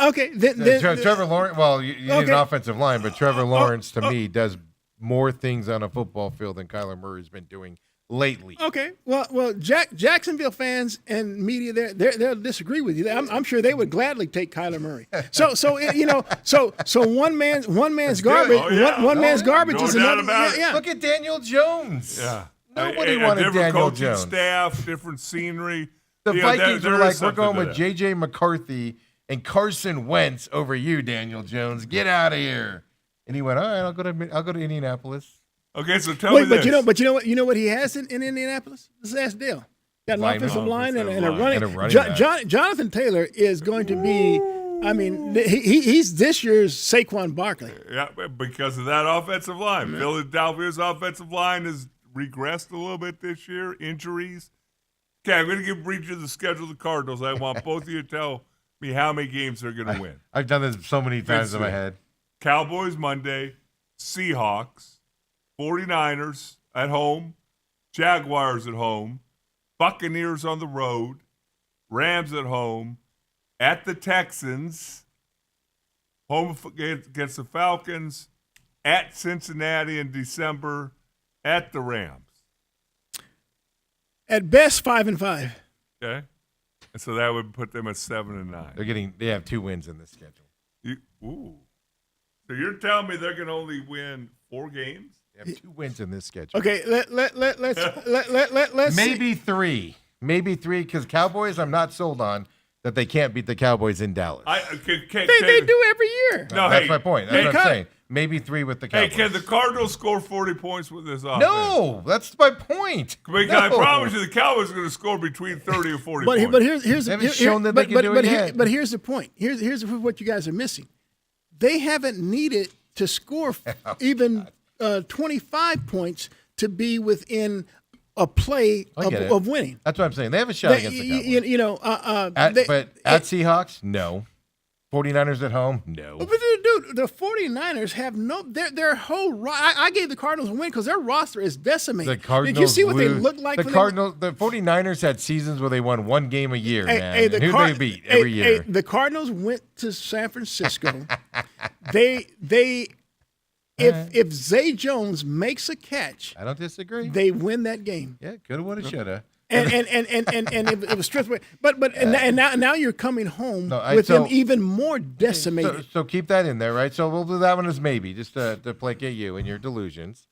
Okay. Then Trevor Lawrence, well, you need an Okay. offensive line, but Trevor Lawrence, to me, does more things on a football field than Kyler Murray's been doing lately. Okay. Well, Jacksonville fans and media, they'll disagree with you. I'm sure they would gladly take Kyler Murray. So one man's garbage. Oh, yeah. One man's garbage No is doubt another. about it. Yeah. Look at Daniel Jones. Yeah. Nobody A wanted different Daniel coaching Jones. staff, different scenery. The Yeah, Vikings there were is like, we're something going to with that. J.J. McCarthy and Carson Wentz over you, Daniel Jones. Get out of here. And he went, all right, I'll go to Indianapolis. Okay, so tell me Wait, this. but you know what he has in Indianapolis? Let's ask Dale. Got an Lineman. offensive line and a Offensive line. running. And a running back. Jonathan Taylor is going to be. I mean, he's this year's Saquon Barkley. Yeah, because of that offensive line. Philadelphia's offensive line has regressed a little bit this year. Injuries. Okay, I'm going to read you the schedule of the Cardinals. I want both of you to tell me how many games they're going to win. I've done this so many times in my see. head. Cowboys Monday, Seahawks, 49ers at home, Jaguars at home, Buccaneers on the road, Rams at home, at the Texans, home against the Falcons, at Cincinnati in December, at the Rams. At best, 5-5. Okay? And so that would put them at 7-9. They have 2 wins in this schedule. Ooh. So you're telling me they're going to only win 4 games? They have 2 wins in this schedule. Okay, let's Maybe 3. Maybe 3, because Cowboys, I'm not sold on that they can't beat the Cowboys in Dallas. They do every year. No, That's hey, my point. That's hey, what I'm saying. Maybe 3 with the Hey, Cowboys. can the Cardinals score 40 points with this offense? No, that's my point. Because I promise you the Cowboys are going to score between 30 and 40 points. But here's They haven't shown that they can do it yet. But here's the point. Here's what you guys are missing. They haven't needed to score even 25 points to be within a play I get it. of winning. That's what I'm saying. They have a shot against the Cowboys. But at Seahawks, no. 49ers at home, no. But dude, the 49ers have their whole I gave the Cardinals a win because their roster is decimated. The Cardinals Did you see what they lose. look like? The when Cardinals, the 49ers had seasons where they won 1 game a year, man. Hey, And who they beat every year. the Cardinals went to San Francisco. If Zay Jones makes a catch, I don't disagree. they win that game. Yeah, coulda, woulda, shoulda. And it was stripped away. But and now you're coming home No, with so- him even more decimated. So keep that in there, right? So we'll do that one as maybe, just to placate you and your delusions.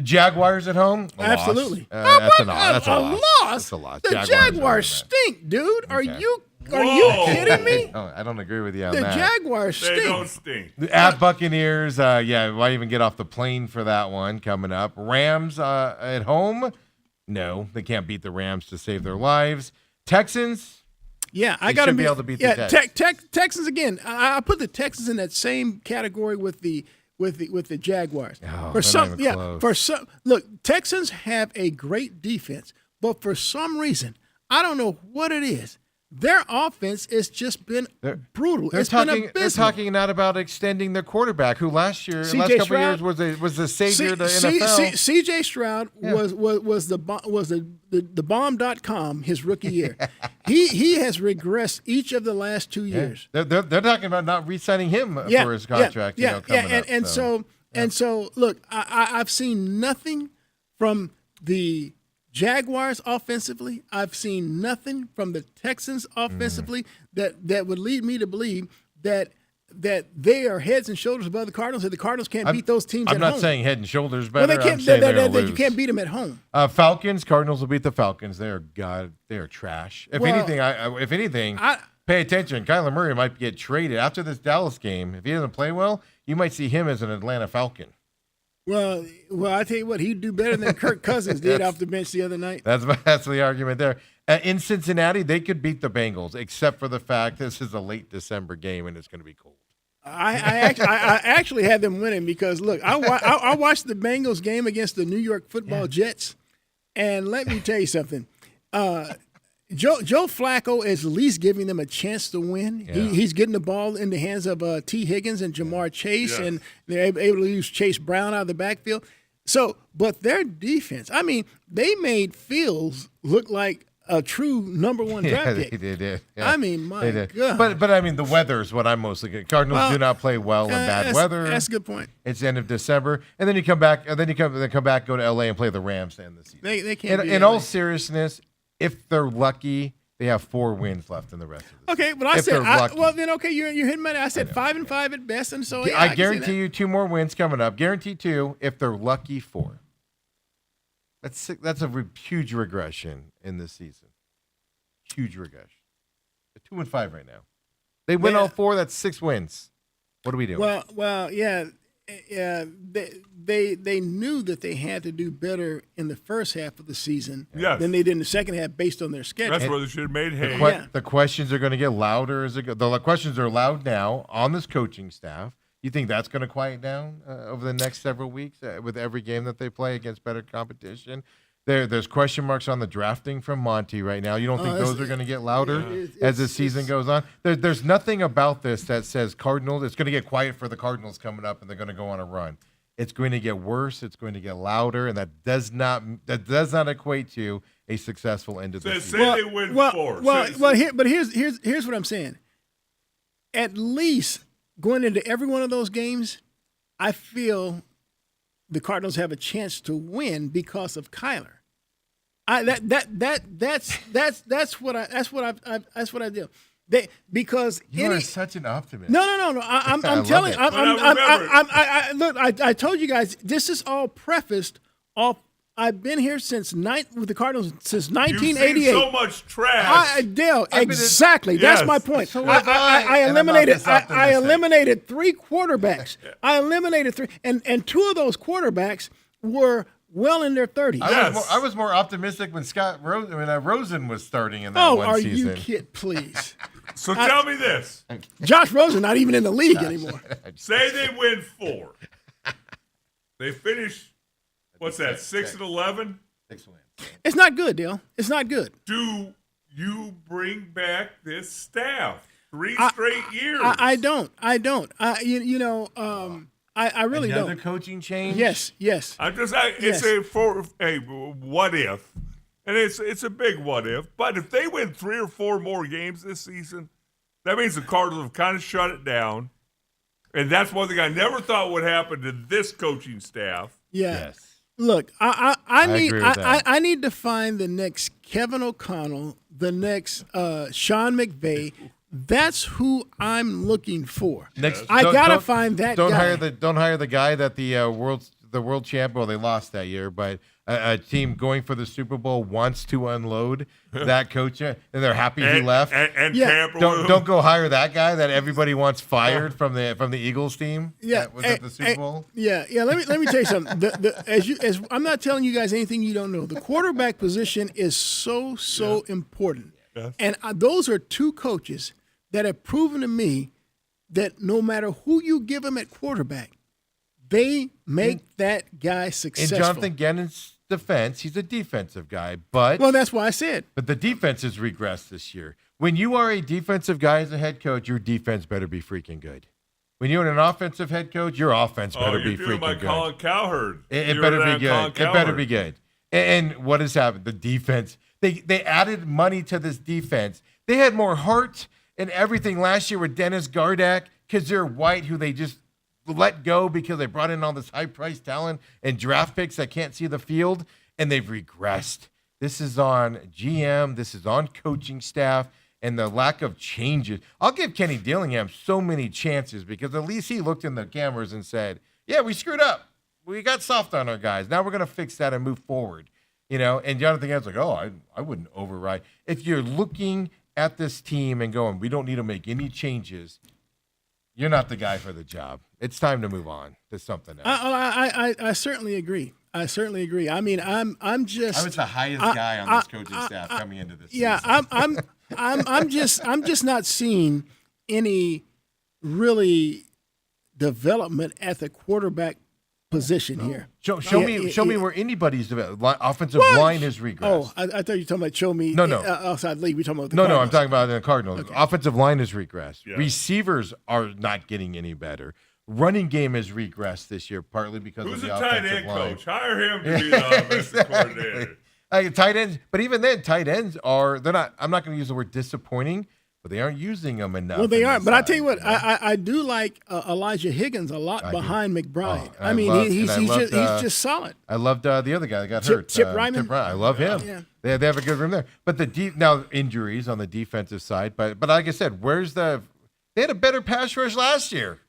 Jaguars at home? A loss. Absolutely. That's a loss. That's a a loss. loss. That's a loss. The Jaguars Jaguars are stink, dude. Are Okay. you Whoa. kidding me? I don't agree with you on The that. Jaguars They don't stink. stink. At Buccaneers, why even get off the plane for that one coming up? Rams at home? No, they can't beat the Rams to save their lives. Texans? Yeah, I They got should be able to beat the Texans again. I put the Texans in that same category with the Jaguars. Oh, they're not even close. Look, Texans have a great defense, but for some reason, I don't know what it is. Their offense has just been brutal. They're It's been talking abysmal. not about extending their quarterback, who last couple CJ of Stroud? years was the savior of the NFL. CJ Stroud was the bomb.com his rookie year. He has regressed each of the last 2 years. They're talking about not re-signing him for his contract. Coming up, and so look, I've seen nothing from the Jaguars offensively. I've seen nothing from the Texans offensively that would lead me to believe that they are heads and shoulders above the Cardinals, and the Cardinals can't beat those teams at I'm home. not saying head and shoulders well, better. they can't. I'm saying they're gonna You lose. can't beat them at home. Falcons, Cardinals will beat the Falcons. They are trash. If Well, anything, pay attention. Kyler Murray might get traded after this Dallas game. If he doesn't play well, you might see him as an Atlanta Falcon. Well, I tell you what, he'd do better than Kirk Cousins did off the bench the other night. That's the argument there. In Cincinnati, they could beat the Bengals, except for the fact this is a late December game and it's going to be cold. I actually had them winning because look, I watched the Bengals game against the New York Football Jets, and let me tell you something. Joe Flacco is at least giving them a chance to win. Yeah. He's getting the ball in the hands of T. Higgins and Jamar Chase, and they're able to use Chase Brown out of the backfield. So, but their defense, I mean, they made Fields look like a true number one draft pick. They did. Yeah, I mean, my they did. God. But I mean, the weather is what I'm mostly getting. Cardinals do not play well in bad weather. That's a good point. It's the end of December, and then you come back, go to LA and play the Rams to end the season. They can't. In all seriousness, if they're lucky, they have 4 wins left in the rest of the season. Okay, but I If said, they're lucky. well, then okay, you're hitting my. I said 5-5 at best, and so yeah, I can see guarantee that. you 2 more wins coming up. Guarantee 2 if they're lucky 4. That's a huge regression in this season. Huge regression. They're 2-5 right now. They win all 4. That's 6 wins. What are we doing? Well, yeah. They knew that they had to do better in the first half of the season Yes. than they did in the second half based on their schedule. That's where they should have made hay. Yeah. The questions are going to get louder as it goes. The questions are loud now on this coaching staff. You think that's going to quiet down over the next several weeks with every game that they play against better competition? There's question marks on the drafting from Monty right now. You don't think those are going to get louder as the season goes on? There's nothing about this that says Cardinals. It's going to get quiet for the Cardinals coming up, and they're going to go on a run. It's going to get worse. It's going to get louder, and that does not equate to a successful end of the season. Say they win 4. Here's what I'm saying. At least going into every one of those games, I feel the Cardinals have a chance to win because of Kyler. That's what I do. Because You are such an optimist. No. I'm telling. I told you guys this is all prefaced off. I've been here with the Cardinals since You've 1988. seen so much trash. Dale, exactly. Yes. That's my point. So I was I, and I'm not eliminated. this optimistic. I eliminated 3 quarterbacks. I eliminated 3, and 2 of those quarterbacks were well in their 30s. Yes. I was more optimistic when Rosen was starting in that one are season. you kidding? Please. So tell me this. Josh Rosen not even in the league anymore. Say they win 4. They finish, what's that, 6-11? 6 wins. It's not good, Dale. It's not good. Do you bring back this staff? 3 straight years. I don't. I really Another don't. coaching change? Yes. I'm just, Yes. it's a what if, and it's a big what if. But if they win 3 or 4 more games this season, that means the Cardinals have kind of shut it down, and that's one thing I never thought would happen to this coaching staff. Yeah. Yes. Look, I need agree with that. I need to find the next Kevin O'Connell, the next Sean McVay. That's who I'm looking for. Next, I don't- gotta don't- find that don't guy. Don't hire the guy that the world champ. Well, they lost that year, but a team going for the Super Bowl wants to unload that coach, and they're happy he left. And Yeah. tamper with don't him. don't go hire that guy that everybody wants fired from the Eagles team. that was at the Super Bowl. Yeah. Let me tell you something. As I'm not telling you guys anything you don't know. The quarterback position is so important, and those are two coaches that have proven to me that no matter who you give them at quarterback, they make that guy In successful. Jonathan Gannon's defense, he's a defensive guy, but Well, that's why I said. But the defense has regressed this year. When you are a defensive guy as a head coach, your defense better be freaking good. When you're an offensive head coach, your offense better you're be doing my freaking good. Colin Cowherd. It You better were be that good. Colin It better be Cowherd. good. And what has happened? The defense. They added money to this defense. They had more heart and everything last year with Dennis Gardeck, Kazir White, who they just let go because they brought in all this high-priced talent and draft picks that can't see the field, and they've regressed. This is on GM. This is on coaching staff and the lack of changes. I'll give Kenny Dillingham so many chances because at least he looked in the cameras and said, yeah, we screwed up. We got soft on our guys. Now we're going to fix that and move forward. You know, and Jonathan Gannon's like, oh, I wouldn't override. If you're looking at this team and going, we don't need to make any changes, you're not the guy for the job. It's time to move on to something else. I certainly agree. I certainly agree. I mean, I'm just. I was the highest guy on this coaching staff coming into this Yeah, season. I'm just not seeing any really development at the quarterback position here. Show Yeah, me where anybody's offensive What? line has regressed. Oh, I thought you were talking about show me. No. Outside league. We're talking about the No, I'm Cardinals. talking about the Cardinals. Offensive line has regressed. Yeah. Receivers are not getting any better. Running game has regressed this year, partly because Who's of a the tight offensive end line. coach? Hire him to be the offensive Exactly. coordinator. Tight ends, but even then, tight ends they're not. I'm not going to use the word disappointing, but they aren't using them enough. Well, they in are, this but I side, tell you what, you know? I do like Elijah Higgins a lot I do. behind McBride. Oh, I mean, loved- he's and I loved, he's just solid. I loved the other guy that got Chip- hurt. Chip Ryman? I love him. Yeah. They have a good room there. But the now injuries on the defensive side. But like I said, they had a better pass rush last year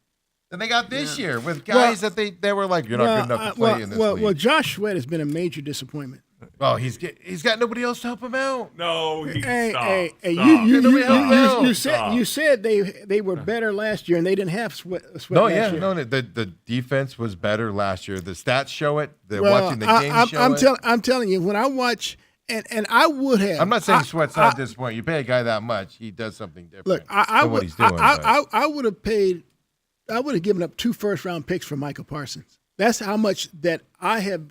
than they got this year with guys that they were like, you're not good enough to play in this league. Well, Josh Sweat has been a major disappointment. Well, he's got nobody else to help him out. No, he Hey, stop. hey, stop. you Stop. said they were better last year and they didn't have Sweat. No, last yeah, year. no. The defense was better last year. The stats show it. Well, Watching the game show it. I'm telling you, when I watch, and I would have. I'm not saying Sweat's not at this point. You pay a guy that much, he does something different. Look, I than what would. he's doing. but- I would have paid. I would have given up 2 first-round picks for Michael Parsons. That's how much that I have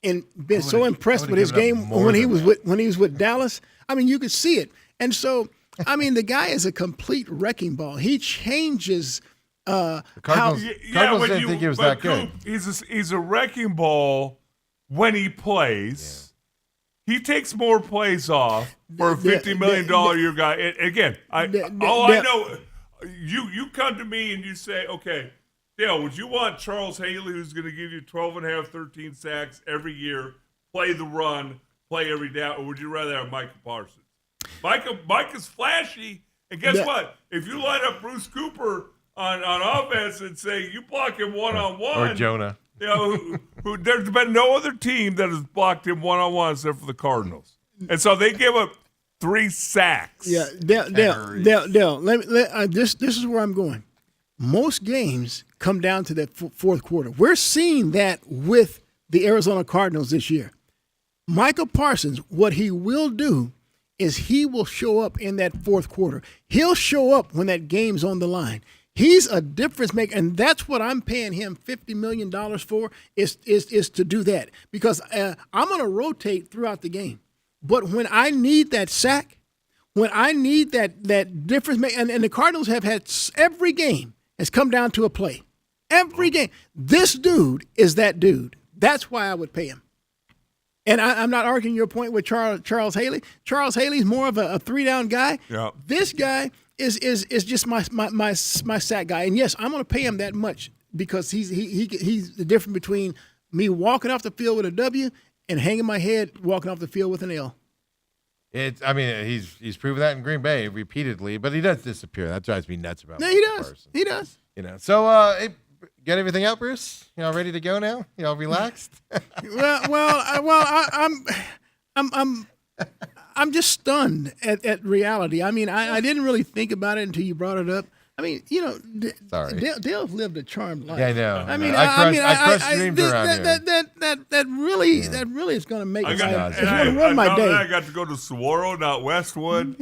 been so impressed with his given up game more when he than was that. when he was with Dallas. I mean, you could see it, and so I mean, the guy is a complete wrecking ball. He changes. Cardinals- how, Cardinals didn't think he was that Coop, good. He's a wrecking ball when he plays. He takes more plays off for a $50 million a year guy. And again, I know, you come to me and you say, okay, Dale, would you want Charles Haley, who's going to give you 12 and a half, 13 sacks every year, play the run, play every down, or would you rather have Micah Parsons? Mike is flashy, and guess what? If you line up Bruce Cooper on offense and say you block him one-on-one, or Jonah. you know, who there's been no other team that has blocked him one-on-one except for the Cardinals. And so they give up 3 sacks. yeah, Dale. This is where I'm going. Most games come down to that fourth quarter. We're seeing that with the Arizona Cardinals this year. Michael Parsons, what he will do is he will show up in that fourth quarter. He'll show up when that game's on the line. He's a difference maker, and that's what I'm paying him $50 million for is to do that. Because I'm going to rotate throughout the game. But when I need that sack, when I need that difference maker, and the Cardinals have had every game has come down to a play. Every game. This dude is that dude. That's why I would pay him. And I'm not arguing your point with Charles Haley. Charles Haley's more of a 3-down guy. Yeah. This guy is just my sack guy. And yes, I'm going to pay him that much because he's the difference between me walking off the field with a W and hanging my head walking off the field with an L. I mean, he's proven that in Green Bay repeatedly, but he does disappear. That drives me nuts about No, Michael he does. Parsons. He does. You know. So, hey, got everything out, Bruce? You all ready to go now? You all relaxed? I'm just stunned at reality. I mean, I didn't really think about it until you brought it up. I mean, you know, Sorry. Dale's lived a charmed life. Yeah, I know. I mean, I crushed dreams around here. that really is going to make I it. got, It's and going to ruin my day. I got to go to Saguaro, not Westwood.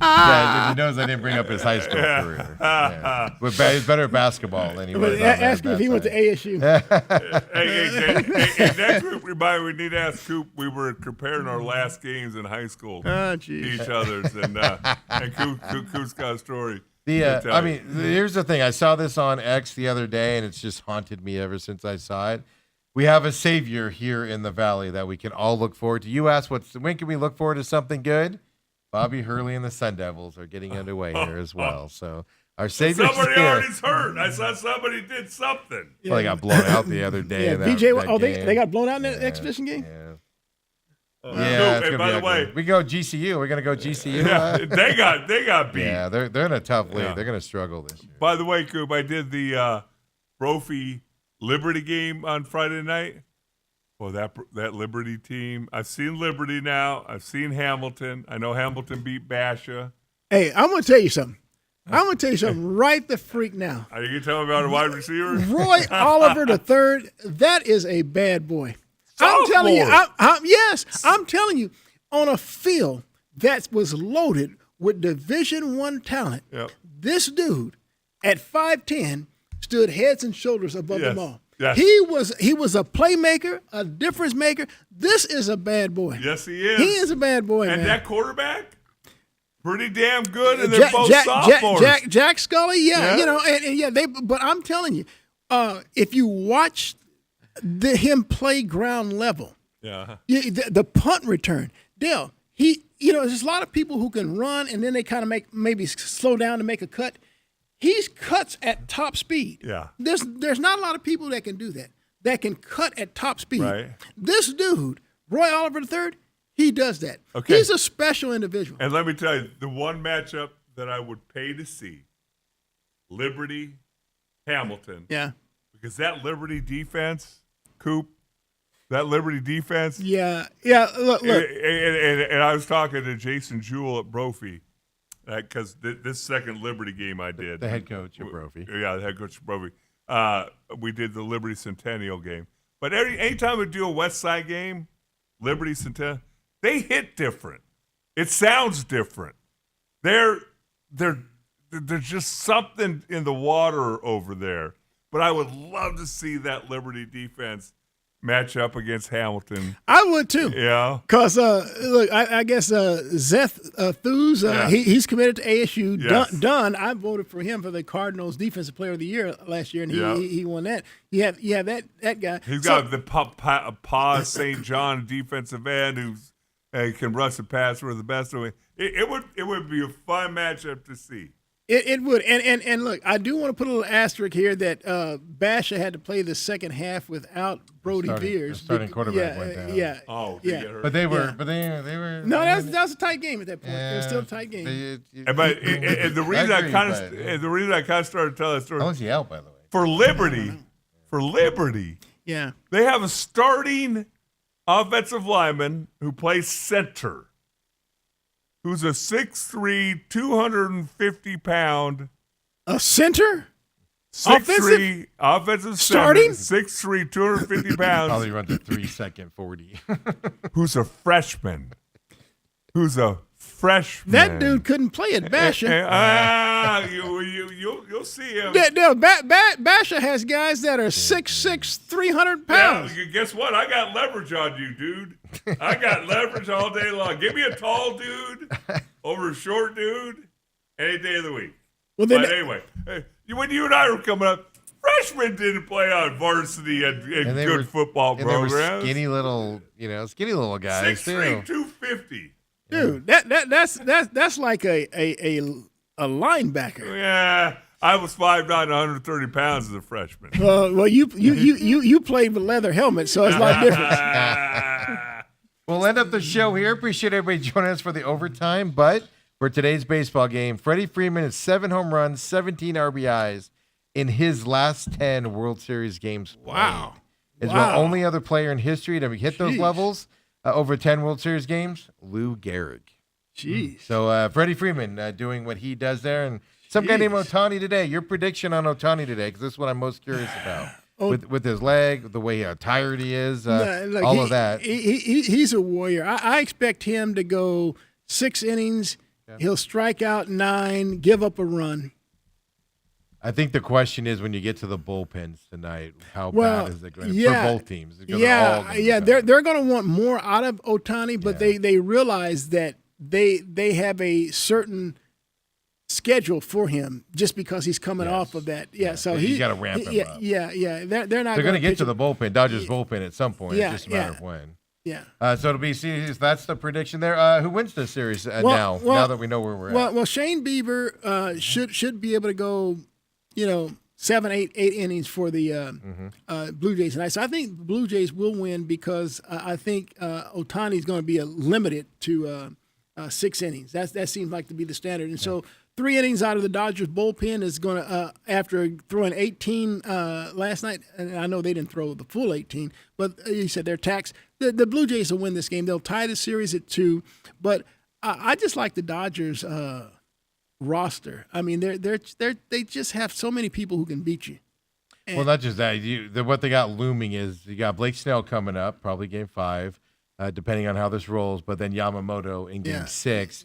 Yeah, he knows I didn't bring up his high school career. Yeah. But he's better at basketball than he But was. ask him if he went to ASU. Hey, next week we need to ask Coop. We were comparing our last games in high school Oh, to geez. each other's, and Coop's got a story. I mean, here's the thing. I saw this on X the other day, and it's just haunted me ever since I saw it. We have a savior here in the Valley that we can all look forward to. You asked, when can we look forward to something good? Bobby Hurley and the Sun Devils are getting underway here as well. So our savior. Somebody already's hurt. I saw somebody did something. Well, they got blown out the other day. Yeah, in that, BJ. that game. They got blown out in the exhibition game. Yeah. Coop, Yeah, it's and gonna by be the ugly. way, We go GCU. We're gonna go GCU. yeah, they got beat. Yeah, they're in a tough league. Yeah. They're gonna struggle this year. By the way, Coop, I did the Brophy Liberty game on Friday night. Well, that Liberty team. I've seen Liberty now. I've seen Hamilton. I know Hamilton beat Basha. Hey, I'm going to tell you something. Right the freak now. Are you going to tell me about a wide receiver? Roy Oliver III, that is a bad boy. I'm telling you, I'm telling you, on a field that was loaded with Division I talent, Yep. this dude at 5'10" stood heads and shoulders above them all. Yes. He was a playmaker, a difference maker. This is a bad boy. Yes, he is. He is a bad boy, And man. that quarterback, pretty damn good, and they're both Jack sophomores. Jack Scully, Yeah. you know, and yeah, but I'm telling you, if you watch him play ground level, Yeah. the punt return, Dale, there's a lot of people who can run and then they kind of maybe slow down to make a cut. He cuts at top speed. Yeah. There's not a lot of people that can do that can cut at top speed. Right. This dude, Roy Oliver III, he does that. Okay. He's a special individual. And let me tell you, the one matchup that I would pay to see, Liberty, Hamilton. Yeah. Because that Liberty defense, Coop, that Liberty defense. Yeah. Look. And I was talking to Jason Jewell at Brophy, because this second Liberty game I did. The head coach at Brophy. Yeah, the head coach at Brophy. We did the Liberty Centennial game. But anytime we do a West Side game, Liberty Centennial, they hit different. It sounds different. There's just something in the water over there. But I would love to see that Liberty defense match up against Hamilton. I would too. Yeah. Because, look, I guess Zeth Thuse, Yeah. he's committed to ASU. Yes. Dunn, I voted for him for the Cardinals Defensive Player of the Year last year, and Yeah. he won that. You have that guy. He's got the Pa St. John defensive end who's can rush and pass for the best of it. It would be a fun matchup to see. It would. And look, I do want to put a little asterisk here that Basha had to play the second half without Brody Veers. starting quarterback went down. Yeah. Oh, yeah. But they were. Yeah. But they were. No, that was a tight game at that point. It was still a tight game. But the reason I kind of started to tell that story How was he out, by the way? for Liberty, Yeah. they have a starting offensive lineman who plays center, who's a 6'3", 250-pound, A center? 6'3", offensive Starting? 6'3", 250 pounds, Probably runs a 3-second 40. who's a freshman. That dude couldn't play at Basha. You'll see him. Basha has guys that are 6'6", 300 pounds. Yeah, guess what? I got leverage on you, dude. I got leverage all day long. Give me a tall dude over a short dude any day of the week. Well, then, But anyway, when you and I were coming up, freshmen didn't play on varsity and they good were- football And they were programs. skinny little guys 6'3", too. 250. dude, that's like a linebacker. Yeah, I was 5'9", 130 pounds as a freshman. Well, you played with leather helmets, so it's like different. We'll end up the show here. Appreciate everybody joining us for the overtime. But for today's baseball game, Freddie Freeman has 7 home runs, 17 RBIs in his last 10 World Series games played. Wow. Is Wow. the only other player in history to hit those Jeez. levels over 10 World Series games, Lou Gehrig. Jeez. So Freddie Freeman doing what he does there. And some guy named Jeez. Ohtani today. Your prediction on Ohtani today, because this is what I'm most curious about. Oh. With his leg, the way how tired he is, Look, all of that. He's a warrior. I expect him to go 6 innings. Yeah. He'll strike out 9, give up a run. I think the question is when you get to the bullpens tonight, how Well, bad is it going yeah, for both teams? Because they're all gonna be bad. They're going to want more out of Ohtani, but they realize that they have a certain schedule for him just because he's coming off of that. Yeah, so you gotta ramp him up. Yeah. They're not. They're going to get pitch to the bullpen, Dodgers bullpen at some point. Yeah, It's just a matter yeah. of when. Yeah. So it'll be serious. That's the prediction there. Who wins this series now that we know where we're at? Well, Shane Bieber should be able to go, 7, 8 innings for the Blue Jays tonight. So I think the Blue Jays will win because I think Ohtani is going to be limited to 6 innings. That seems like to be the standard. And so 3 innings out of the Dodgers bullpen is going to, after throwing 18 last night, and I know they didn't throw the full 18, but you said they're taxed. The Blue Jays will win this game. They'll tie the series at 2, but I just like the Dodgers roster. I mean, they just have so many people who can beat you. Well, not just that. What they got looming is you got Blake Snell coming up, probably Game 5, depending on how this rolls. But then Yamamoto in Game 6.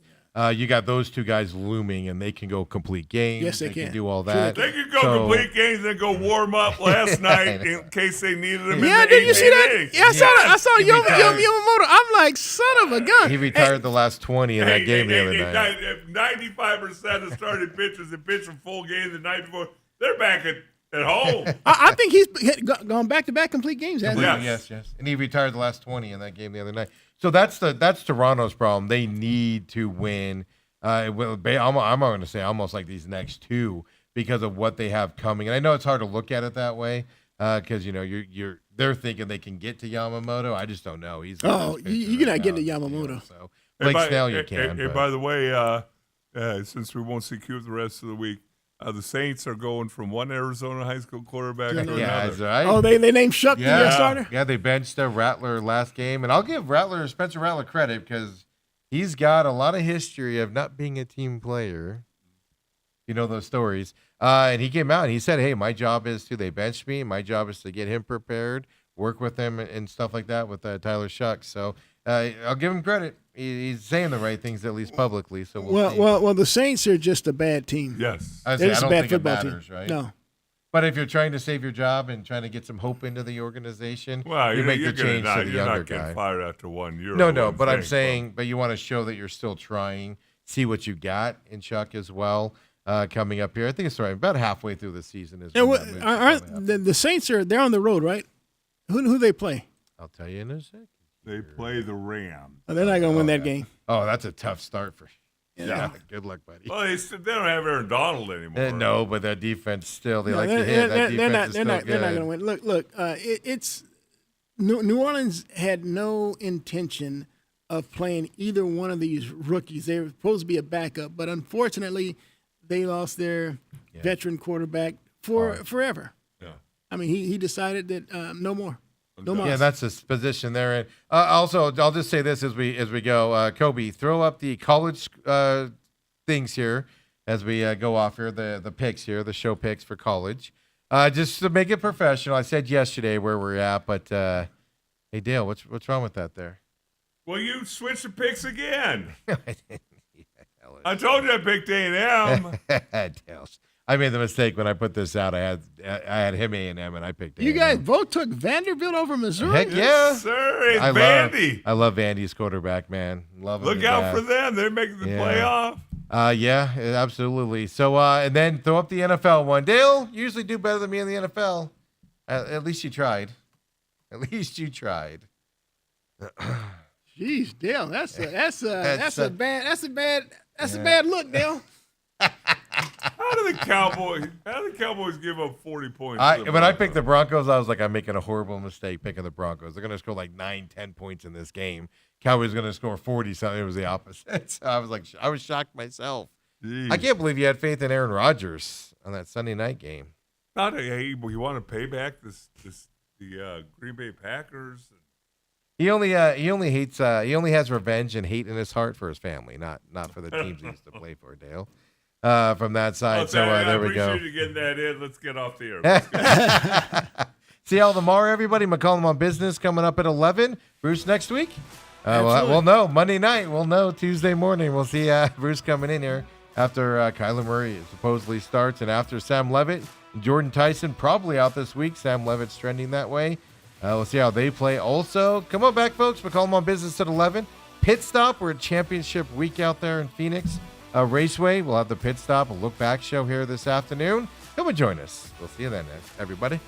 You got those 2 guys looming, and they can go complete games. Yes, they can. do all that. They could go complete games and go warm up last night in case they needed them. Yeah, in the did you see that? eighth Yeah, I saw He Yamamoto. retired. I'm like, son of a gun. He retired the last 20 in that game the other night. 95% of starting pitchers that pitched a full game the night before, they're back at home. I think he's gone back-to-back complete games. hasn't he? Yes. Yes. And he retired the last 20 in that game the other night. So that's Toronto's problem. They need to win. I'm going to say almost like these next 2 because of what they have coming. And I know it's hard to look at it that way because they're thinking they can get to Yamamoto. I just don't know. He's you're not getting to Yamamoto. So Blake Snell, you can. And by the way, since we won't see Q the rest of the week, the Saints are going from one Arizona high school quarterback to yeah, another. that's right. Oh, they named Shuck the starter? Yeah, they benched Rattler last game. And I'll give Spencer Rattler credit because he's got a lot of history of not being a team player. You know those stories. And he came out and he said, hey, my job is they benched me. My job is to get him prepared, work with him and stuff like that with Tyler Shuck. So I'll give him credit. He's saying the right things, at least publicly. So we'll see. Well, the Saints are just a bad team. Yes. I They're just a don't bad think it football matters, team. right? No. But if you're trying to save your job and trying to get some hope into the organization, Well, you make the you're change to the you're younger not getting guy. fired after 1 year. No, but I'm saying, but you want to show that you're still trying, see what you got in Chuck as well coming up here. I think it's right about halfway through the season. Is And when that move should probably happen. the Saints they're on the road, right? Who they play? I'll tell you in a second. They play the Rams. Oh, they're not going to win that game. Oh, that's a tough start for. Yeah. Good luck, buddy. Well, they don't have Aaron Donald anymore. No, but that defense still they No, like to hit. That they're defense not. is They're still not. They're not good. going to win. Look. It's New Orleans had no intention of playing either one of these rookies. They were supposed to be a backup, but unfortunately, they lost their veteran quarterback forever. Yeah. I mean, he decided that no more. No more. Yeah, that's his position there. And also, I'll just say this as we go. Kobe, throw up the college things here as we go off here. The picks here, the show picks for college, just to make it professional. I said yesterday where we're at, but hey, Dale, what's wrong with that there? Well, you switched the picks again. I told you I picked A&M. Dale, I made the mistake when I put this out. I had him A&M and I picked A&M. You guys both took Vanderbilt over Missouri? Heck yeah. Yes, sir. It's Vandy. I love Vandy's quarterback, man. Love him Look to out death. for them. They're making the playoff. Yeah, absolutely. So, and then throw up the NFL one. Dale, you usually do better than me in the NFL. At least you tried. At least you tried. Jeez, Dale, that's a bad look, Dale. How do the Cowboys give up 40 points? to the When I picked the Broncos? Broncos, I was like, I'm making a horrible mistake picking the Broncos. They're going to score like 9-10 points in this game. Cowboys going to score 40 something. It was the opposite. So I was like, I was shocked myself. Jeez. I can't believe you had faith in Aaron Rodgers on that Sunday night game. Not you want to pay back the Green Bay Packers. He only hates he only has revenge and hate in his heart for his family, not for the teams he used to play for, Dale. From that side, there we go. I appreciate you getting that in. Let's get off the air. See y'all tomorrow, everybody. McCollum on Business coming up at 11. Bruce next week. We'll know Monday night. We'll know Tuesday morning. We'll see Bruce coming in here after Kyler Murray supposedly starts and after Sam Levitt. Jordan Tyson probably out this week. Sam Levitt's trending that way. We'll see how they play. Also, come on back, folks. McCollum on Business at 11. Pit stop. We're at championship week out there in Phoenix Raceway. We'll have the pit stop, a look back show here this afternoon. Come and join us. We'll see you then, everybody.